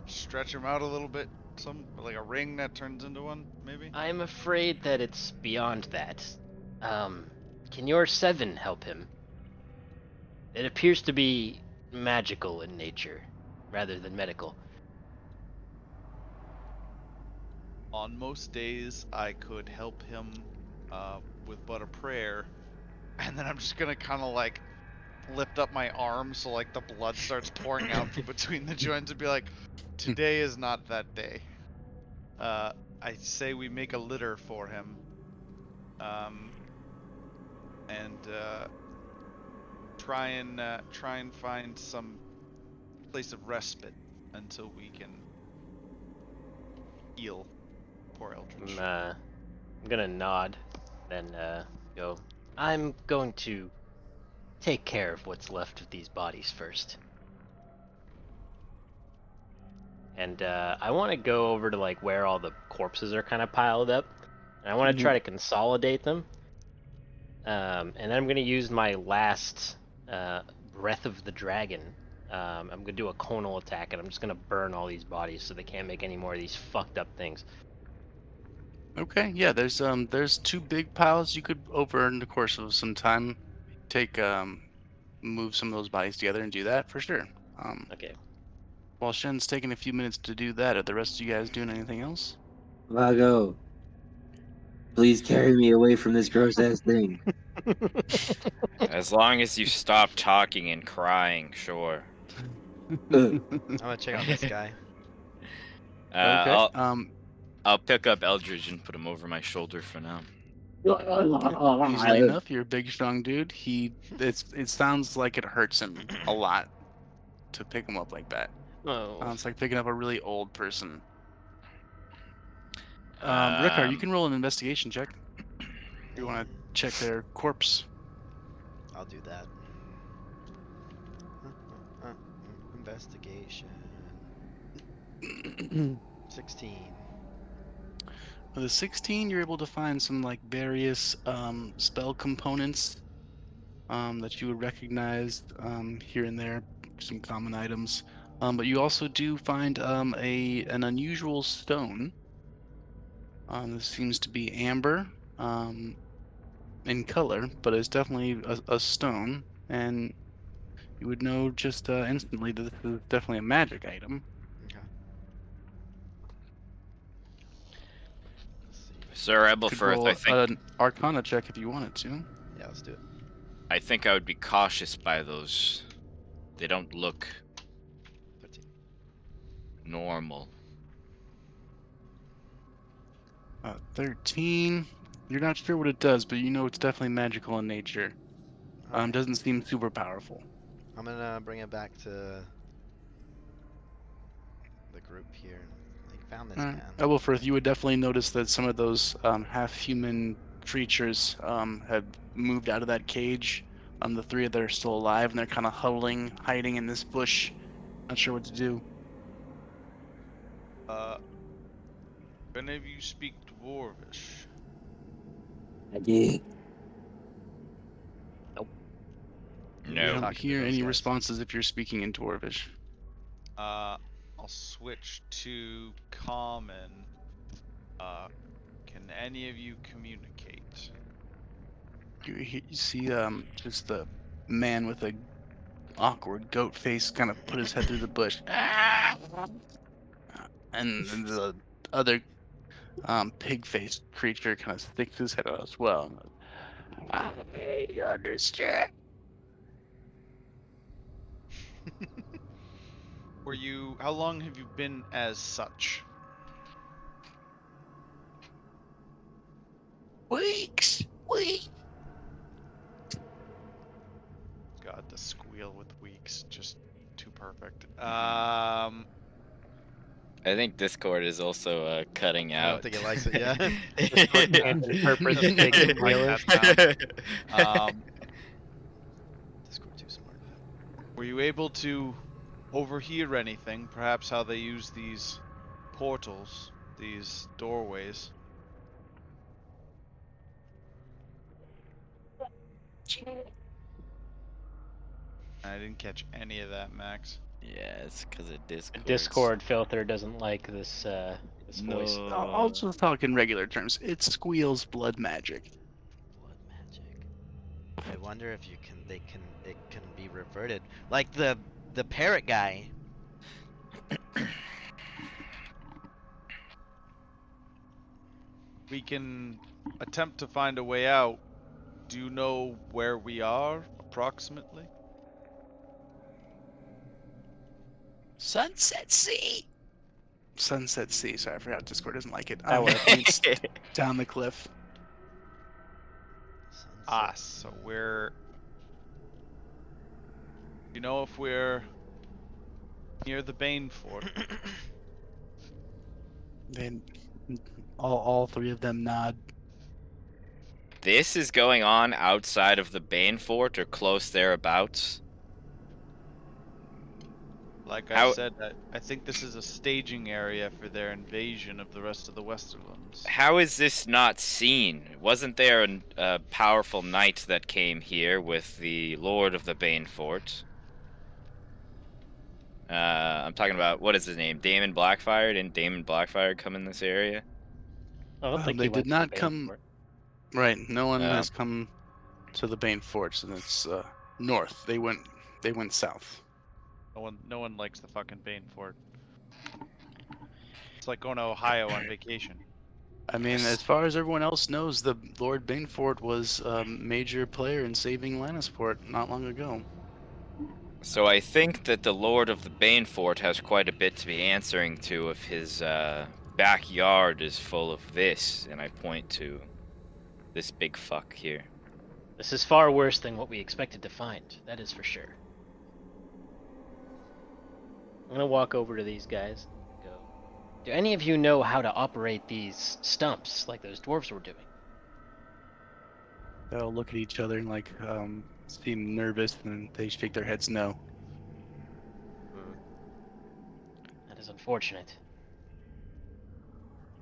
stretch him out a little bit. Some like a ring that turns into one, maybe. I'm afraid that it's beyond that. Can your 7 help him? It appears to be magical in nature, rather than medical. On most days, I could help him with but a prayer, and then I'm just gonna kind of like lift up my arm so like the blood starts pouring out from between the joints and be like, today is not that day. I say we make a litter for him, and try and find some place of respite until we can heal poor Eldritch. I'm gonna nod, then go. I'm going to take care of what's left of these bodies first. And I want to go over to like where all the corpses are kind of piled up, and I want to try to consolidate them. And then I'm gonna use my last Breath of the Dragon. I'm gonna do a conal attack, and I'm just gonna burn all these bodies so they can't make any more of these fucked up things. Okay, yeah, there's two big piles you could over in the course of some time take move some of those bodies together and do that for sure. Okay. While Shen's taking a few minutes to do that, are the rest of you guys doing anything else? Vago, please carry me away from this gross ass thing. As long as you stop talking and crying, sure. I'm gonna check out this guy. Okay. I'll pick up Eldridge and put him over my shoulder for now. Easily enough, you're a big, strong dude. It sounds like it hurts him a lot to pick him up like that. Oh. It's like picking up a really old person. Rickard, you can roll an investigation check. If you want to check their corpse. I'll do that. Investigation. 16. With a 16, you're able to find some like various spell components that you would recognize here and there, some common items. But you also do find an unusual stone. This seems to be amber in color, but it's definitely a stone, and you would know just instantly that this is definitely a magic item. Okay. Let's see. Sir Could Ebelfirth, roll I think an Arcana check if you wanted to. Yeah, let's do it. I would be cautious by those. They don't look 13. normal. 13. You're not sure what it does, but you know it's definitely magical in nature. Alright. Doesn't seem super powerful. I'm gonna bring it back to the group here. Like, found this man. Elwolfirth, you would definitely notice that some of those half-human creatures have moved out of that cage. The three of them are still alive, and they're kind of huddling, hiding in this bush. Not sure what to do. Any of you speak Dwarvish? I did. We No. don't Talking to hear those any guys. responses if you're speaking in Dwarvish. I'll switch to common. Can any of you communicate? You see just the man with a awkward goat face kind of put his head through the bush. And then the other pig-faced creature kind of sticks his head out as well. I understand. How long have you been as such? Weeks. God, the squeal with weeks, just too perfect. I think Discord is also cutting I out. don't think it likes it. Yeah. Discord can't interpret the big Doesn't like squealers. that sound. Discord too smart. Were you able to overhear anything? Perhaps how they use these portals, these doorways? I didn't catch any of that, Max. Yeah, it's because of The Discord. Discord filter doesn't like this this voice. No. I'll just talk in regular terms. It squeals blood magic. Blood magic. I wonder if it can be reverted, like the parrot guy. We can attempt to find a way out. Do you know where we are, approximately? Sunset Sea. Sunset Sea. Sorry, I forgot Discord doesn't like it. That works. Points down the cliff. Ah, so we're... You know if we're near the Bane Fort? Then all three of them nod. This is going on outside of the Bane Fort or close thereabouts. Like How- I said, I think this is a staging area for their invasion of the rest of the Westerlands. How is this not seen? Wasn't there a powerful knight that came here with the Lord of the Bane Fort? I'm talking about, what is his name? Daemon Blackfire? Didn't Daemon Blackfire come in this area? I don't think They he did went to not the Bane come- Fort. Right. No one Oh. has come to the Bane Forts, and it's north. They went south. No one likes the fucking Bane Fort. It's like going to Ohio on vacation. I mean, as far as everyone else knows, the Lord Banefort was a major player in saving Lannisport not long ago. So I think that the Lord of the Bane Fort has quite a bit to be answering to if his backyard is full of this, and I point to this big fuck here. This is far worse than what we expected to find. That is for sure. I'm gonna walk over to these guys and go, do any of you know how to operate these stumps like those dwarves were doing? They'll look at each other and seem nervous, and they shake their heads no. That is unfortunate.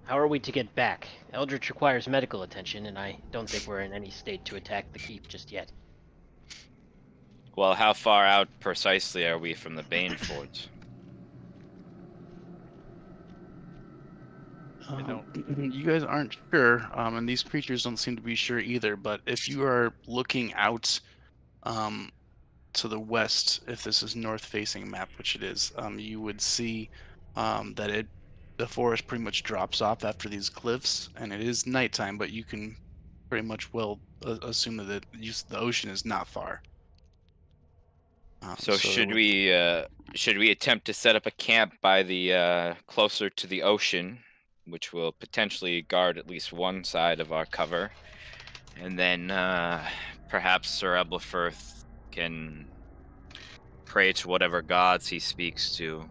How are we to get back? Eldritch requires medical attention, and I don't think we're in any state to attack the keep just yet. Well, how far out precisely are we from the Bane Fort? You guys aren't sure, and these creatures don't seem to be sure either. But if you are looking out to the west, if this is north-facing map, which it is, you would see that the forest pretty much drops off after these cliffs, and it is nighttime. But you can pretty much assume that the ocean is not far. So should we attempt to set up a camp by the closer to the ocean, which will potentially guard at least one side of our cover, and then perhaps Sir Eblifirth can pray to whatever gods he speaks to,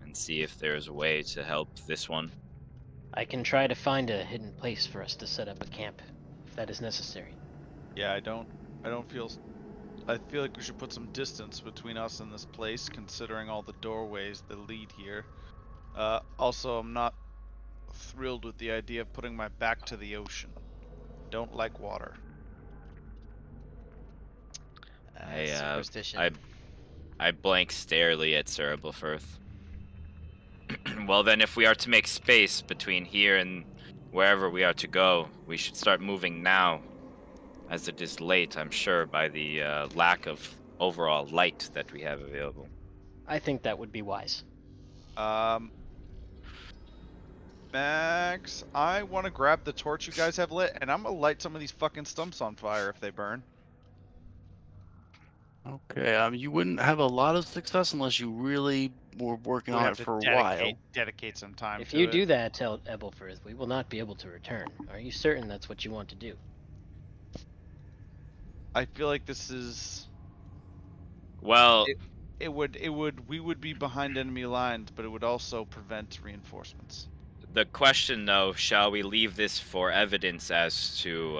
and see if there's a way to help this one. I can try to find a hidden place for us to set up a camp, if that is necessary. Yeah, I feel like we should put some distance between us and this place, considering all the doorways that lead here. Also, I'm not thrilled with the idea of putting my back to the ocean. Don't like water. I superstition. I blank starely at Sir Eblefirth. Well then, if we are to make space between here and wherever we are to go, we should start moving now, as it is late, I'm sure, by the lack of overall light that we have available. I think that would be wise. Max, I want to grab the torch you guys have lit, and I'm gonna light some of these fucking stumps on fire if they burn. Okay, you wouldn't have a lot of success unless you really were working We on have it to for a while. dedicate some time If to you it. do that, tell Ebelfirth, we will not be able to return. Are you certain that's what you want to do? I feel like this is. Well, We would be behind enemy lines, but it would also prevent reinforcements. the question though, shall we leave this for evidence as to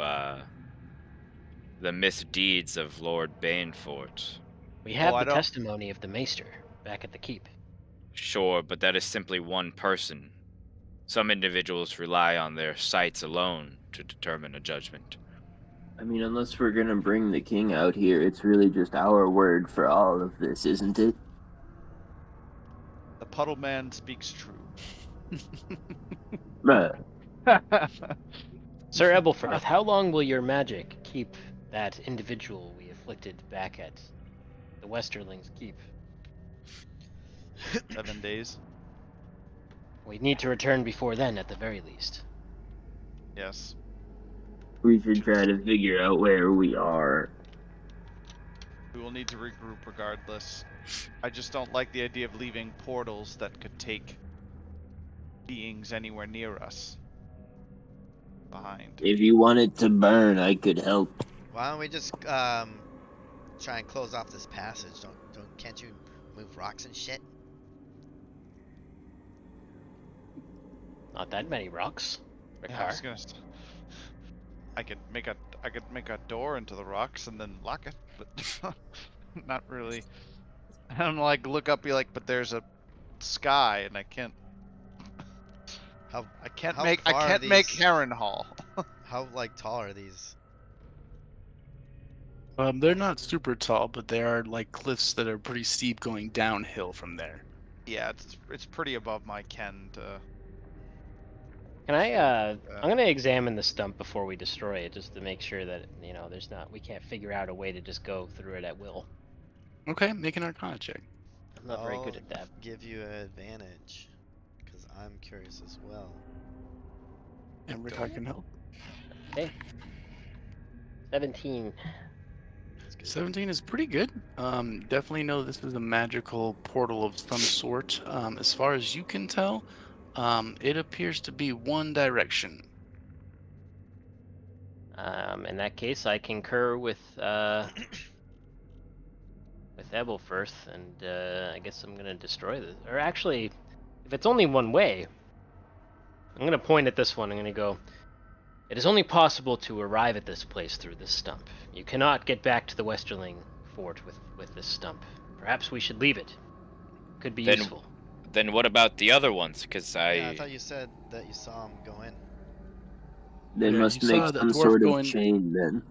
the misdeeds of Lord Banefort? We have I the don't- testimony of the Maester back at the keep. Sure, but that is simply one person. Some individuals rely on their sights alone to determine a judgment. I mean, unless we're gonna bring the king out here, it's really just our word for all of this, isn't it? The Puddle Man speaks true. Sir Ebelfirth, how long will your magic keep that individual we afflicted back at the Westerlings' keep? 7 days. We need to return before then, at the very least. Yes. We should try to figure out where we are. We will need to regroup regardless. I just don't like the idea of leaving portals that could take beings anywhere near us behind. If you want it to burn, I could help. Why don't we just try and close off this passage? Can't you move rocks and shit? Not that many rocks. Yeah, I was gonna. I could make a door into the rocks and then lock it, but not really. I'm like look up, be like, but there's a sky, and I can't. I can't how make far are make these- Harrenhal. How like tall are these? They're not super tall, but they are like cliffs that are pretty steep going downhill from there. Yeah, it's pretty above my ken to. Can I, I'm gonna examine the stump before we destroy it, just to make sure that, you know, we can't figure out a way to just go through it at will. Okay, make an Arcana check. I'm not very good I'll at that. Give you an advantage, because I'm curious as well. And Rick, I can help. Okay. 17. That's good. 17 is pretty good. Definitely know this is a magical portal of some sort. As far as you can tell, it appears to be one direction. In that case, I concur with Ebelfirth, and I guess I'm gonna destroy this. Or actually, if it's only one way, I'm gonna point at this one. I'm gonna go. It is only possible to arrive at this place through this stump. You cannot get back to the Westerling fort with this stump. Perhaps we should leave it. Could be useful. Then what about the other ones? Because Yeah, I thought you said that you saw him go in. They Yeah, must you make saw the some dwarf sort go of in- chain then.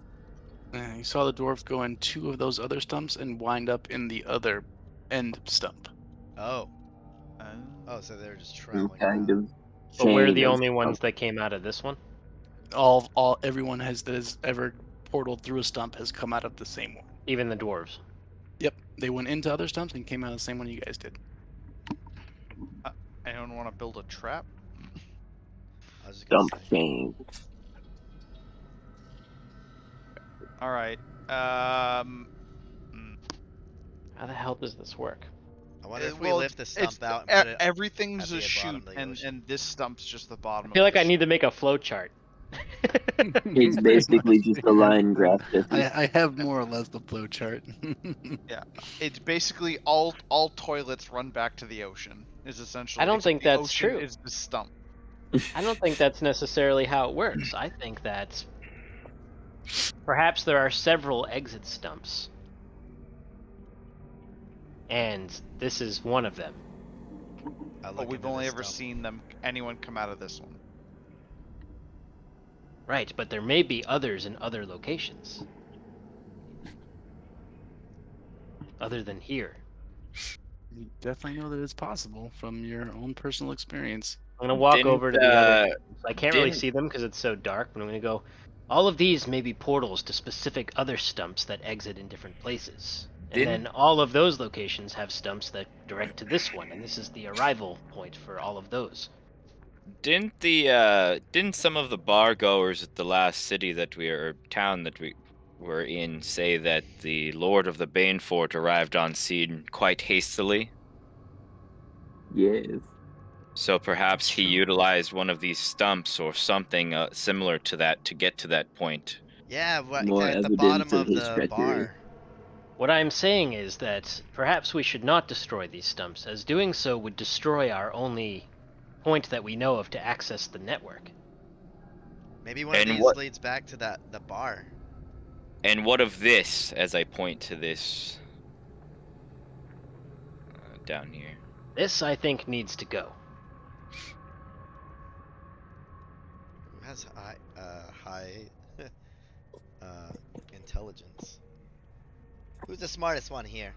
You saw the dwarf go in 2 of those other stumps and wind up in the other end stump. Oh. Oh, so they're just Some traveling kind around. of But we're chain the of only stuff. ones that came out of this one. Everyone that has ever portaled through a stump has come out of the same one. Even the dwarves. Yep, they went into other stumps and came out of the same one you guys did. Anyone want to build a trap? I was just gonna Dump say. chain. All right. How the hell does this work? I wonder if we well, lift the stump it's out and put it everything's at a the bottom chute, of the and ocean. this stump's just the bottom. I feel like I need to make a flow chart. It's basically just a line graph. I have more or less the flow chart. It's basically all toilets run back to the ocean. Is essentially. I don't except think the that's ocean true. Is the stump? I don't think that's necessarily how it works. I think that perhaps there are several exit stumps. And this is one of them. But we've only ever seen anyone come out of this one. Right, but there may be others in other locations. other than here. You definitely know that it's possible from your own personal experience. I'm gonna walk Didn't, over to the other. I can't really didn't- see them because it's so dark, but I'm gonna go. All of these may be portals to specific other stumps that exit in different places. And then all of those locations have stumps that direct to this one, and this is the arrival point for all of those. Didn't some of the bar goers at the last city that town that we were in say that the Lord of the Banefort arrived on scene quite hastily? Yes. So perhaps he utilized one of these stumps or something similar to that to get to that point. Yeah, what More at the evidence bottom of of his the treachery. bar. What I'm saying is that perhaps we should not destroy these stumps, as doing so would destroy our only point that we know of to access the network. Maybe one of And these what- leads back to the bar. And what of this, as I point to this down here? This, I think, needs to go. Who has high intelligence? Who's the smartest one here?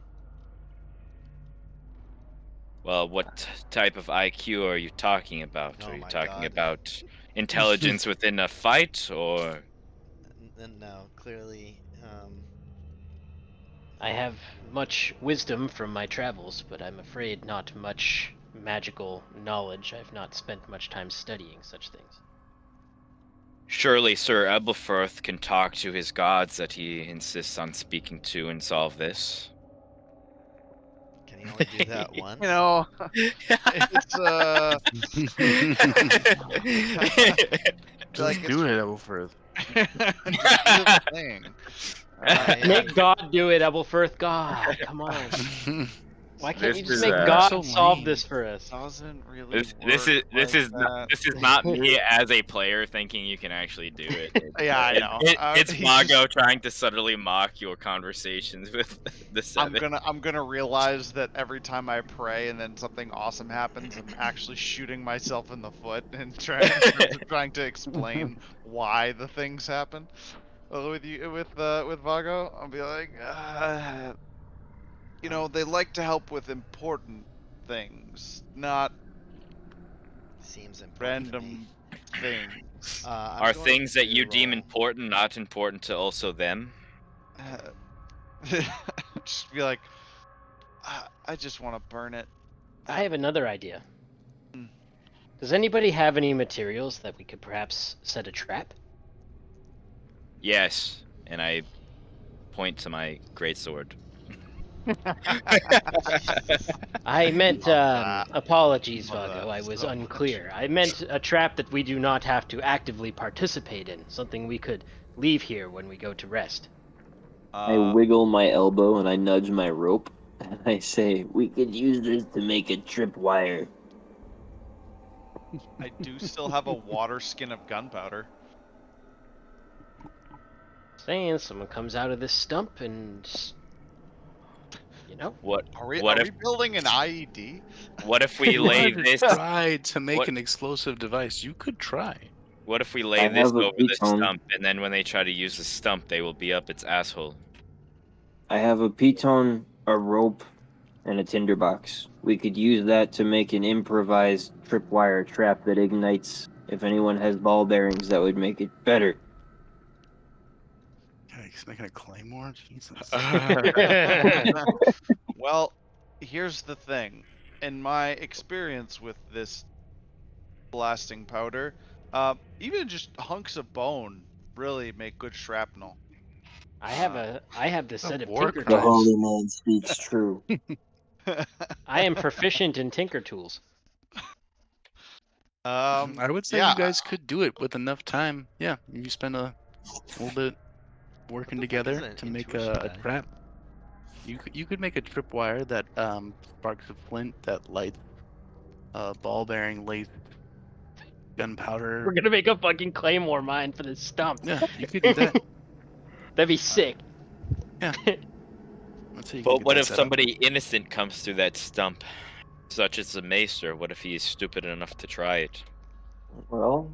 Well, what type of IQ are you talking about? Oh Are you my talking God. about intelligence within a fight, or No, clearly. I have much wisdom from my travels, but I'm afraid not much magical knowledge. I've not spent much time studying such things. surely Sir Ebelfirth can talk to his gods that he insists on speaking to and solve this? Can he only do that once? You know, it's Just like do it, Elfrith. it's the thing. Yeah. Make God do it, Ebelfirth. God, come on. Why can't you This just is, make uh, so God solve lame. this for us? Doesn't really. This work like that. this is not me as a player thinking you can actually do it. Yeah, I know. It's He's Mago trying to subtly mock your conversations with the seven. I'm gonna realize that every time I pray and then something awesome happens, I'm actually shooting myself in the foot and trying to explain why the things happen. With Vago, I'll be like, you know, they like to help with important things, not Seems important to me. random things. I'm Are going things that to you deem roll- important not important to also them? Just be like, I just want to burn it. I have another idea. Hmm. Does anybody have any materials that we could perhaps set a trap? Yes, and I point to my greatsword. I meant, Love that. apologies, Love Vago, that I was so much. unclear. I meant a trap that we do not have to actively participate in, something we could leave here when we go to rest. I wiggle my elbow and I nudge my rope, and I say, "We could use this to make a tripwire." I do still have a water skin of gunpowder. Saying someone comes out of this stump and, you know, What Are we What are if- we building an IED? what if we You lay wanted this to try to make what- an explosive device. You could try. what if we lay I this have a over the piton. stump and then when they try to use the stump they will be up its asshole? I have a piton, a rope, and a tinderbox. We could use that to make an improvised tripwire trap that ignites. If anyone has ball bearings, that would make it better. He's making a claymore? Jesus. Well, here's the thing. In my experience with this blasting powder, even just hunks of bone really make good shrapnel. I have this set of war tinker crimes. The tools. holy man speaks true. I am proficient in tinker tools. I would say yeah, you guys could do it with enough time. Yeah, you spend a little bit working What the fuck is together an to make intuition a die? trap. You could make a tripwire that sparks a flint that lights ball bearing lace gunpowder. We're gonna make a fucking claymore mine for this stump. Yeah, you could do that. That'd be sick. Let's see. You can But get what that if set up. somebody innocent comes through that stump, such as the maester? What if he is stupid enough to try it? Well,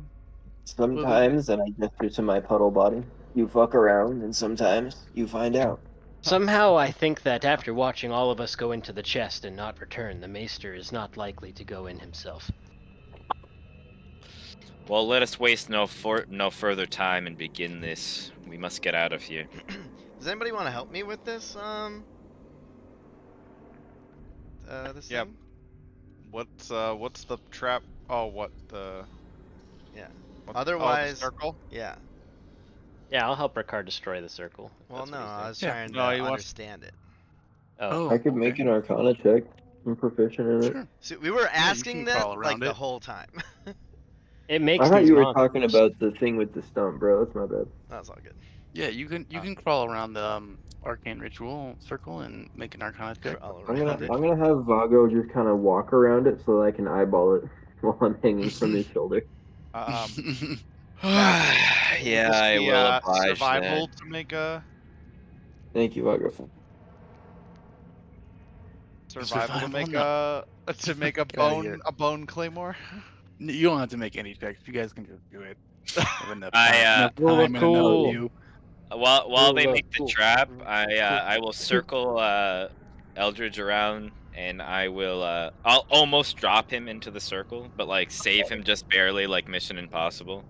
sometimes, and I gesture to my puddle body, you fuck around, and sometimes you find out. Somehow I think that after watching all of us go into the chest and not return, the maester is not likely to go in himself. Well, let us waste no further time and begin this. We must get out of here. Does anybody want to help me with this? This Yep. thing? What's the trap? Oh, what the? Yeah. What, oh, Otherwise, the circle. yeah. Yeah, I'll help Ricard destroy the circle. if Well, that's no, what he's I doing. was Yeah. trying No, to he wants- understand it. Oh, I could make an Arcana check. I'm proficient in it. Sure. So we were you asking can crawl that like around the it. whole time. it makes I thought these you were monsters. talking about the thing with the stump, bro. That's my bad. That's all good. Yeah, you can crawl around the arcane ritual circle and make an Arcana check. Crawl I'm gonna around it. I'm gonna have Vago just kind of walk around it so that I can eyeball it while I'm hanging from his shoulder. Matt, would Yeah, this I be, will oblige survival then. to make a Thank you, Vago. survival to make No. a Get outta here. bone claymore? You don't have to make any checks. You guys can just do it. Have enough I, time, enough Rule of time and enough cool. you. While they Cool, make the cool, trap, cool, I will circle Eldridge around, and I will I'll almost drop him into the circle, but like save him just barely, like Mission Impossible.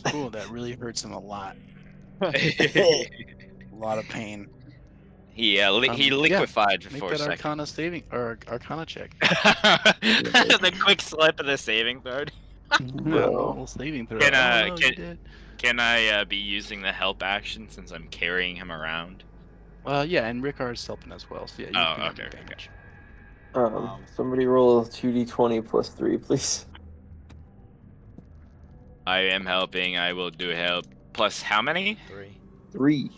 Cool, that really hurts him a lot. he A lot of pain. he Yeah, liquefied for Make 4 that seconds. Arcana saving or Arcana check. The quick slip of the saving throw. Well, saving throw. Can, Oh, no, can- you did. Can I be using the help action since I'm carrying him around? Yeah, and Ricard's helping as well. So yeah, you Oh, can have okay, okay. advantage. Somebody roll 2d20 plus 3, please. I am helping. I will do help. Plus how many? 3. 3.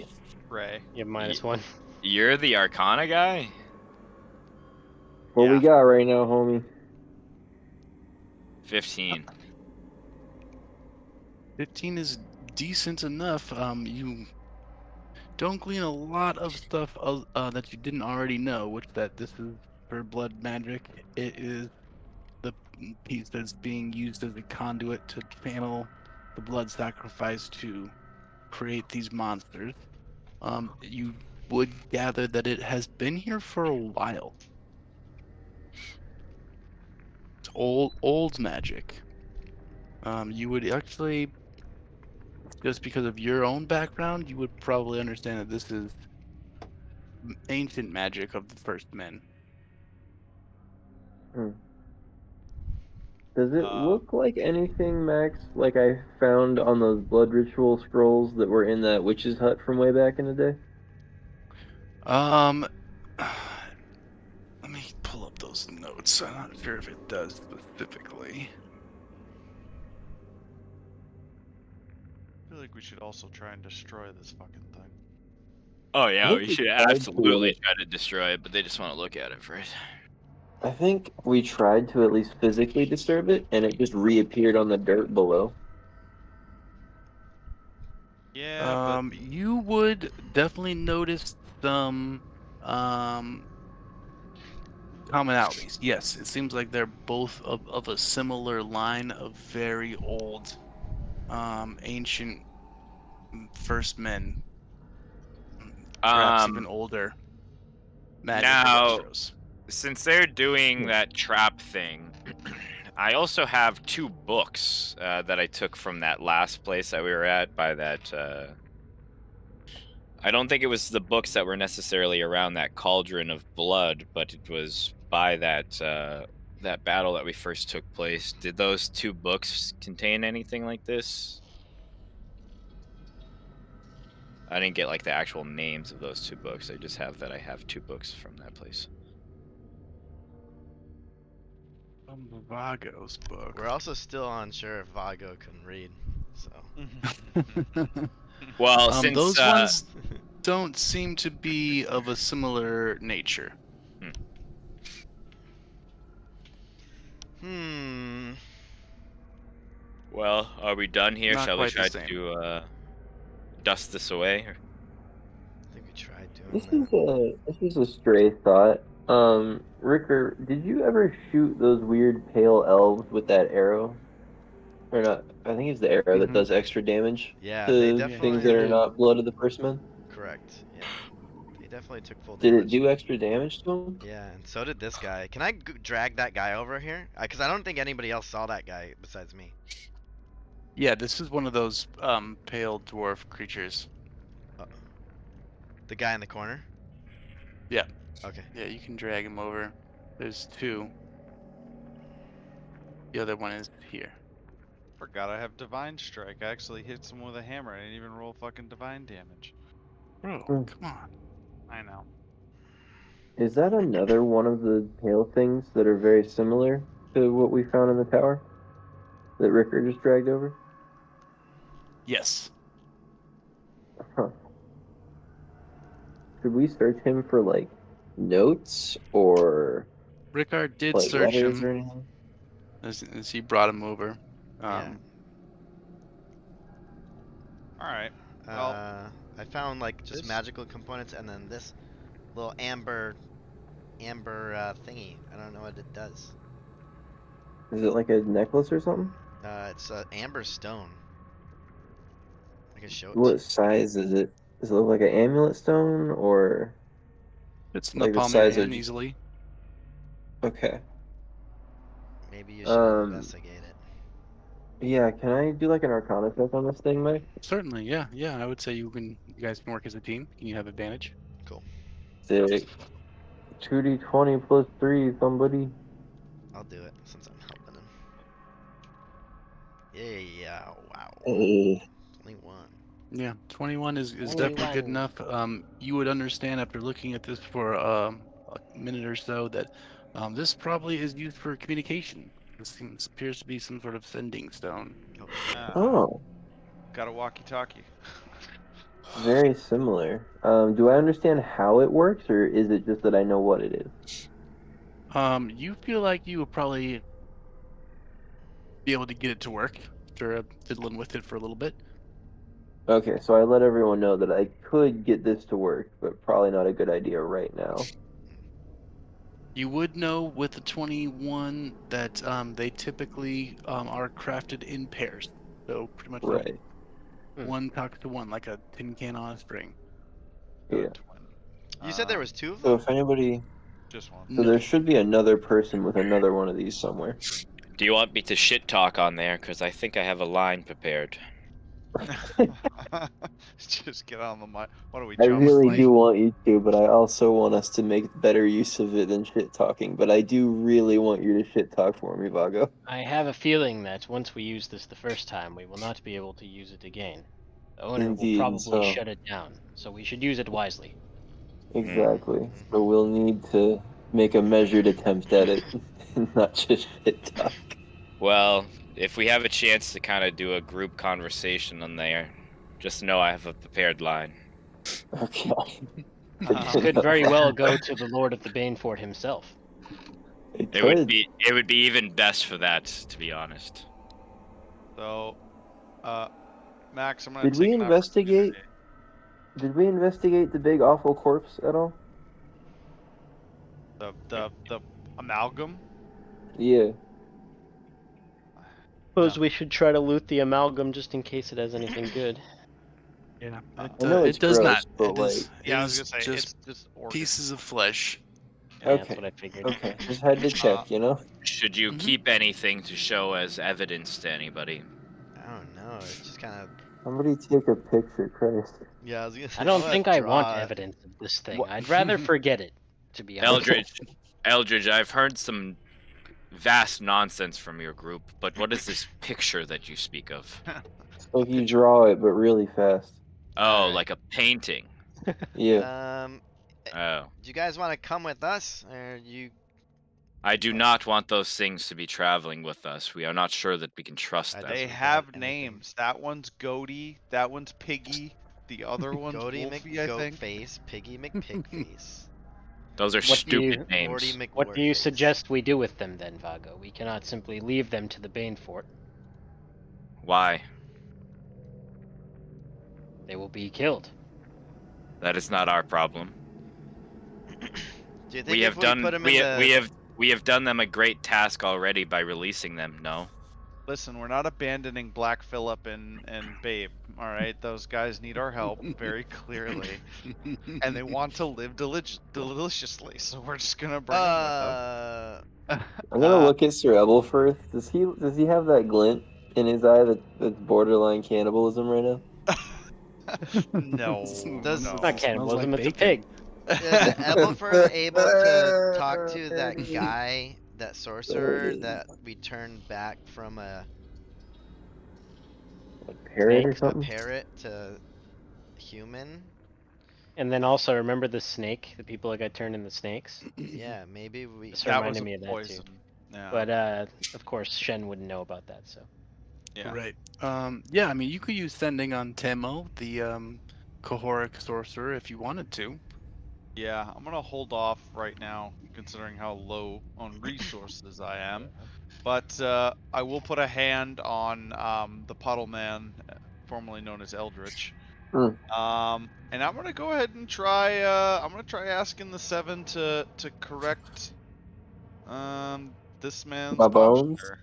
Ray. You have -1. You're the Arcana guy? What we Yeah. got right now, homie? 15. 15 is decent enough. You don't glean a lot of stuff that you didn't already know, which that this is for blood magic. It is the piece that's being used as a conduit to channel the blood sacrifice to create these monsters. You would gather that it has been here for a while. It's old magic. You would actually, just because of your own background, you would probably understand that this is ancient magic of the first men. Does it look like anything, Max, like I found on those blood ritual scrolls that were in that witch's hut from way back in the day? Let me pull up those notes. I'm not sure if it does specifically. I feel like we should also try and destroy this fucking thing. Oh yeah, think we we should tried to- absolutely try to destroy it, but they just want to look at it first. I think we tried to at least physically disturb it, and it just reappeared on the dirt below. Yeah, You would definitely notice some commonalities. Yes, it seems like they're both of a similar line of very old, ancient first men, perhaps even older magic of Now- Westeros. Since they're doing that trap thing, I also have 2 books that I took from that last place that we were at by that. I don't think it was the books that were necessarily around that cauldron of blood, but it was by that that battle that we first took place. Did those 2 books contain anything like this? I didn't get like the actual names of those 2 books. I just have that I have 2 books from that place. From Vago's book. We're also still unsure if Vago can read, so. Well, since those ones don't seem to be of a similar nature. Well, are we done here? Not Shall we quite the try same. to dust this away? Or... I think we tried doing This is a stray thought. Ricker, did you ever shoot those weird pale elves with that arrow? Or not? I think it's the arrow that Mhm. does extra damage Yeah, to they things definitely that are not blood of the first men. correct. Yeah, definitely took full Did it damage. do extra damage to him? Yeah, and so did this guy. Can I drag that guy over here? Because I don't think anybody else saw that guy besides me. Yeah, this is one of those pale dwarf creatures. The guy in the corner? Yeah. Okay. Yeah, you can drag him over. There's two. The other one is here. Forgot I have divine strike. I actually hit someone with a hammer. I didn't even roll fucking divine damage. Bro, Mm. come on. I know. Is that another one of the pale things that are very similar to what we found in the tower? That Ricker just dragged over? Yes. Huh. Should we search him for, like, notes or, Rickard did like, search letters him or anything? as he brought him over. Yeah. Alright. Well, I found like just this- magical components and then this little amber thingy. I don't know what it does. Is it like a necklace or something? It's amber stone. I can show it to What you. size is it? Does it look like an amulet stone or It's in like the the palm of your size of? hand easily. Okay. Maybe you should investigate it. Yeah, can I do like an Arcana check on this thing, Mike? Certainly, yeah, yeah. I would say you guys can work as a team. Can you have advantage? Cool. Sick. 2d20 plus 3, somebody. I'll do it since I'm helping him. Yeah, wow. Hey. 21. Yeah, 21 is definitely good 21. enough. You would understand after looking at this for a minute or so that this probably is used for communication. This appears to be some sort of sending stone. Oh, Got a walkie-talkie. very similar. Do I understand how it works, or is it just that I know what it is? You feel like you would probably be able to get it to work after fiddling with it for a little bit. Okay, so I let everyone know that I could get this to work, but probably not a good idea right now. You would know with the 21 that they typically are crafted in pairs. So pretty much Right. one talks to one, like a tin can on a string. Yeah. You said there was 2 of So them? if anybody, Just one. so there should be another person with another one of these somewhere. Do you want me to shit talk on there? Because I think I have a line prepared. Just get on the mic. What are we? I really Like, do want you to, but I also want us to make better use of it than shit talking. But I do really want you to shit talk for me, Vago. I have a feeling that once we use this the first time, we will not be able to use it again. The owner Indeed, will probably so- shut it down, so we should use it wisely. Exactly. So we'll need to make a measured attempt at it, and not just shit talk. Well, if we have a chance to kind of do a group conversation on there, just know I have a prepared line. Okay. This could very well go to the Lord of the Banefort himself. It It would could. be even best for that, to be honest. so, Max, I'm gonna Did we take an investigate? opportunity. Did we investigate the big awful corpse at all? The amalgam? Yeah. Suppose we should try to loot the amalgam just in case it has anything good. Yeah, I know it's it does gross, not. but It is, like- Yeah, it I was is gonna say just it's just organs. pieces of flesh. Yeah, Okay. That's what I figured. Okay. Just had to check, you know. Should you Mhm. keep anything to show as evidence to anybody? I don't know. It's just kind of. Somebody take a picture, Christ. Yeah, I was gonna say. I don't wanna think I want draw- evidence of this thing. What- I'd rather forget it, to be honest. Eldridge, I've heard some vast nonsense from your group, but what is this picture that you speak of? So you draw it, but really fast. Oh, Alright. like a painting. Yeah. Oh. Do you guys want to come with us, or you? I do not want those things to be traveling with us. We are not sure that we can trust I them. They Doesn't have got anything. names. That one's Goaty. That one's Piggy. The other one's Goaty Wolfie, I think. McGoatface, Piggy McPigface, Those are What do you- stupid names. Morty What do you McWordface. suggest we do with them then, Vago? We cannot simply leave them to the Banefort. Why? They will be killed. That is not our problem. Do you think We if have done put 'em we in the... have done them a great task already by releasing them. No. Listen, we're not abandoning Black Phillip and Babe. All right, those guys need our help very clearly, and they want to live deliciously. So we're just gonna bring them with us. I'm gonna look at Sir Ebelfirth. Does he have that glint in his eye that's borderline cannibalism right now? No, Does- no. It's not cannibalism, like it's a bacon. pig. Is Ebelfirth able to talk to that guy, that sorcerer that we turned back from a Parrot or Snake? something? parrot to human? And then also remember the snake, the people that got turned into snakes? Yeah, maybe we. This That reminded was a me of that poison. too. Yeah. But of course Shen wouldn't know about that, so. yeah. Right. Yeah, I mean, you could use sending on Temo, the Kahoric sorcerer, if you wanted to. Yeah, I'm gonna hold off right now, considering how low on resources I am. But I will put a hand on the Puddle Man, formerly known as Eldritch. Hmm. And I'm gonna go ahead and try. I'm gonna try asking the Seven to correct this man's My bones? posture.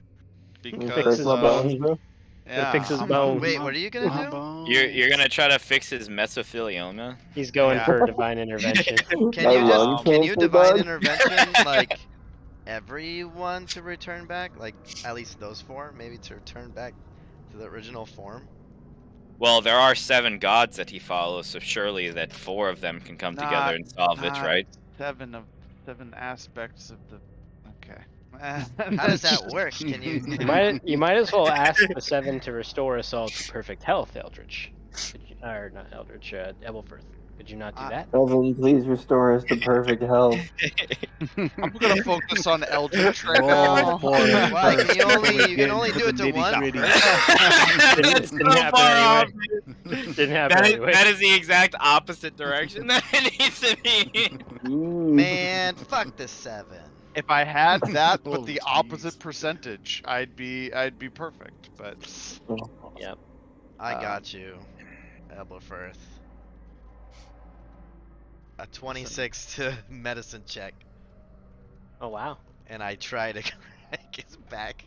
Fix Because his my bones. bones, bro? yeah, fix his I'm- bones. Wait, what are you gonna My do? bones. You're gonna try to fix his mesothelioma? He's going Yeah. for divine intervention. Can My you lung just can you cancer, divine bud? intervention like everyone to return back? Like at least those 4, maybe to return back to the original form? Well, there are 7 gods that he follows, so surely that 4 of them can come together and solve it, not right? 7 aspects of the. Okay. How does that work? Can you? You might as well ask the 7 to restore us all to perfect health, Eldritch. Or not Eldritch, Ebelfirth. Could you not do that? Heaven, please restore us to perfect health. I'm gonna focus on Eldritch right Roll now. for it Why? first Can you before we only get do into it the to one nitty-gritty. person? That's Didn't so happen far anyway. off. Didn't happen anyway. That is the exact opposite direction that it needs to be. Man, fuck the 7. If I had that but Oh, the jeez. opposite percentage, I'd be perfect. But Yep. I got you, Ebelfirth. A 26 to medicine check, Oh wow. and I try to crack his back.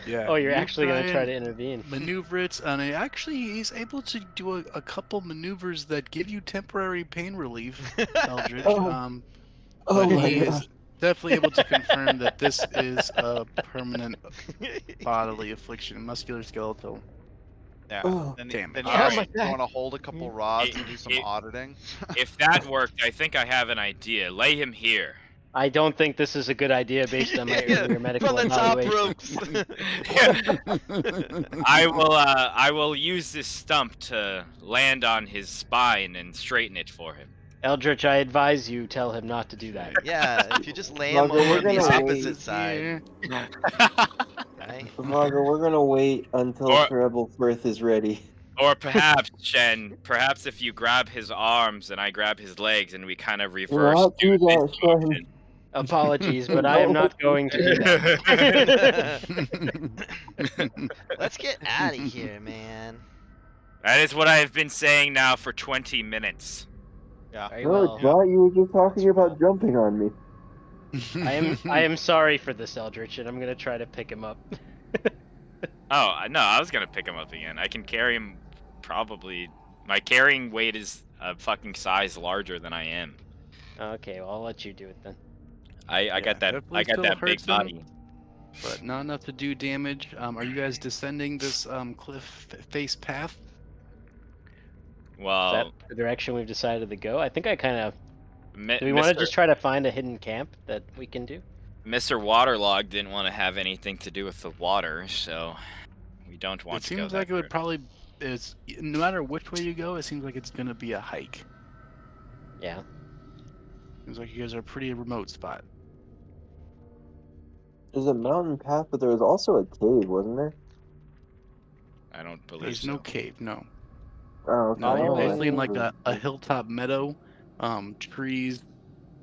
Yeah. Oh, you're you actually gonna try and to intervene. maneuver it, and he's able to do a couple maneuvers that give you temporary pain relief, Eldritch. Oh. But my he God. is definitely able to confirm that this is a permanent bodily affliction, musculoskeletal. yeah, Oh, then, damn then it. you, Oh want my God. to hold a couple rods and do some It- auditing. If that worked, I think I have an idea. Lay him here. I don't think this is a good idea based on my earlier medical From the top evaluation. ropes. I will use this stump to land on his spine and straighten it for him. Eldritch, I advise you tell him not to do that. Yeah, if you just lay him Margo, we're over the gonna opposite wait side, right? Vago, we're gonna wait until Or- Sir Ebelfirth is ready. Or perhaps, Shen, perhaps if you grab his arms and I grab his legs and we kind of reverse. Not do this that, Shen. motion. Apologies, but I am not going to do that. Let's get out of here, man. That is what I have been saying now for 20 minutes. Very No, well. it's not. You were just talking about jumping on me. I am sorry for this, Eldritch, and I'm gonna try to pick him up. Oh, no, I was gonna pick him up again. I can carry him probably. My carrying weight is a fucking size larger than I am. Okay, well I'll let you do it then. I got that definitely big still hurts him. body. But not enough to do damage. Are you guys descending this cliff face path? Is Well, that the direction we've decided to go? I think I kind of. Mi- Do we want to Mr. just try to find a hidden camp that we can do? Mr. Waterlog didn't want to have anything to do with the water, so we don't want It to go seems that like it would route. probably. It's no matter which way you go, it seems like it's gonna be a hike. Yeah. Seems like you guys are a pretty remote spot. There's a mountain path, but there was also a cave, wasn't there? I don't believe There's so. no cave, no. Oh, No, you're Oh, I basically in like see. a hilltop meadow, trees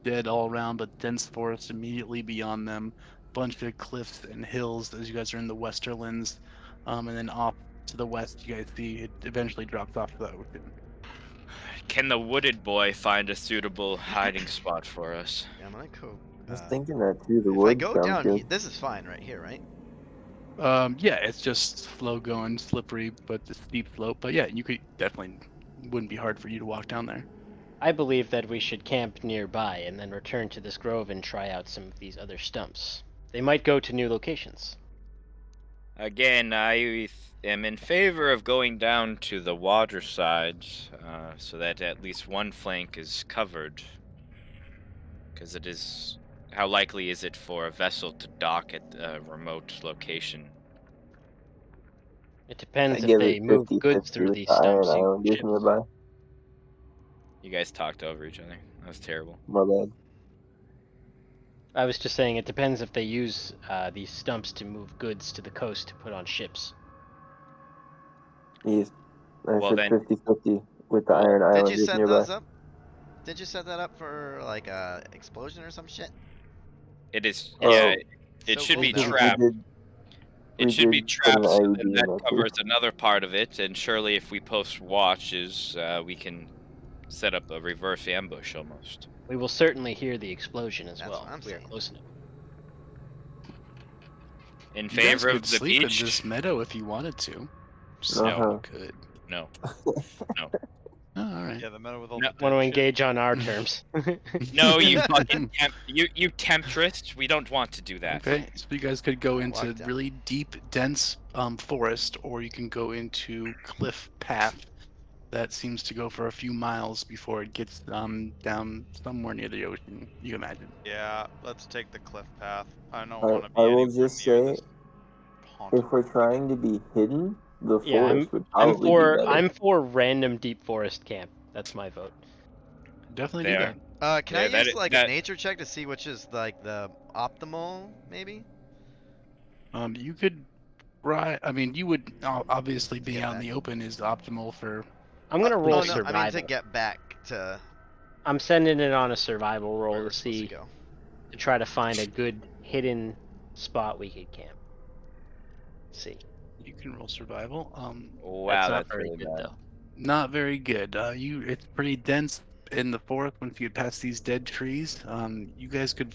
dead all around, but dense forest immediately beyond them. Bunch of cliffs and hills as you guys are in the Westerlands, and then off to the west, you guys see it eventually drops off to the ocean. Can the wooded boy find a suitable hiding spot for us? Yeah, I'm gonna go. I was thinking that too. The If wood I go sounds down, good. this is fine right here, right? Yeah, it's just slow going, slippery, but the steep slope. But yeah, you could definitely wouldn't be hard for you to walk down there. I believe that we should camp nearby and then return to this grove and try out some of these other stumps. They might go to new locations. Again, I am in favor of going down to the water side, so that at least one flank is covered. Because it is... How likely is it for a vessel to dock at a remote location? It I depends if give they it move 50-50 goods through with these the Iron stumps. Islanders Ships. nearby. You guys talked over each other. That was terrible. My bad. I was just saying it depends if they use these stumps to move goods to the coast to put on ships. Yes. I Well said then, 50-50 with the well, Iron Did you Islanders set nearby. those up? Did you set that up for like a explosion or some shit? it is... Yes. Yeah, Oh, it So should cool be now. trapped. We It should be did put an trapped, so IED then in that it, too. covers another part of it, and surely if we post watches, we can set up a reverse ambush almost. We will certainly hear the explosion as That's well. what I'm We are saying. close enough. In You guys favor could of the sleep in beach? this meadow if you wanted to. Just Uh-huh. you could. No. Oh, all right. Yeah, the meadow with all No. the Want to dead shit. engage on our terms. No, you fucking you temptress. We don't want to do that. Okay, so you guys could go I into walked down. really deep, dense forest, or you can go into cliff path that seems to go for a few miles before it gets down somewhere near the ocean. You imagine. Yeah, let's take the cliff path. I don't I want to be will anywhere just near say, this haunted if we're thing. trying to be hidden, the Yeah, forest would probably be better. I'm for random deep forest camp. That's my vote. Definitely do There. that. Can I Yeah, use like a that nature check to see which is like the optimal, maybe? You could try. I mean, you would obviously To being get out in back. the open is optimal for. I'm gonna roll Oh no, I mean to survival. get back to I'm sending it on a survival roll where to we're supposed to see go. to try to find a good hidden spot we could camp. See, You can roll survival. wow, not that's very really good bad. though. Not very good. It's pretty dense in the forest. Once you get past these dead trees, you guys could,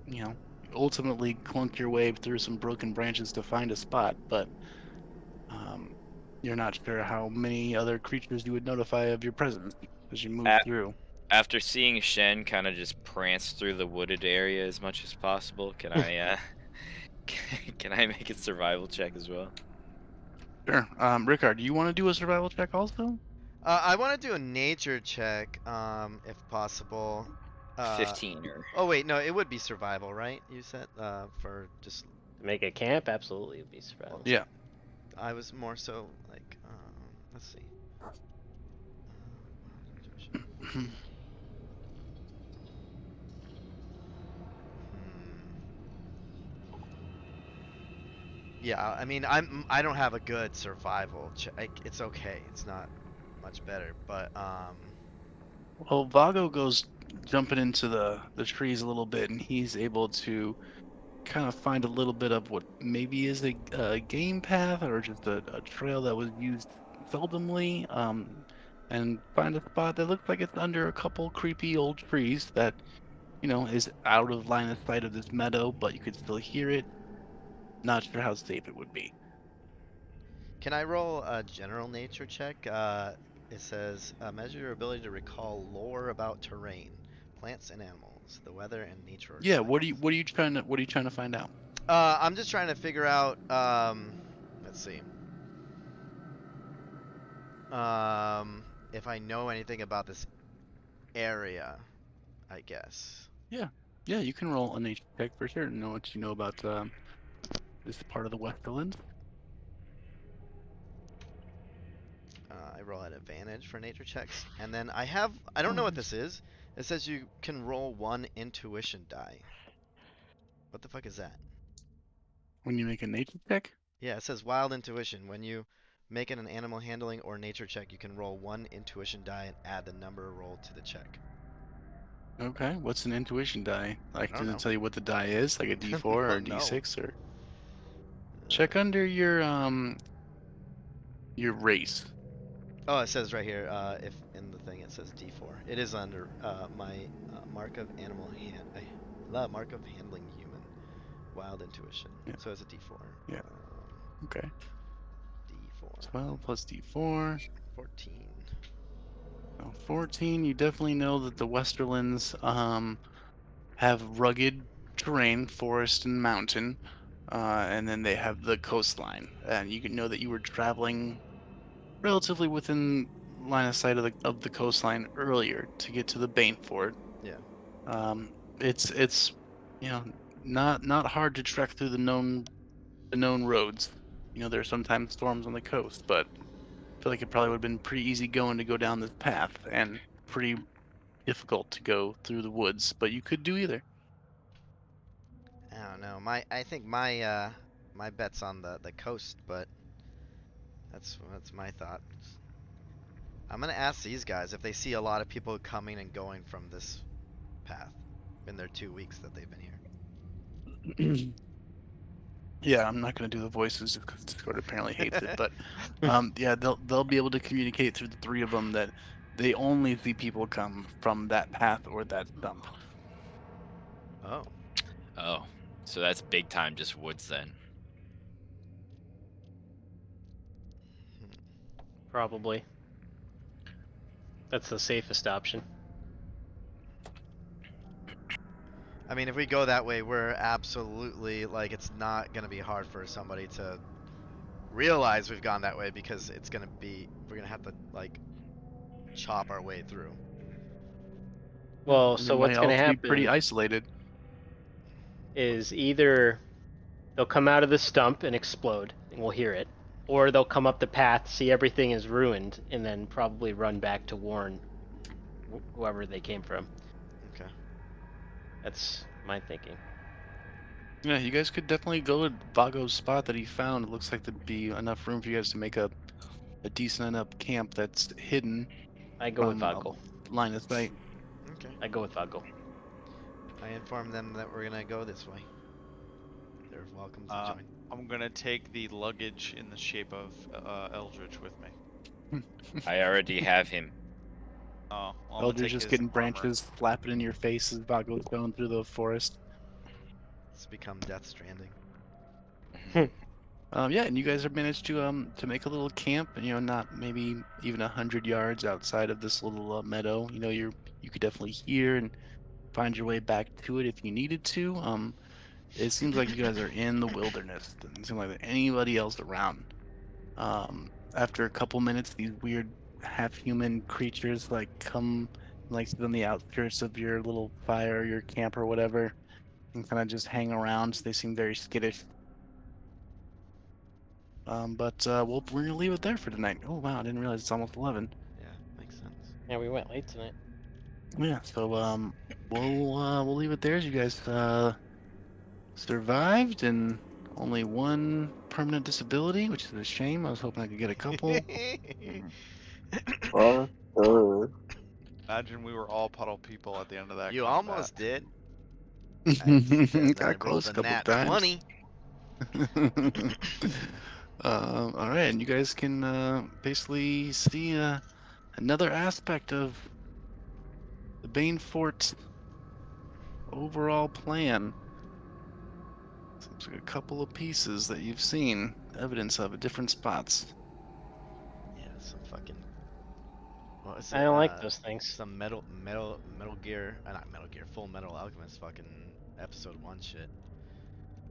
you know, ultimately clunk your way through some broken branches to find a spot, but um, you're not sure how many other creatures you would notify of your presence as you move A- through. After seeing Shen kind of just prance through the wooded area as much as possible, can I can I make a survival check as well? Sure. Rickard, do you want to do a survival check also? I want to do a nature check, if possible. 15 or Oh wait, no, it would be survival, right? You said for just. Make a camp, absolutely would be survival. Yeah. I was more so like, let's see. Yeah, I mean, I don't have a good survival check. It's okay. It's not much better, but Well, Vago goes jumping into the trees a little bit, and he's able to kind of find a little bit of what maybe is a game path or just a trail that was used seldomly, and find a spot that looks like it's under a couple creepy old trees that, is out of line of sight of this meadow, but you could still hear it. Not sure how safe it would be. can I roll a general nature check? It says measure your ability to recall lore about terrain, plants and animals, the weather and nature. Yeah, what are you trying to find out? I'm just trying to figure out. Let's see. If I know anything about this area, I guess. Yeah, you can roll a nature check for sure. Know what you know about this part of the Westlands. I roll at advantage for nature checks, and then I don't know what this is. It says you can roll one intuition die. What the fuck is that? When you make a nature check. Yeah, it says wild intuition. When you make an animal handling or nature check, you can roll one intuition die and add the number rolled to the check. Okay, what's an intuition die? Like, I don't does it know. tell you what the die is? Like a D4 or a No. D6 or? Check under your race. Oh, it says right here. If in the thing it says D4. It is under my mark of animal mark of handling human, wild intuition. Yeah. So it's a D4. Yeah. Okay. D4. 12 plus D4. 14. So 14. You definitely know that the Westerlands have rugged terrain, forest and mountain, and then they have the coastline. And you can know that you were traveling relatively within line of sight of the coastline earlier to get to the Bane Fort. Yeah. It's you know not hard to trek through the known roads. You know, there's sometimes storms on the coast, but I feel like it probably would have been pretty easy going to go down this path and pretty difficult to go through the woods, but you could do either. I don't know. I think my bet's on the coast, but that's my thought. I'm gonna ask these guys if they see a lot of people coming and going from this path in their 2 weeks that they've been here. Yeah, I'm not going to do the voices just because Discord apparently hates it, Okay. but yeah, they'll be able to communicate through the three of them that they only see people come from that path or that stump. Oh. Oh, so that's big time just woods then. Probably. That's the safest option. I mean, if we go that way, we're absolutely like it's not gonna be hard for somebody to realize we've gone that way because we're gonna have to like chop our way through. Well, And so you might what's gonna also be pretty happen isolated. is either they'll come out of the stump and explode, and we'll hear it, or they'll come up the path, see everything is ruined, and then probably run back to warn whoever they came from. Okay. That's my thinking. Yeah, you guys could definitely go to Vago's spot that he found. It looks like there'd be enough room for you guys to make a decent enough camp that's hidden I go with from Vago. line of sight. Okay. I go with Vago. I inform them that we're gonna go this way. They're welcome to join. I'm gonna take the luggage in the shape of Eldritch with me. I already have him. Oh, well, I'm gonna Eldridge take just his getting armor. branches flapping in your face as Vago's going through the forest. It's become Death Stranding. Yeah, and you guys have managed to make a little camp, you know, not maybe even 100 yards outside of this little meadow. You know, you could definitely hear and find your way back to it if you needed to. It seems like you guys are in the wilderness. Doesn't seem like there's anybody else around. After a couple minutes, these weird half-human creatures like come like sit on the outskirts of your little fire, your camp or whatever, and kind of just hang around. They seem very skittish. We're gonna leave it there for tonight. Oh wow, I didn't realize it's almost 11. Yeah, makes sense. Yeah, we went late tonight. Yeah, so we'll leave it there as you guys survived and only one permanent disability, which is a shame. I was hoping I could get a couple. Fuck. Imagine we were all puddle people at the end of that You combat. almost did. I Got rolled close a a couple nat times. 20. All right, and you guys can basically see another aspect of the Bane Fort overall plan. Seems like a couple of pieces that you've seen evidence of at different spots. Yeah, some fucking. What was it? I don't like those things. Some Metal Gear, not Metal Gear, Full Metal Alchemist, fucking episode 1 shit.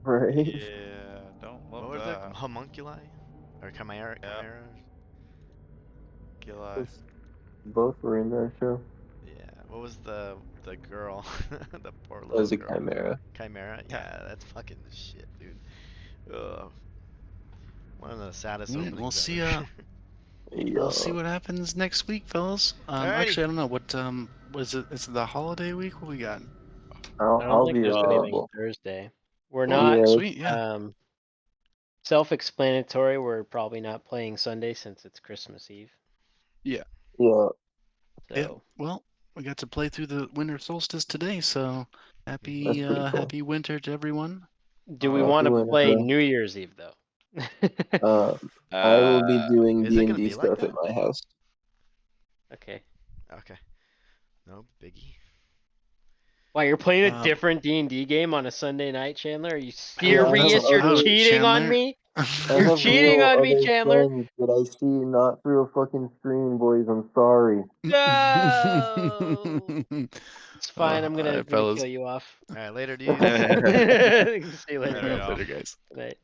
Right. Yeah, don't love What were that. the homunculi, or chimera? Yeah. Chimera. Gila. Both were in that show. Yeah. What was the girl? The poor That little was a girl. chimera. Chimera. Yeah, that's fucking the shit, dude. Ugh. One of the saddest Yeah, openings we'll see. ever. We'll see Yeah. what happens next week, fellas. Alrighty. Actually, I don't know what was it. Is it the holiday week? What we got? I don't I'll think be there's anything available. Thursday. We're Oh, not Yeah. sweet. Yeah. self-explanatory. We're probably not playing Sunday since it's Christmas Eve. Yeah. So Yeah. Well, we got to play through the winter solstice today, so That's pretty cool. happy winter to everyone. do we Happy want to winter, play bro. New Year's Eve though? I will be doing Is it gonna D&D be like stuff at that? my house. Okay. Okay. No biggie. Why, you're playing a Uh, different D&D game on a Sunday night, Chandler? Are you Yeah, serious? that's You're what I was- cheating on Chandler. me? I You're have cheating real on me, other Chandler. friends that I see not through a fucking screen, boys. I'm sorry. No. It's fine. I'm Alright, gonna fellas. kill you off. All right, later, dudes. See you Alright, later. There we go. later, guys. Good night.